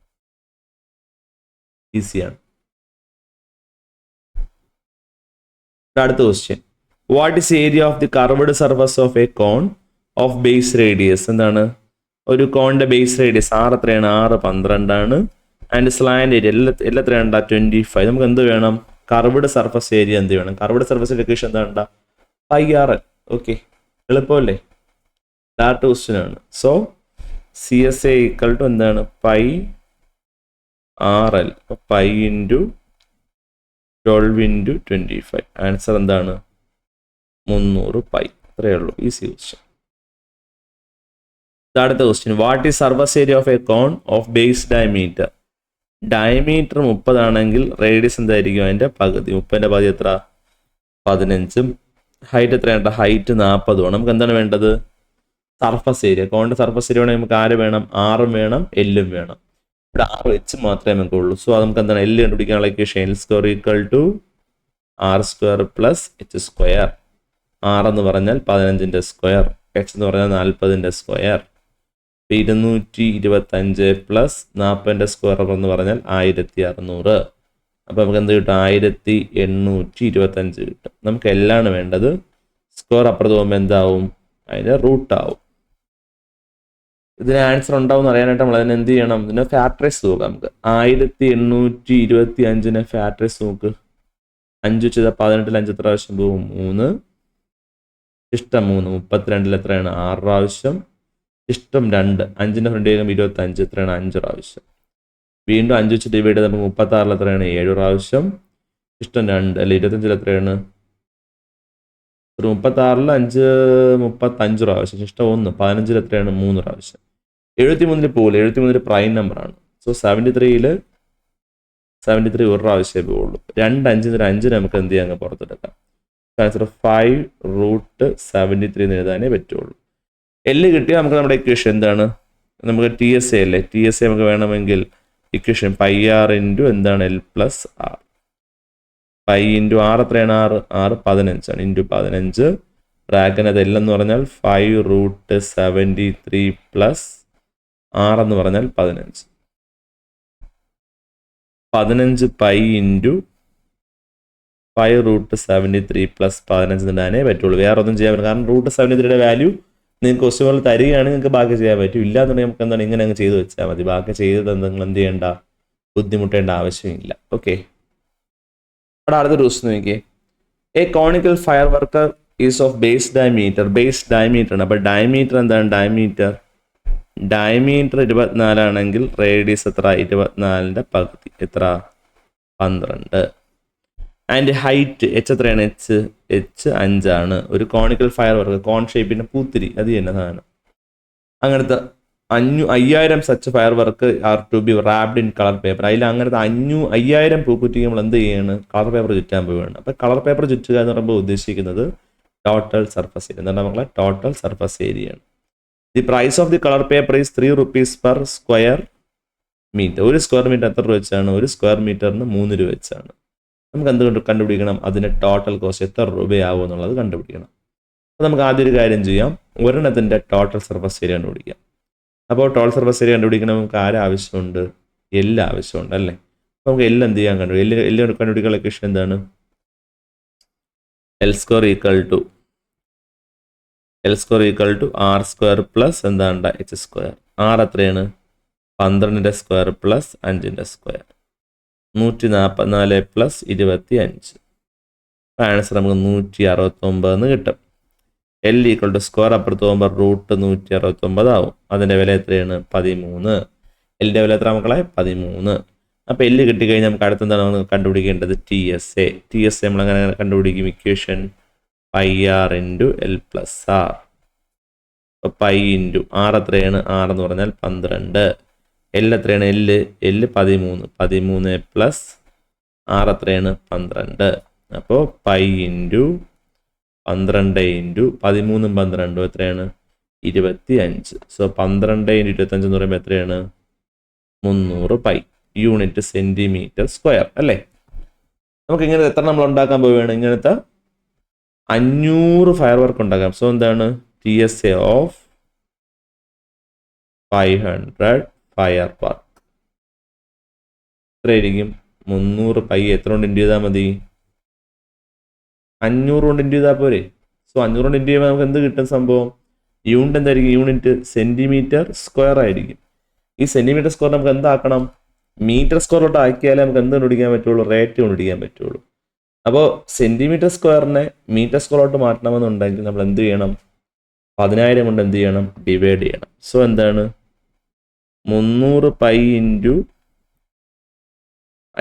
ഈസിയാണ്. അടുത്ത question, what is area of the curved surface of a cone of base radius. എന്താണ്, ഒരു കോണിന്റെ ബേസ് റേഡിയസ് R എത്രയാണ്, R 12 ആണ്. ആൻഡ് സ്ലാൻഡ് ഏരിയ എത്രയാണ്, 25. നമുക്ക് എന്ത് വേണം, കർവ്ഡ് സർഫസ് ഏരിയ എന്ത് വേണം. കർവ്ഡ് സർഫസ് ഇക്വേഷൻ എന്താണ്, πRL. ഓക്കെ, എളുപ്പമല്ലേ, ഡയറക്റ്റ് ക്വസ്റ്റ്യൻ ആണ്. സോ CSA ഈക്വൽ ടു എന്താണ്, πRL. Pi into 12 into 25. Answer എന്താണ്, 300 പൈ. അത്രയേ ഉള്ളൂ, ഈസി ക്വസ്റ്റ്യൻ. അടുത്ത question, what is surface area of a cone of base diameter. Diameter 30 ആണെങ്കിൽ radius എന്തായിരിക്കും, അതിൻ്റെ പകുതി. 30ൻ്റെ പകുതി എത്ര, 15. ഹൈറ്റ് എത്രയാണ്, ഹൈറ്റ് 40 ആണ്. നമുക്ക് എന്താണ് വേണ്ടത്, സർഫസ് ഏരിയ. കോണിൻ്റെ സർഫസ് ഏരിയ വേണമെങ്കിൽ നമുക്ക് ആര് വേണം, R വേണം, L വേണം. ഇവിടെ RH മാത്രമേ നമുക്ക് ഉള്ളൂ. സോ അത് നമുക്ക് എന്താണ്, L കണ്ടുപിടിക്കാനുള്ള equation L² equal to R² plus H². R എന്ന് പറഞ്ഞാൽ 15ൻ്റെ സ്ക്വയർ, H എന്ന് പറഞ്ഞാൽ 40ൻ്റെ സ്ക്വയർ. 225 പ്ലസ് 40ൻ്റെ സ്ക്വയർ എന്ന് പറഞ്ഞാൽ 1600. അപ്പോൾ നമുക്ക് എന്ത് കിട്ടും, 1825 കിട്ടും. നമുക്ക് എല്ലാമാണ് വേണ്ടത്. സ്ക്വയർ അപ്പുറത്ത് പോകുമ്പോൾ എന്താവും, അതിൻ്റെ റൂട്ട് ആവും. ഇതിന് ആൻസർ ഉണ്ടാവും എന്ന് അറിയാനായിട്ട് നമ്മൾ അതിന് എന്ത് ചെയ്യണം, ഇതിനെ ഫാക്ടറൈസ് നോക്കാം. നമുക്ക് 1825 ഫാക്ടറൈസ് നോക്ക്. 5 ചെയ്ത 18 5 എത്ര പ്രാവശ്യം പോകും, 3 ഇഷ്ടം 3. 32 എത്രയാണ്, 6 പ്രാവശ്യം. ഇഷ്ടം 2, 5ൻ്റെ ഫ്രണ്ട് ചെയ്യുമ്പോൾ 25 എത്രയാണ്, 5 പ്രാവശ്യം. വീണ്ടും 5 വെച്ച് ഡിവൈഡ് ചെയ്ത് നമുക്ക് 36 എത്രയാണ്, 7 പ്രാവശ്യം. ഇഷ്ടം 2 അല്ലെ, 25 എത്രയാണ്, 36 5 35 പ്രാവശ്യം. ഇഷ്ടം 1, 15 എത്രയാണ്, 3 പ്രാവശ്യം. 73 പോകില്ല, 73 പ്രൈം നമ്പറാണ്. സോ 73 ഒരു പ്രാവശ്യമേ പോവുള്ളൂ. 2 5 നമുക്ക് എന്ത് ചെയ്യാൻ പുറത്തെടുക്കാം. ആൻസർ 5√73 എന്ന് എഴുതാനേ പറ്റുള്ളൂ. L കിട്ടിയാൽ നമുക്ക് നമ്മുടെ ഇക്വേഷൻ എന്താണ്, നമുക്ക് TSA അല്ലേ. TSA നമുക്ക് വേണമെങ്കിൽ ഇക്വേഷൻ πR ഇൻറ്റു എന്താണ്, L plus R. Pi into R എത്രയാണ്, R 15 ആണ്. ഇൻറ്റു 15 ബ്രാക്കറ്റിനകത്ത് L എന്ന് പറഞ്ഞാൽ 5√73 പ്ലസ് R എന്ന് പറഞ്ഞാൽ 15. 15 പൈ ഇൻറ്റു 5√73 പ്ലസ് 15 ഇടാനേ പറ്റുള്ളൂ. വേറെ ഒന്നും ചെയ്യാൻ പറ്റില്ല. കാരണം √73യുടെ വാല്യൂ നിങ്ങൾക്ക് ക്വസ്റ്റ്യനുകൾ തരികയാണെങ്കിൽ നിങ്ങൾക്ക് ബാക്കി ചെയ്യാൻ പറ്റും. ഇല്ലാന്നുണ്ടെങ്കിൽ നമുക്ക് എന്താണ്, ഇങ്ങനെ അങ്ങ് ചെയ്ത് വെച്ചാൽ മതി. ബാക്കി ചെയ്തത് നിങ്ങൾ എന്ത് ചെയ്യേണ്ട, ബുദ്ധിമുട്ടേണ്ട ആവശ്യമില്ല. ഓക്കെ, അവിടെ അടുത്ത ക്വസ്റ്റ്യൻ നോക്കിയേ. A conical fire worker is of base diameter. Base diameter ആണ്. അപ്പോൾ ഡയമീറ്റർ എന്താണ്, ഡയമീറ്റർ 24 ആണെങ്കിൽ റേഡിയസ് എത്ര, 24ൻ്റെ പകുതി എത്ര, 12. ആൻഡ് ഹൈറ്റ് H എത്രയാണ്, H 5 ആണ്. ഒരു കോണിക്കൽ ഫയർ വർക്കർ, കോൺ ഷേപ്പിൻ്റെ പൂത്തിരി, അത് തന്നെ സാധനം. അങ്ങനത്തെ 5000 such firework are to be wrapped in colour paper. അതിൽ അങ്ങനത്തെ 5000 പൂക്കുറ്റിക്ക് നമ്മൾ എന്ത് ചെയ്യാണ്, കളർ പേപ്പർ ചുറ്റാൻ പോവുകയാണ്. അപ്പോൾ കളർ പേപ്പർ ചുറ്റുക എന്ന് പറയുമ്പോൾ ഉദ്ദേശിക്കുന്നത് ടോട്ടൽ സർഫസ് ഏരിയ. എന്താണ് നമ്മളെ ടോട്ടൽ സർഫസ് ഏരിയയാണ്. The price of the colour paper is 3 rupees per square meter. ഒരു സ്ക്വയർ മീറ്റർ എത്ര രൂപ വെച്ചാണ്? ഒരു സ്ക്വയർ മീറ്ററിന് 3 രൂപ വെച്ചാണ്. നമുക്ക് എന്തുകൊണ്ട് കണ്ടുപിടിക്കണം? അതിൻ്റെ ടോട്ടൽ കോസ്റ്റ് എത്ര രൂപയാവും എന്നുള്ളത് കണ്ടുപിടിക്കണം. അപ്പോൾ നമുക്ക് ആദ്യം ഒരു കാര്യം ചെയ്യാം, ഒരെണ്ണത്തിൻ്റെ ടോട്ടൽ സർഫസ് ഏരിയ കണ്ടുപിടിക്കാം. അപ്പോൾ ടോട്ടൽ സർഫസ് ഏരിയ കണ്ടുപിടിക്കണം നമുക്ക് ആവശ്യമുണ്ട്? എല്ലാം ആവശ്യമുണ്ട് അല്ലേ? അപ്പോൾ നമുക്ക് എല്ലാം എന്ത് ചെയ്യാൻ കണ്ടുപിടിക്കും? എല്ലാം കണ്ടുപിടിക്കാൻ ലൊക്കേഷൻ എന്താണ്? L square equal to R square plus എന്താണ്? H square. R എത്രയാണ്? 12ന്റെ സ്ക്വയർ പ്ലസ് 5ന്റെ സ്ക്വയർ, 144 പ്ലസ് 25. ആൻസർ നമുക്ക് 169 എന്ന് കിട്ടും. L ഈക്വൽ ടു സ്ക്വയർ അപ്പുറത്ത് പോകുമ്പോൾ റൂട്ട് 169 ആവും. അതിൻ്റെ വില എത്രയാണ്? 13. എല്ലിൻ്റെ വില എത്ര മക്കളെ? 13. അപ്പോൾ എല്ല് കിട്ടിക്കഴിഞ്ഞാൽ നമുക്ക് അടുത്തെന്താണ് നമ്മൾ കണ്ടുപിടിക്കേണ്ടത്? TSA. TSA നമ്മൾ അങ്ങനെ കണ്ടുപിടിക്കും. Equation pi R into L plus R. അപ്പോൾ പൈ ഇൻറ്റു ആർ എത്രയാണ്? ആർ എന്ന് പറഞ്ഞാൽ 12. എൽ എത്രയാണ്? എല്ല് 13 പ്ലസ് ആർ എത്രയാണ്? 12. അപ്പോൾ പൈ ഇൻറ്റു 12 ഇൻറ്റു 13 12 എത്രയാണ്? 25. സോ 12 ഇൻറ്റു 25 എന്ന് പറയുമ്പോൾ എത്രയാണ്? 300 പൈ യൂണിറ്റ് സെൻറ്റിമീറ്റർ സ്ക്വയർ അല്ലേ? നമുക്ക് ഇങ്ങനെ എത്ര നമ്മൾ ഉണ്ടാക്കാൻ പോവുകയാണ്? ഇങ്ങനത്തെ 500 ഫയർ വർക്ക് ഉണ്ടാക്കാം. സോ എന്താണ്? TSA ഓഫ് 500 ഫയർ വർക്ക് എത്രയായിരിക്കും? 300 പൈ എത്ര കൊണ്ട് ഇൻറ്റു ചെയ്താൽ മതി? 500 കൊണ്ട് ഇൻറ്റു ചെയ്താൽ പോരെ? സോ 500 കൊണ്ട് ഇൻറ്റു ചെയ്യുമ്പോൾ നമുക്ക് എന്ത് കിട്ടും? സംഭവം യൂണിറ്റ് എന്തായിരിക്കും? യൂണിറ്റ് സെൻറ്റിമീറ്റർ സ്ക്വയർ ആയിരിക്കും. ഈ സെൻറ്റിമീറ്റർ സ്ക്വയർ നമുക്ക് എന്താക്കണം? മീറ്റർ സ്ക്വയറിലോട്ട് ആക്കിയാലേ നമുക്ക് എന്ത് കണ്ടുപിടിക്കാൻ പറ്റുള്ളൂ? റേറ്റ് കണ്ടുപിടിക്കാൻ പറ്റുള്ളൂ. അപ്പോൾ സെൻറ്റിമീറ്റർ സ്ക്വയറിനെ മീറ്റർ സ്ക്വയറിലോട്ട് മാറ്റണമെന്നുണ്ടെങ്കിൽ നമ്മൾ എന്ത് ചെയ്യണം? 10,000 കൊണ്ട് എന്ത് ചെയ്യണം? ഡിവൈഡ് ചെയ്യണം. സോ എന്താണ്? 300 പൈ ഇൻറ്റു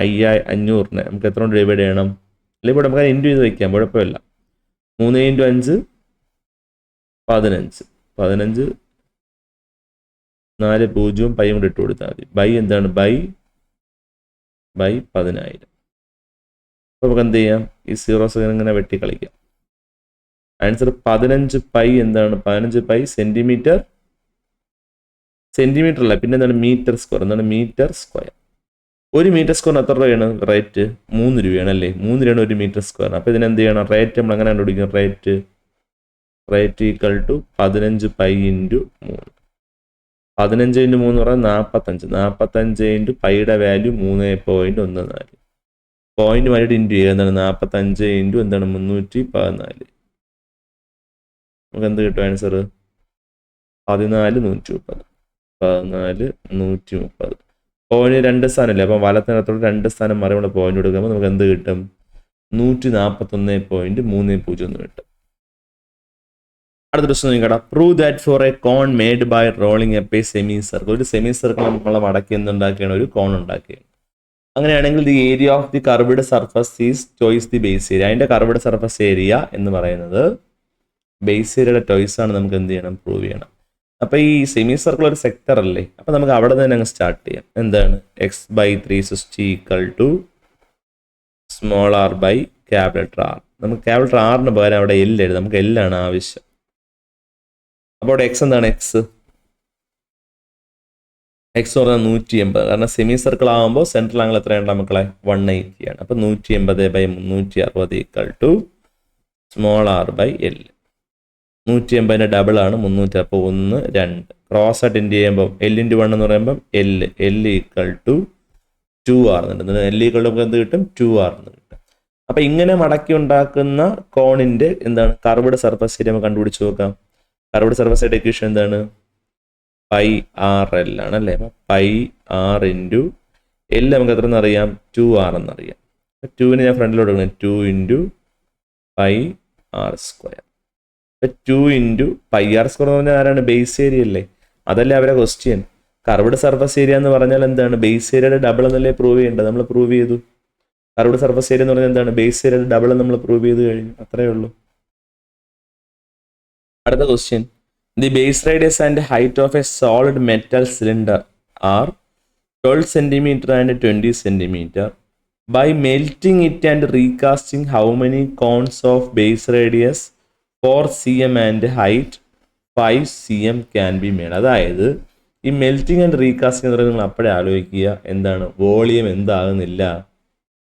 500 നമുക്ക് എത്ര കൊണ്ട് ഡിവൈഡ് ചെയ്യണം? അല്ലെങ്കിൽ ഇവിടെ നമുക്ക് ഇൻറ്റു ചെയ്ത് വയ്ക്കാം, കുഴപ്പമില്ല. 3 ഇൻറ്റു 5 15. 15 4 0 പൈ കൊണ്ട് ഇട്ട് കൊടുത്താൽ മതി. ബൈ എന്താണ്? ബൈ 10,000. അപ്പോൾ നമുക്ക് എന്ത് ചെയ്യാം? ഈ സീറോസ് ഇങ്ങനെ വെട്ടി കളിക്കാം. ആൻസർ 15 പൈ എന്താണ്? 15 പൈ സെൻറ്റിമീറ്റർ അല്ല, പിന്നെ എന്താണ്? Metre square. എന്താണ്? Metre square. ഒരു മീറ്റർ സ്ക്വയറിന് എത്ര രൂപയാണ് റേറ്റ്? 3 രൂപയാണ് അല്ലേ? 3 രൂപയാണ് ഒരു മീറ്റർ സ്ക്വയർ. അപ്പോൾ ഇതിനെന്ത് ചെയ്യണം? റേറ്റ് നമ്മൾ അങ്ങനെ കണ്ടുപിടിക്കും. Rate equal to 15 pi into 3. 15 into 3 എന്ന് പറഞ്ഞാൽ 45. 45 ഇൻറ്റു പൈയുടെ വാല്യൂ 3.14. പോയിന്റ് വേണ്ടിയിട്ട് ഇൻറ്റു ചെയ്യുക. എന്താണ്? 45 ഇൻറ്റു എന്താണ്? 314. നമുക്ക് എന്ത് കിട്ടും ആൻസർ? 14,130. 14,130. പോയിന്റ് 2 സ്ഥാനമല്ലേ? അപ്പം വലത്തിനകത്തോട് 2 സ്ഥാനം മാറി നമ്മൾ പോയിന്റ് കൊടുക്കുമ്പോൾ നമുക്ക് എന്ത് കിട്ടും? 141.30 കിട്ടും. അടുത്ത പ്രശ്നം നോക്കട്ടെ. Prove that for a cone made by rolling a semicircle. ഒരു സെമി സർക്കിൾ നമ്മൾ മടക്കി എന്തുണ്ടാക്കിയാണ്? ഒരു കോൺ ഉണ്ടാക്കിയാണ്. അങ്ങനെയാണെങ്കിൽ the area of the curved surface is twice the base area. അതിൻ്റെ കർവ്ഡ് സർഫസ് ഏരിയ എന്ന് പറയുന്നത് ബേസ് ഏരിയയുടെ ചോയ്സ് ആണ്. നമുക്ക് എന്ത് ചെയ്യണം? പ്രൂവ് ചെയ്യണം. അപ്പോൾ ഈ സെമി സർക്കിൾ ഒരു സെക്ടർ അല്ലേ? അപ്പോൾ നമുക്ക് അവിടെ തന്നെ അങ്ങ് സ്റ്റാർട്ട് ചെയ്യാം. എന്താണ്? x/360 equal to small r by capital R. നമുക്ക് ക്യാപിറ്റൽ ആറിന് പകരം അവിടെ L എഴുതാം. നമുക്ക് L ആണ് ആവശ്യം. അപ്പോൾ അവിടെ എക്സ് എന്താണ്? എക്സ് പറഞ്ഞാൽ 180. കാരണം സെമി സർക്കിൾ ആകുമ്പോൾ സെൻട്രൽ ആംഗിൾ എത്രയുണ്ട് മക്കളെ? 180 ആണ്. അപ്പോൾ 180/360 equal to small r by L. 180ൻ്റെ ഡബിൾ ആണ് 300. അപ്പോൾ 1 2 ക്രോസ് ആയിട്ട് ഇൻറ്റു ചെയ്യുമ്പോൾ L ഇൻറ്റു 1 എന്ന് പറയുമ്പം L ഈക്വൽ ടു 2R എന്നുണ്ട്. L ഈക്വൽ ടു നമുക്ക് എന്ത് കിട്ടും? 2R എന്ന് കിട്ടും. അപ്പോൾ ഇങ്ങനെ മടക്കി ഉണ്ടാക്കുന്ന കോണിൻ്റെ എന്താണ്? കർവ്ഡ് സർഫസ് ഏരിയ നമുക്ക് കണ്ടുപിടിച്ച് നോക്കാം. കർവ്ഡ് സർഫസ് ഏരിയ ഇക്വേഷൻ എന്താണ്? പൈ ആർ എൽ ആണ് അല്ലേ? അപ്പം പൈ ആർ ഇൻറ്റു എൽ നമുക്ക് എത്ര എന്നറിയാം? 2R എന്നറിയാം. 2നെ ഞാൻ ഫ്രണ്ടിലോട്ട് കൊടുക്കണം. 2 into pi R square. 2 into pi R square എന്ന് പറഞ്ഞാൽ ആരാണ്? ബേസ് ഏരിയ അല്ലേ? അതല്ലേ അവരെ ക്വസ്റ്റ്യൻ. കർവ്ഡ് സർഫസ് ഏരിയ എന്ന് പറഞ്ഞാൽ എന്താണ്? ബേസ് ഏരിയയുടെ ഡബിൾ എന്നല്ലേ പ്രൂവ് ചെയ്യേണ്ടത്? നമ്മൾ പ്രൂവ് ചെയ്തു. കർവ്ഡ് സർഫസ് ഏരിയ എന്ന് പറഞ്ഞാൽ എന്താണ്? ബേസ് ഏരിയയുടെ ഡബിൾ നമ്മൾ പ്രൂവ് ചെയ്ത് കഴിഞ്ഞു. അത്രയേ ഉള്ളൂ. അടുത്ത question. The base radius and height of a solid metal cylinder are 12 cm and 20 cm. By melting it and recasting, how many cones of base radius 4 cm and height 5 cm can be made. അതായത് ഈ melting and recasting എന്ന് പറയുന്നത് നിങ്ങൾ അപ്പോഴേ ആലോചിക്കുക എന്താണ്, volume എന്താകുന്നില്ല,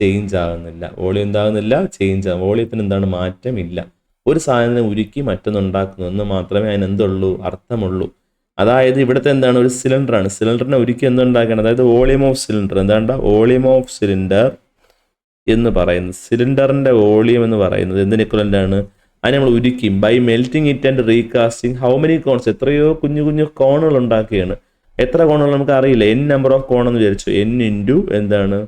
change ആകുന്നില്ല. Volume എന്താകുന്നില്ല, change ആകും. വോളിയത്തിന് എന്താണ്, മാറ്റമില്ല. ഒരു സാധനം ഉരുക്കി മറ്റൊന്നുണ്ടാക്കുന്നു എന്ന് മാത്രമേ അതിന് എന്തുള്ളൂ, അർത്ഥമുള്ളൂ. അതായത് ഇവിടുത്തെ എന്താണ്, ഒരു സിലിണ്ടറാണ്. സിലിണ്ടറിനെ ഉരുക്കി എന്തുണ്ടാക്കണം, അതായത് വോളിയം ഓഫ് സിലിണ്ടർ. എന്താണ്ട, വോളിയം ഓഫ് സിലിണ്ടർ എന്ന് പറയുന്നത്, സിലിണ്ടറിന്റെ വോളിയം എന്ന് പറയുന്നത് എന്തിന് ഇക്വലന്റ് ആണ്, അതിനെ നമ്മൾ ഉരുക്കി by melting it and recasting how many cones, എത്രയോ കുഞ്ഞു കുഞ്ഞു കോണുകൾ ഉണ്ടാക്കുകയാണ്. എത്ര കോണുകൾ നമുക്ക് അറിയില്ല, n നമ്പർ ഓഫ് കോൺ എന്ന് വിചാരിച്ചു. n ഇൻറ്റു എന്താണ്,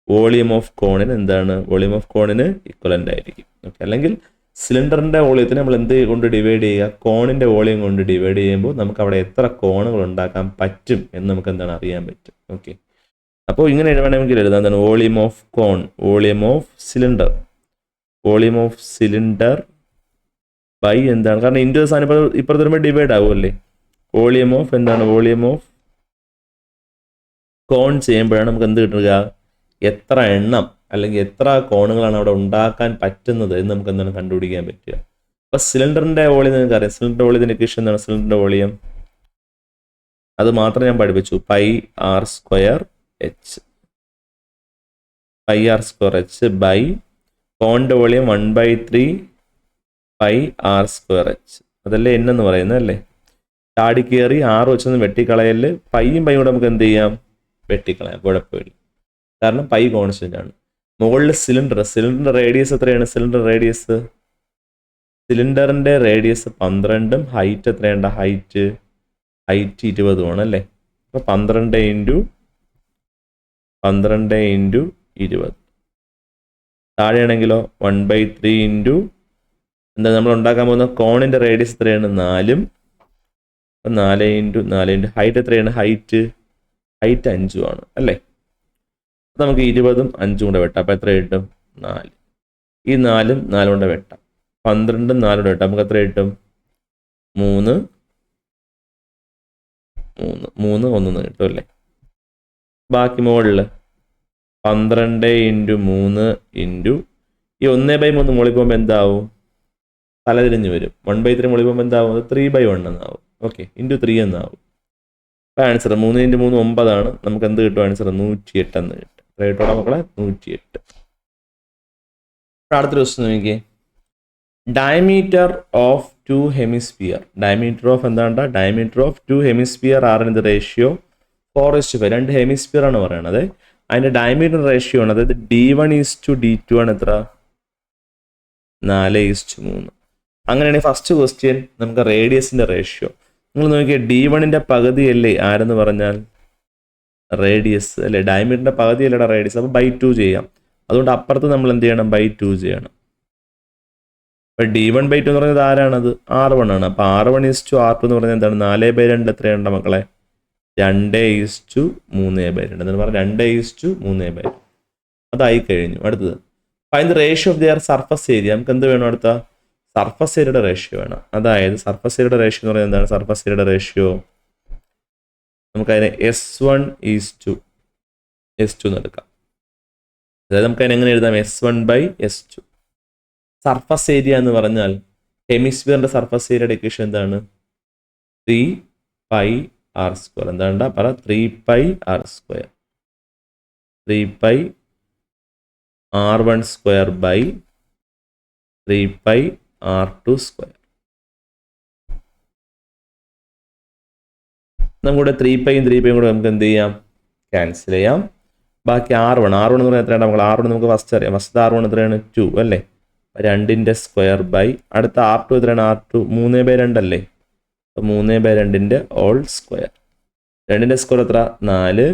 വോളിയം ഓഫ് കോണിന് എന്താണ്, വോളിയം ഓഫ് കോണിന് ഇക്വലന്റ് ആയിരിക്കും. ഓക്കെ, അല്ലെങ്കിൽ സിലിണ്ടറിന്റെ വോളിയത്തിന് നമ്മൾ എന്ത് കൊണ്ട് ഡിവൈഡ് ചെയ്യുക, കോണിന്റെ വോളിയം കൊണ്ട് ഡിവൈഡ് ചെയ്യുമ്പോൾ നമുക്ക് അവിടെ എത്ര കോണുകൾ ഉണ്ടാക്കാൻ പറ്റും എന്ന് നമുക്ക് എന്താണ് അറിയാൻ പറ്റും. ഓക്കെ, അപ്പോൾ ഇങ്ങനെ വേണമെങ്കിൽ എഴുതാം എന്താണ്, volume of cone, volume of cylinder, volume of cylinder by എന്താണ്, കാരണം ഇൻറ്റു സാധനം ഇപ്പുറത്ത് വരുമ്പോൾ ഡിവൈഡ് ആവുമല്ലേ, വോളിയം ഓഫ് എന്താണ്, വോളിയം ഓഫ് കോൺ ചെയ്യുമ്പോഴാണ് നമുക്ക് എന്ത് കിട്ടുക, എത്ര എണ്ണം അല്ലെങ്കിൽ എത്ര കോണുകളാണ് അവിടെ ഉണ്ടാക്കാൻ പറ്റുന്നത് എന്ന് നമുക്ക് എന്താണ് കണ്ടുപിടിക്കാൻ പറ്റുക. അപ്പൊ സിലിണ്ടറിന്റെ വോളിയം നിങ്ങൾക്ക് അറിയാം. സിലിണ്ടർ വോളിയത്തിന്റെ ഇക്വേഷൻ എന്താണ്, സിലിണ്ടറിന്റെ വോളിയം അത് മാത്രം ഞാൻ പഠിപ്പിച്ചു, pi R square h, pi R square h by കോണിന്റെ volume 1/3 pi R square h. അതല്ലേ n എന്ന് പറയുന്നത് അല്ലേ. ചാടി കയറി 6 വെച്ചൊന്ന് വെട്ടിക്കളയല്, പൈയും പൈയും കൂടെ നമുക്ക് എന്ത് ചെയ്യാം, വെട്ടിക്കളയാം, കുഴപ്പമില്ല. കാരണം പൈ കോൺസ്റ്റന്റ് ആണ്. മുകളിൽ സിലിണ്ടറിന്റെ റേഡിയസ് എത്രയാണ്, സിലിണ്ടറിന്റെ റേഡിയസ് 12ഉം ഹൈറ്റ് എത്രയുണ്ട്, ഹൈറ്റ് 20 ആണ് അല്ലേ. അപ്പൊ 12 ഇൻറ്റു 20. താഴെയാണെങ്കിലോ 1/3 ഇൻറ്റു എന്താ നമ്മൾ ഉണ്ടാക്കാൻ പോകുന്ന കോണിന്റെ റേഡിയസ് എത്രയാണ്, 4ഉം 4 ഇൻറ്റു ഹൈറ്റ് എത്രയാണ്, ഹൈറ്റ് 5ഉം ആണ് അല്ലേ. നമുക്ക് 20ഉം 5ഉം കൂടെ വെട്ടാം. അപ്പം എത്ര കിട്ടും, 4. ഈ 4ഉം 4 കൊണ്ട് വെട്ടാം. 12ഉം 4 കൊണ്ട് വെട്ടാം. നമുക്ക് എത്ര കിട്ടും, 3 1 കിട്ടും അല്ലേ. ബാക്കി മുകളിൽ 12 ഇൻറ്റു 3 ഇൻറ്റു ഈ 1/3 മുകളിൽ പോകുമ്പോൾ എന്താവും, തലതിരിഞ്ഞ് വരും. 1/3 മുകളിൽ പോകുമ്പോൾ എന്താവും, അത് 3/1 എന്നാവും. ഓക്കെ, ഇൻറ്റു 3 എന്നാവും. അപ്പം ആൻസർ 3 ഇൻറ്റു 3 9 ആണ്. നമുക്ക് എന്ത് കിട്ടും, ആൻസർ 108 എന്ന് കിട്ടും. റേറ്റോടെ മക്കളെ 108. അടുത്തൊരു ക്വസ്റ്റ്യൻ നോക്കിയേ, diameter of 2 hemisphere. Diameter of എന്താണ്ട, diameter of 2 hemisphere are in the ratio 4:5. 2 hemisphere ആണ് പറയണത്. അതിന്റെ ഡയമീറ്റർ റേഷ്യോ ആണ്, അതായത് D1:D2 ആണ് എത്ര, 4:3. അങ്ങനെയാണെങ്കിൽ ഫസ്റ്റ് ക്വസ്റ്റ്യൻ നമുക്ക് റേഡിയസിന്റെ റേഷ്യോ നിങ്ങൾ നോക്കിയാൽ D1ന്റെ പകുതിയല്ലേ ആരെന്ന് പറഞ്ഞാൽ റേഡിയസ് അല്ലേ, ഡയമീറ്ററിന്റെ പകുതിയല്ലേടാ റേഡിയസ്. അപ്പോൾ by2 ചെയ്യാം. അതുകൊണ്ട് അപ്പുറത്ത് നമ്മൾ എന്ത് ചെയ്യണം, by2 ചെയ്യണം. അപ്പൊ D1/2 എന്ന് പറയുന്നത് ആരാണത്, R1 ആണ്. അപ്പൊ R1:R2 എന്ന് പറഞ്ഞാൽ എന്താണ്, 4/2 എത്രയുണ്ട് മക്കളെ, 2:3/2. എന്ന് പറഞ്ഞാൽ 2:3/2. അതായി കഴിഞ്ഞു. അടുത്തത് find the ratio of their surface area. നമുക്ക് എന്ത് വേണം, അടുത്ത സർഫസ് ഏരിയയുടെ റേഷ്യോ വേണം. അതായത് സർഫസ് ഏരിയയുടെ റേഷ്യോ എന്ന് പറയുന്നത് എന്താണ്, സർഫസ് ഏരിയയുടെ റേഷ്യോ നമുക്കതിനെ S1:S2 എന്ന് എടുക്കാം. അതായത് നമുക്ക് അതിനെ എങ്ങനെ എഴുതാം, S1/S2. സർഫസ് ഏരിയ എന്ന് പറഞ്ഞാൽ ഹെമിസ്ഫിയറിന്റെ സർഫസ് ഏരിയയുടെ ഇക്വേഷൻ എന്താണ്, 3πr². എന്താണ്ടാ പറ, 3πr². 3πr1² 3πr2². നമ്മുടെ 3πയും 3πയും കൂടെ നമുക്ക് എന്ത് ചെയ്യാം, ക്യാൻസൽ ചെയ്യാം. ബാക്കി R1 എന്ന് പറഞ്ഞാൽ എത്രയാണ് നമ്മൾ, R1 നമുക്ക് ഫസ്റ്റ് അറിയാം. ഫസ്റ്റ് R1 എത്രയാണ്, 2 അല്ലേ. 2² അടുത്ത R2 എത്രയാണ്, R2 3/2 അല്ലേ. 3/2 ഹോൾ സ്ക്വയർ. 2ന്റെ സ്ക്വയർ എത്ര, 4.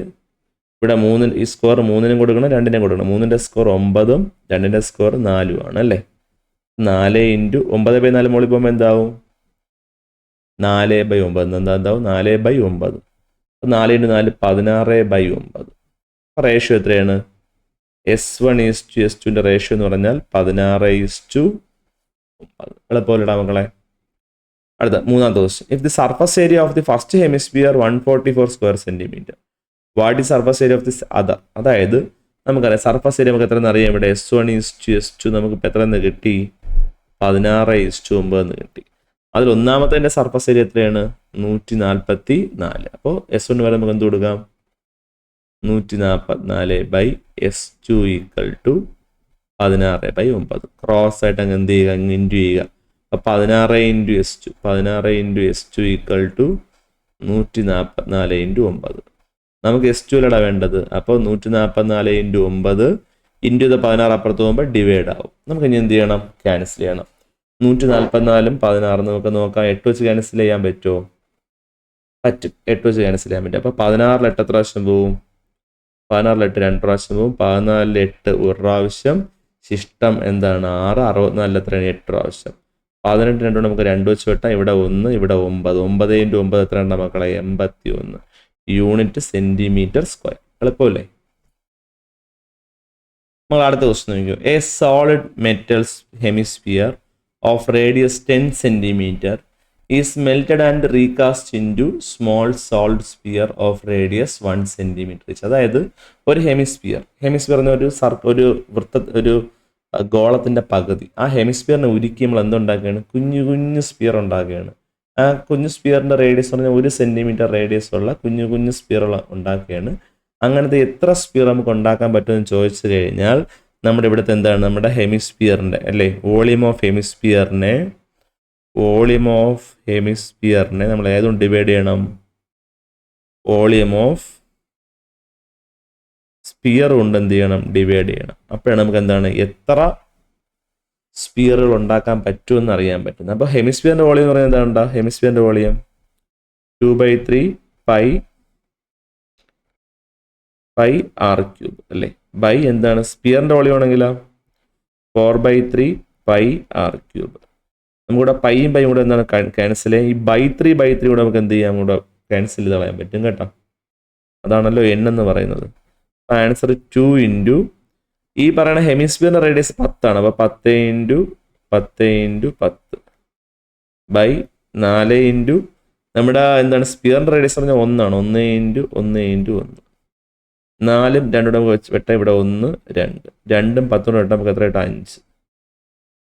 ഇവിടെ 3 ഈ സ്ക്വയർ 3നും കൊടുക്കണം, 2നും കൊടുക്കണം. 3ന്റെ സ്ക്വയർ 9ഉം 2ന്റെ സ്ക്വയർ 4ഉം ആണ് അല്ലേ. 4 ഇൻറ്റു 9/4 മുകളിൽ പോകുമ്പോൾ എന്താവും, 4/9. എന്താവും, 4/9. 4 ഇൻറ്റു 4 16/9. റേഷ്യോ എത്രയാണ്, S1:S2ന്റെ റേഷ്യോ എന്ന് പറഞ്ഞാൽ 16:9. എളുപ്പമല്ലേ മക്കളെ. അടുത്ത മൂന്നാമത്തെ question, if the surface area of the first hemisphere 144 square centimetre, what ഈ surface area of this other. അതായത് നമുക്കറിയാം സർഫസ് ഏരിയ നമുക്ക് എത്രയെന്ന് അറിയാം. ഇവിടെ S1:S2 നമുക്ക് ഇപ്പം എത്രയെന്ന് കിട്ടി, 16:9 എന്ന് കിട്ടി. അതിൽ ഒന്നാമത്തെ സർഫസ് ഏരിയ എത്രയാണ്? 144. അപ്പോൾ S1 വരെ നമുക്ക് എന്ത് കൊടുക്കാം? 144/S2 = 16/9. ക്രോസ് ആയിട്ട് അങ്ങ് എന്ത് ചെയ്യുക? അങ്ങ് ഇൻറ്റു ചെയ്യുക. അപ്പോൾ 16 × S2 = 144 × 9. നമുക്ക് S2 വേണ്ടത്. അപ്പോൾ 144 × 9 ഇൻറ്റു 16 അപ്പുറത്ത് പോകുമ്പോൾ ഡിവൈഡ് ആവും. നമുക്ക് ഇനി എന്ത് ചെയ്യണം? ക്യാൻസൽ ചെയ്യണം. 144 16 നമുക്ക് നോക്കാം. 8 വെച്ച് ക്യാൻസൽ ചെയ്യാൻ പറ്റുമോ? പറ്റും. 8 വെച്ച് ക്യാൻസൽ ചെയ്യാൻ പറ്റും. അപ്പോൾ 16 എത്ര പ്രാവശ്യം പോവും? 16 2 പ്രാവശ്യം പോവും. 14 8 ഒരു പ്രാവശ്യം. ശിഷ്ടം എന്താണ്? 6. 64 എത്രയാണ്? 8 പ്രാവശ്യം. 18 2 നമുക്ക് 2 വെച്ച് വെട്ടാം. ഇവിടെ 1, ഇവിടെ 9. 9 × 9 എത്രയാണ് മക്കളെ? 81 യൂണിറ്റ് സെന്റിമീറ്റർ സ്ക്വയർ. എളുപ്പമല്ലേ? നമ്മൾ അടുത്ത ക്വസ്റ്റ്യൻ നോക്കിയോ. A solid metal hemisphere of radius 10 cm is melted and recast into small solid sphere of radius 1 cm. അതായത് ഒരു ഹെമിസ്ഫിയർ എന്ന ഒരു ഗോളത്തിന്റെ പകുതി. ആ ഹെമിസ്ഫിയറിനെ ഉരുക്കി നമ്മൾ എന്തുണ്ടാക്കുകയാണ്? കുഞ്ഞു കുഞ്ഞു സ്ഫിയർ ഉണ്ടാക്കുകയാണ്. ആ കുഞ്ഞു സ്ഫിയറിന്റെ റേഡിയസ് പറഞ്ഞാൽ 1 cm റേഡിയസ് ഉള്ള കുഞ്ഞു കുഞ്ഞു സ്ഫിയർ ഉണ്ടാക്കുകയാണ്. അങ്ങനത്തെ എത്ര സ്ഫിയർ നമുക്ക് ഉണ്ടാക്കാൻ പറ്റുമെന്ന് ചോദിച്ചു കഴിഞ്ഞാൽ നമ്മുടെ ഇവിടുത്തെ എന്താണ്? നമ്മുടെ ഹെമിസ്ഫിയറിന്റെ അല്ലേ, വോളിയം ഓഫ് ഹെമിസ്ഫിയറിനെ നമ്മൾ ഏതുകൊണ്ട് ഡിവൈഡ് ചെയ്യണം? വോളിയം ഓഫ് സ്ഫിയർ കൊണ്ട് എന്ത് ചെയ്യണം? ഡിവൈഡ് ചെയ്യണം. അപ്പോഴാണ് നമുക്ക് എന്താണ് എത്ര സ്ഫിയറുകൾ ഉണ്ടാക്കാൻ പറ്റുമെന്ന് അറിയാൻ പറ്റുന്നത്. അപ്പോൾ ഹെമിസ്ഫിയറിന്റെ വോളിയം എന്ന് പറയുന്നത് എന്താ? ഹെമിസ്ഫിയറിന്റെ വോളിയം 2/3 πr³ അല്ലേ. ബൈ എന്താണ്? സ്ഫിയറിന്റെ വോളിയം ആണെങ്കിലോ 4/3 πr³. നമുക്കിവിടെ പൈയും കൂടെ എന്താണ്? ക്യാൻസൽ ചെയ്യാം. ഈ /3 കൂടെ നമുക്ക് എന്ത് ചെയ്യാം? കൂടെ ക്യാൻസൽ ചെയ്ത് കളയാൻ പറ്റും കേട്ടോ. അതാണല്ലോ n എന്ന് പറയുന്നത്. ആൻസർ 2 × ഈ പറയുന്ന ഹെമിസ്ഫിയറിന്റെ റേഡിയസ് 10 ആണ്. അപ്പോൾ 10 × 10 ബൈ 4 × നമ്മുടെ എന്താണ്? സ്ഫിയറിന്റെ റേഡിയസ് പറഞ്ഞാൽ 1 ആണ്. 1 × 1 × 1. 4ഉം 2 വെച്ച് വെട്ടാം. ഇവിടെ 1 2 2ഉം 10 വെട്ടാം. നമുക്ക് എത്ര കിട്ടാം? 5.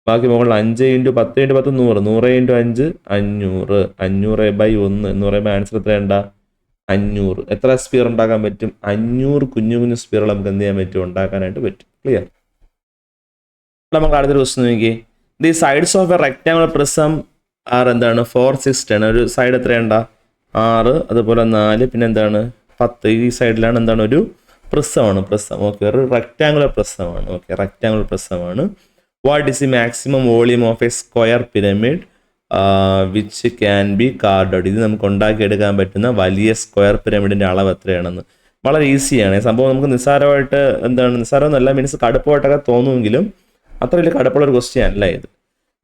ബാക്കി മുകളിൽ 5 × 10 × 10 100. 100 × 5 500. 500/1 എന്ന് പറയുമ്പോൾ ആൻസർ എത്രയുണ്ടാ? 500. എത്ര സ്ഫിയർ ഉണ്ടാക്കാൻ പറ്റും? 500 കുഞ്ഞു കുഞ്ഞു സ്ഫിയറുകൾ നമുക്ക് എന്ത് ചെയ്യാൻ പറ്റും? ഉണ്ടാക്കാനായിട്ട് പറ്റും. ക്ലിയർ? നമുക്ക് അടുത്തൊരു ക്വസ്റ്റ്യൻ നോക്കി. The sides of a rectangular prism are എന്താണ്? 4 6 10. ഒരു സൈഡ് എത്രയുണ്ടാ? 6, അതുപോലെ 4, പിന്നെ എന്താണ്? 10. ഈ സൈഡിലാണ് എന്താണ്? ഒരു പ്രിസമാണ്. ഓക്കെ, ഒരു റെക്ടാങ്കുലർ പ്രിസമാണ്. ഓക്കെ, റെക്ടാങ്കുലർ പ്രിസമാണ്. What is the maximum volume of a square pyramid which can be carved? ഇത് നമുക്ക് ഉണ്ടാക്കിയെടുക്കാൻ പറ്റുന്ന വലിയ സ്ക്വയർ പിരമിഡിന്റെ അളവ് എത്രയാണെന്ന്. വളരെ ഈസിയാണ് സംഭവം. നമുക്ക് നിസ്സാരമായിട്ട് എന്താണ്? നിസ്സാരമെന്നല്ല, മീൻസ് കടുപ്പമായിട്ടൊക്കെ തോന്നുമെങ്കിലും അത്ര വലിയ കടുപ്പുള്ള ഒരു ക്വസ്റ്റ്യൻ അല്ല ഇത്.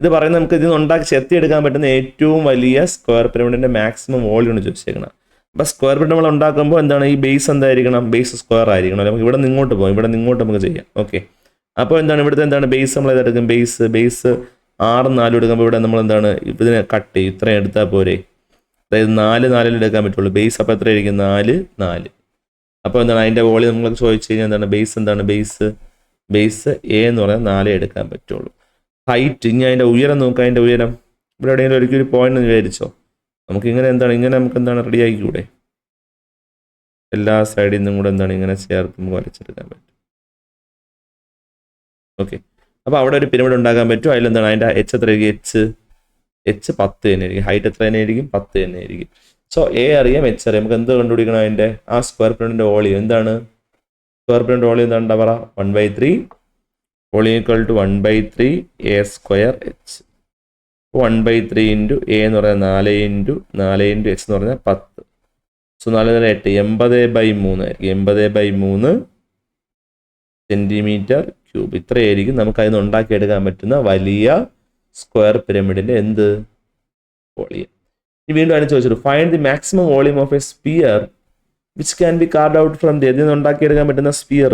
ഇത് പറയുന്നത് നമുക്ക് ഇതിന് ഉണ്ടാക്കി ചെത്തിയെടുക്കാൻ പറ്റുന്ന ഏറ്റവും വലിയ സ്ക്വയർ പിരമിഡിന്റെ മാക്സിമം വോളിയമാണ് ചോദിച്ചേക്കണം. അപ്പോൾ സ്ക്വയർ പിരമിഡ് നമ്മൾ ഉണ്ടാക്കുമ്പോൾ എന്താണ്? ഈ ബേസ് എന്തായിരിക്കണം? ബേസ് സ്ക്വയർ ആയിരിക്കണം. നമുക്ക് ഇവിടെ നിന്ന് ഇങ്ങോട്ട് പോകും, ഇവിടെ നിന്ന് ഇങ്ങോട്ട് നമുക്ക് ചെയ്യാം. ഓക്കെ, അപ്പോൾ എന്താണ് ഇവിടുത്തെ എന്താണ്? ബേസ് നമ്മൾ ഏതെടുക്കും? ബേസ് 6 4 എടുക്കുമ്പോൾ ഇവിടെ നമ്മൾ എന്താണ്? ഇതിനെ കട്ട് ചെയ്യും. ഇത്രയും എടുത്താൽ പോരെ. അതായത് 4 4 എടുക്കാൻ പറ്റുള്ളൂ. ബേസ് അപ്പോൾ എത്ര ആയിരിക്കും? 4 4. അപ്പോൾ എന്താണ് അതിൻ്റെ വോളിയം നമ്മൾ ചോദിച്ചു കഴിഞ്ഞാൽ എന്താണ്? ബേസ് എന്താണ്? ബേസ് A എന്ന് പറഞ്ഞാൽ 4 എടുക്കാൻ പറ്റുള്ളൂ. ഹൈറ്റ്, ഇനി അതിൻ്റെ ഉയരം നോക്കുക. അതിൻ്റെ ഉയരം ഇവിടെ എവിടെയെങ്കിലും ഒരിക്കലും ഒരു പോയിന്റ് എന്ന് വിചാരിച്ചോ. നമുക്ക് ഇങ്ങനെ എന്താണ്? ഇങ്ങനെ നമുക്ക് എന്താണ്? റെഡി ആക്കിക്കൂടെ? എല്ലാ സൈഡിൽ നിന്നും കൂടെ എന്താണ്? ഇങ്ങനെ ചേർത്ത് നമുക്ക് വരച്ചെടുക്കാൻ പറ്റും. ഓക്കെ, അപ്പോൾ അവിടെ ഒരു പിരമിഡ് ഉണ്ടാക്കാൻ പറ്റും. അതിലെന്താണ്? അതിൻ്റെ എച്ച് എത്രയായിരിക്കും? എച്ച് 10 തന്നെ ആയിരിക്കും. ഹൈറ്റ് എത്ര തന്നെ ആയിരിക്കും? 10 തന്നെ ആയിരിക്കും. സോ എ അറിയാം, എച്ച് അറിയാം. നമുക്ക് എന്ത് കണ്ടുപിടിക്കണം? അതിൻ്റെ ആ സ്ക്വയർ പിരമിഡിൻ്റെ വോളിയം എന്താണ്? സ്ക്വയർ പിരമിഡ് വോളിയം എന്താണ്? എന്താ പറയുക? 1/3 വോളിയം = 1/3 A² H. 1/3 × A എന്ന് പറഞ്ഞാൽ 4 × H എന്ന് പറഞ്ഞാൽ 10. സോ 4 8 80/3 ആയിരിക്കും. 80/3 cm³. ഇത്രയായിരിക്കും നമുക്ക് അതിന് ഉണ്ടാക്കിയെടുക്കാൻ പറ്റുന്ന വലിയ സ്ക്വയർ പിരമിഡിന്റെ എന്ത്? വോളിയം. ഇനി വീണ്ടും അതിന് ചോദിച്ചു, find the maximum volume of a sphere which can be carved out from the. അതിൽ നിന്ന് ഉണ്ടാക്കിയെടുക്കാൻ പറ്റുന്ന സ്പിയർ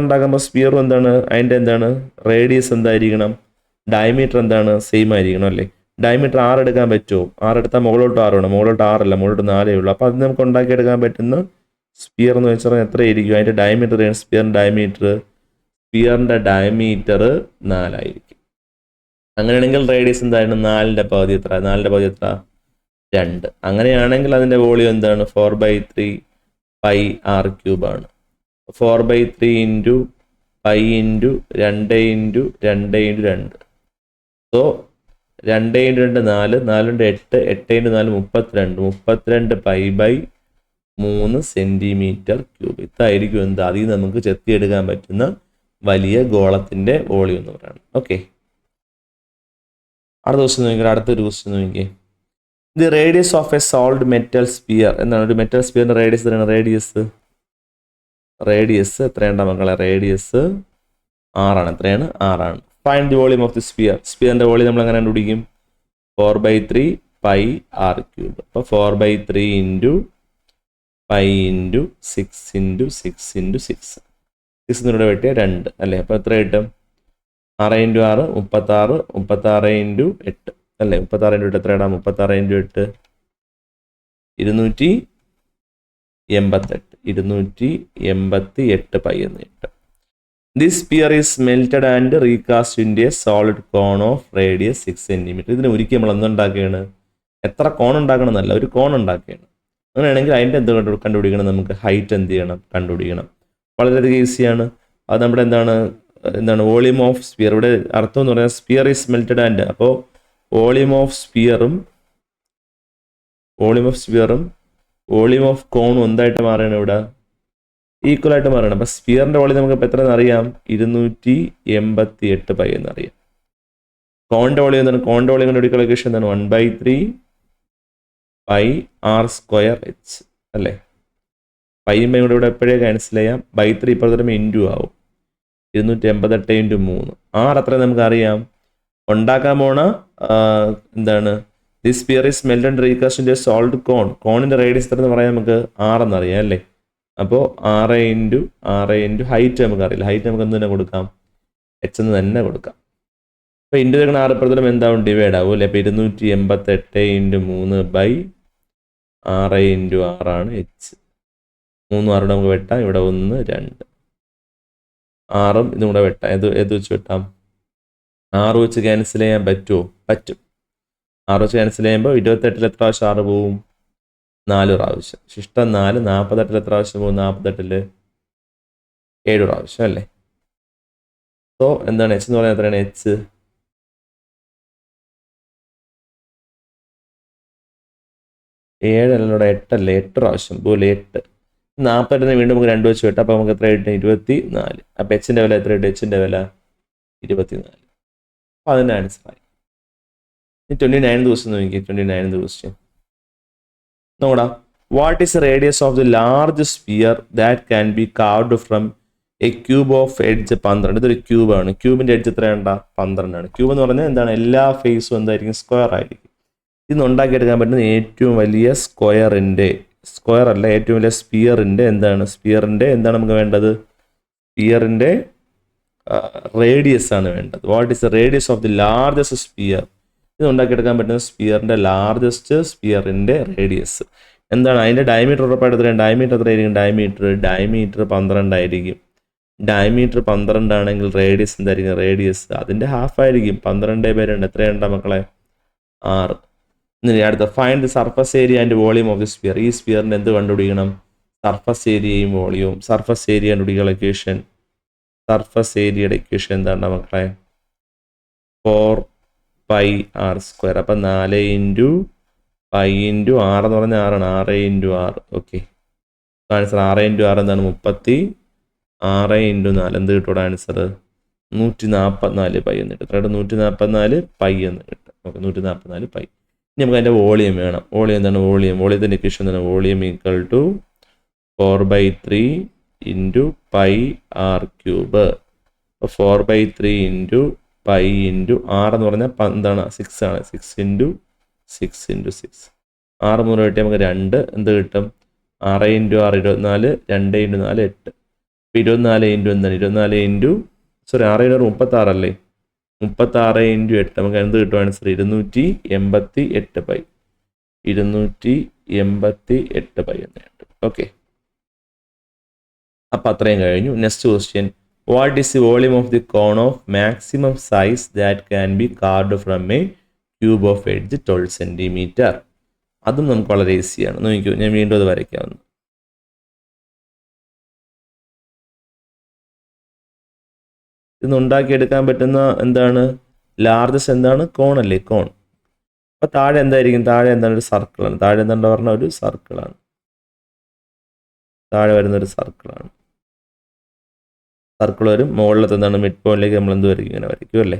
ഉണ്ടാക്കുമ്പോൾ സ്പിയർ എന്താണ്? അതിൻ്റെ എന്താണ്? റേഡിയസ് എന്തായിരിക്കണം? ഡയമീറ്റർ എന്താണ്? സെയിം ആയിരിക്കണം അല്ലേ. ഡയമീറ്റർ 6 എടുക്കാൻ പറ്റുമോ? 6 എടുത്താൽ മുകളിലോട്ട് 6 വേണം. മുകളിലോട്ട് 6 അല്ല, മുകളിലോട്ട് 4 ഉള്ളൂ. അപ്പോൾ അത് നമുക്ക് ഉണ്ടാക്കിയെടുക്കാൻ പറ്റുന്ന സ്പിയർ എന്ന് വെച്ചാൽ എത്രയായിരിക്കും? അതിൻ്റെ ഡയമീറ്റർ, സ്പിയറിൻ്റെ ഡയമീറ്റർ 4 ആയിരിക്കും. അങ്ങനെയാണെങ്കിൽ റേഡിയസ് എന്തായിരുന്നു 4ന്റെ പകുതി എത്ര 4ന്റെ പകുതി എത്ര 2. അങ്ങനെയാണെങ്കിൽ അതിൻ്റെ വോളിയം എന്താണ് 4/3 പൈ ആർ ക്യൂബ് ആണ്. 4/3 into pi into 2 into 2 into 2. So 2 into 2 4, 4 into 8, 8 into 4 32, 32 pi by 3 centimetre cube. ഇതായിരിക്കും എന്താ അതിൽ നമുക്ക് ചെത്തിയെടുക്കാൻ പറ്റുന്ന വലിയ ഗോളത്തിൻ്റെ വോളിയം എന്ന് പറയുന്നത്. ഓക്കെ, അടുത്ത ദിവസം നോക്കിയാൽ അടുത്തൊരു ക്വസ്റ്റ്യൻ നോക്കിയേ. The radius of a solid metal sphere എന്താണ്? ഒരു മെറ്റൽ സ്പിയറിന്റെ റേഡിയസ് എത്രയാണ്? റേഡിയസ് എത്രയാണ് മക്കളെ? റേഡിയസ് 6 ആണ്. എത്രയാണ്? 6 ആണ്. Find the volume of the sphere. സ്പിയറിന്റെ വോളിയം നമ്മൾ എങ്ങനെ കണ്ടുപിടിക്കും? 4/3 പൈ ആർ ക്യൂബ്. അപ്പോൾ 4/3 into pi into 6 into 6 into 6. 6 ഇവിടെ വെട്ടിയ 2 അല്ലേ? അപ്പോൾ എത്ര കിട്ടും? 6 ഇൻറ്റു 6 36, 36 ഇൻറ്റു 8 അല്ലേ? 36 ഇൻറ്റു 8 എത്രയാടാ? 36 ഇൻറ്റു 8 288 പൈ എന്ന് കിട്ടും. This sphere is melted and recast in a solid cone of radius 6 centimetre. ഇതിന് ഒരിക്കൽ നമ്മൾ എന്തുണ്ടാക്കുകയാണ്? എത്ര കോൺ ഉണ്ടാക്കണം എന്നല്ല, ഒരു കോൺ ഉണ്ടാക്കുകയാണ്. അങ്ങനെയാണെങ്കിൽ അതിൻ്റെ എന്ത് കണ്ടുപിടിക്കണം? നമുക്ക് ഹൈറ്റ് എന്ത് ചെയ്യണം? കണ്ടുപിടിക്കണം. വളരെയധികം ഈസിയാണ്. അത് നമ്മുടെ എന്താണ് വോളിയം ഓഫ് സ്പിയർ. ഇവിടെ അർത്ഥം എന്ന് പറഞ്ഞാൽ സ്പിയർ ഈസ് മെൽറ്റഡ് ആൻഡ്, അപ്പോൾ വോളിയം ഓഫ് സ്പിയറും വോളിയം ഓഫ് കോണും എന്തായിട്ട് മാറുകയാണ്? ഇവിടെ ഈക്വൽ ആയിട്ട് മാറുകയാണ്. അപ്പോൾ സ്പിയറിൻ്റെ വോളിയം നമുക്ക് ഇപ്പോൾ എത്രയെന്ന് അറിയാം? 288 പൈ എന്നറിയാം. കോണിൻ്റെ വോളിയം എന്താണ്? കോണിൻ്റെ വോളിയം കണ്ടുപിടിക്കുന്ന ഇക്വേഷൻ എന്താണ്? 1/3 പൈ ആർ സ്ക്വയർ എച്ച് അല്ലേ? പൈയും പൈയും കൂടെ ഇവിടെ എപ്പോഴേ ക്യാൻസൽ ചെയ്യാം. /3 ഇപ്പോൾ തരുമ്പോൾ ഇൻറ്റു ആവും. 288 ഇൻറ്റു 3. ആർ അത്ര നമുക്കറിയാം. ഉണ്ടാക്കാൻ പോണ എന്താണ്? The sphere is melted and recast in a solid cone. കോണിൻ്റെ റേഡിയസ് എത്ര എന്ന് പറയാൻ നമുക്ക് 6 എന്നറിയാം അല്ലേ? അപ്പോൾ 6 ഇൻറ്റു ഹൈറ്റ് നമുക്കറിയില്ല. ഹൈറ്റ് നമുക്ക് എന്ത് തന്നെ കൊടുക്കാം? എച്ച് എന്ന് തന്നെ കൊടുക്കാം. അപ്പോൾ ഇൻറ്റു തരുന്ന 6 ഇപ്പുറത്തും എന്താവും? ഡിവൈഡ് ആവും അല്ലേ? അപ്പോൾ 288 ഇൻറ്റു 3 ബൈ 6 ഇൻറ്റു 6 ആണ് എച്ച്. 3 6 നമുക്ക് വെട്ടാം. ഇവിടെ 1 2 6ഉം ഇതും കൂടെ വെട്ടാം. ഏത് വെച്ച് വെട്ടാം? 6 വെച്ച് ക്യാൻസൽ ചെയ്യാൻ പറ്റുമോ? പറ്റും. 6 വെച്ച് ക്യാൻസൽ ചെയ്യുമ്പോൾ 28 എത്ര പ്രാവശ്യം 6 പോവും? 4 പ്രാവശ്യം. ശിഷ്ടം 4. 48 എത്ര പ്രാവശ്യം പോകും? 48 7 പ്രാവശ്യം അല്ലേ? സോ എന്താണ് എച്ച് എന്ന് പറയുന്നത്? എത്രയാണ് എച്ച്? 7 അല്ലല്ലോ, 8 അല്ലേ? 8 പ്രാവശ്യം പോലെ 8. 48 വീണ്ടും നമുക്ക് 2 വെച്ച് വെട്ടാം. അപ്പോൾ നമുക്ക് എത്ര കിട്ടും? 24. അപ്പോൾ എച്ചിൻ്റെ വില എത്ര കിട്ടും? എച്ചിൻ്റെ വില 24. അപ്പോൾ അതിൻ്റെ ആൻസറായി. 29 ദിവസം നോക്കിയാൽ 29 ക്വസ്റ്റ്യൻ നോക്കടാ. What is radius of the large sphere that can be carved from a cube of edge 12? ഇതൊരു ക്യൂബാണ്. ക്യൂബിൻ്റെ എഡ്ജ് എത്രയാണ്ടാ? 12 ആണ്. ക്യൂബ് എന്ന് പറഞ്ഞാൽ എന്താണ്? എല്ലാ ഫേസും എന്തായിരിക്കും? സ്ക്വയർ ആയിരിക്കും. ഇന്ന് ഉണ്ടാക്കിയെടുക്കാൻ പറ്റുന്ന ഏറ്റവും വലിയ സ്ക്വയർ അല്ല, ഏറ്റവും വലിയ സ്പിയറിൻ്റെ എന്താണ് നമുക്ക് വേണ്ടത്? സ്പിയറിൻ്റെ റേഡിയസ് ആണ് വേണ്ടത്. What is the radius of the largest sphere? ഇത് ഉണ്ടാക്കിയെടുക്കാൻ പറ്റുന്ന സ്പിയറിൻ്റെ ലാർജസ്റ്റ് സ്പിയറിൻ്റെ റേഡിയസ് എന്താണ്? അതിൻ്റെ ഡയമീറ്റർ ഉറപ്പായിട്ട് എത്രയാണ്? ഡയമീറ്റർ എത്രയായിരിക്കും? ഡയമീറ്റർ 12 ആയിരിക്കും. ഡയമീറ്റർ 12 ആണെങ്കിൽ റേഡിയസ് എന്തായിരിക്കും? റേഡിയസ് അതിൻ്റെ ഹാഫ് ആയിരിക്കും. 12/2 എത്രയുണ്ടാ മക്കളെ? 6. ഇനി അടുത്ത find the surface area and volume of the sphere. ഈ സ്പിയറിൻ്റെ എന്ത് കണ്ടുപിടിക്കണം? സർഫസ് ഏരിയയും വോളിയവും. സർഫസ് ഏരിയ കണ്ടുപിടിക്കുന്ന ഇക്വേഷൻ, സർഫസ് ഏരിയയുടെ ഇക്വേഷൻ എന്താണ് മക്കളെ? 4 പൈ ആർ സ്ക്വയർ. അപ്പം 4 ഇൻറ്റു പൈ ഇൻറ്റു 6 എന്ന് പറഞ്ഞാൽ 6 ആണ്. 6 ഇൻറ്റു 6. ഓക്കെ, ആൻസർ 6 ഇൻറ്റു 6 എന്താണ്? 36 ഇൻറ്റു 4 എന്ത് കിട്ടും ആൻസർ? 144 പൈ എന്ന് കിട്ടും. എത്രയായിട്ട്? 144 പൈ എന്ന് കിട്ടും. Okay, 144 pi. ഇനി നമുക്ക് അതിൻ്റെ വോളിയം വേണം. വോളിയം എന്താണ്? വോളിയത്തിൻ്റെ ഇക്വേഷൻ എന്താണ്? Volume equal to 4/3 into pi R cube. അപ്പോൾ 4/3 ഇൻറ്റു പൈ ഇൻറ്റു 6 എന്ന് പറഞ്ഞാൽ എന്താണ്? 6 ആണ്. 6 ഇൻറ്റു 6 ഇൻറ്റു 6. 6 3 വെട്ടി നമുക്ക് 2 എന്ത് കിട്ടും? 6 ഇൻറ്റു 6 24, 2 ഇൻറ്റു 4 8. 24 ഇൻറ്റു എന്താണ്? 24 ഇൻറ്റു 6 ഇൻറ്റു 36 അല്ലേ? 36 ഇൻറ്റു 8 നമുക്ക് എന്ത് കിട്ടും ആൻസർ? 288 പൈ. 288 പൈ എന്ന് കിട്ടും. ഓക്കെ, അപ്പം അത്രയും കഴിഞ്ഞു. Next question, what is the volume of the cone of maximum size that can be carved from a cube of edge 12 centimetre. അതും നമുക്ക് വളരെ ഈസിയാണ്. നോക്കൂ, ഞാൻ വീണ്ടും അത് വരയ്ക്കാവുന്നു. ഇന്ന് ഉണ്ടാക്കിയെടുക്കാൻ പറ്റുന്ന എന്താണ് ലാർജസ്റ്റ് എന്താണ് കോണല്ലേ, കോൺ. അപ്പോൾ താഴെ എന്തായിരിക്കും, താഴെ എന്താണ് ഒരു സർക്കിളാണ്. താഴെ എന്താ പറഞ്ഞാൽ ഒരു സർക്കിളാണ്. താഴെ വരുന്ന ഒരു സർക്കിളാണ്. സർക്കിൾ വരും, മുകളിലത്തെ എന്താണ് മിഡ് പോയിന്റിലേക്ക് നമ്മൾ എന്ത് വരയ്ക്കും, ഇങ്ങനെ വരയ്ക്കും അല്ലേ.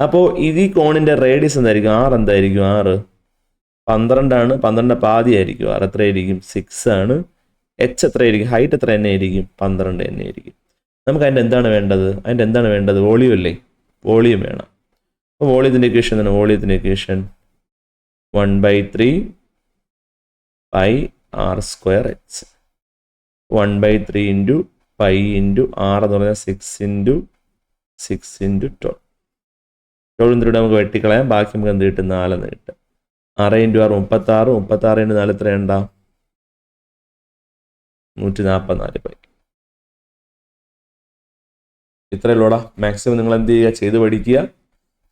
അപ്പോൾ ഇത് ഈ കോണിൻ്റെ റേഡിയസ് എന്തായിരിക്കും, 6 എന്തായിരിക്കും, 6 12 ആണ്. 12 പാതി ആയിരിക്കും. 6 എത്രയായിരിക്കും, 6 ആണ്. എച്ച് എത്രയായിരിക്കും, ഹൈറ്റ് എത്ര തന്നെ ആയിരിക്കും, 12 തന്നെ ആയിരിക്കും. നമുക്ക് അതിൻ്റെ എന്താണ് വേണ്ടത്, വോളിയം അല്ലേ, വോളിയം വേണം. അപ്പോൾ വോളിയത്തിൻ്റെ ഇക്വേഷൻ എന്താണ്, വോളിയത്തിൻ്റെ equation 1/3 pi R square H. 1/3 into pi into R എന്ന് പറഞ്ഞാൽ 6 ഇൻറ്റു 12. 12 നമുക്ക് വെട്ടിക്കളയാം. ബാക്കി നമുക്ക് എന്ത് കിട്ടും, 4 എന്ന് കിട്ടും. 6 ഇൻറ്റു 6 36. 36 ഇൻറ്റു 4 എത്രയുണ്ടാ, 144 പൈ. ഇത്രയുള്ളൂടാ. മാക്സിമം നിങ്ങൾ എന്ത് ചെയ്യുക, ചെയ്ത് പഠിക്കുക.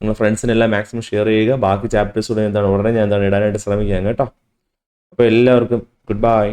നിങ്ങളുടെ ഫ്രണ്ട്സിനെല്ലാം മാക്സിമം ഷെയർ ചെയ്യുക. ബാക്കി ചാപ്റ്റേഴ്സ് കൂടെ ഉടനെ ഞാൻ ഇടാനായിട്ട് ശ്രമിക്കാം കേട്ടോ. അപ്പോൾ എല്ലാവർക്കും ഗുഡ് ബൈ.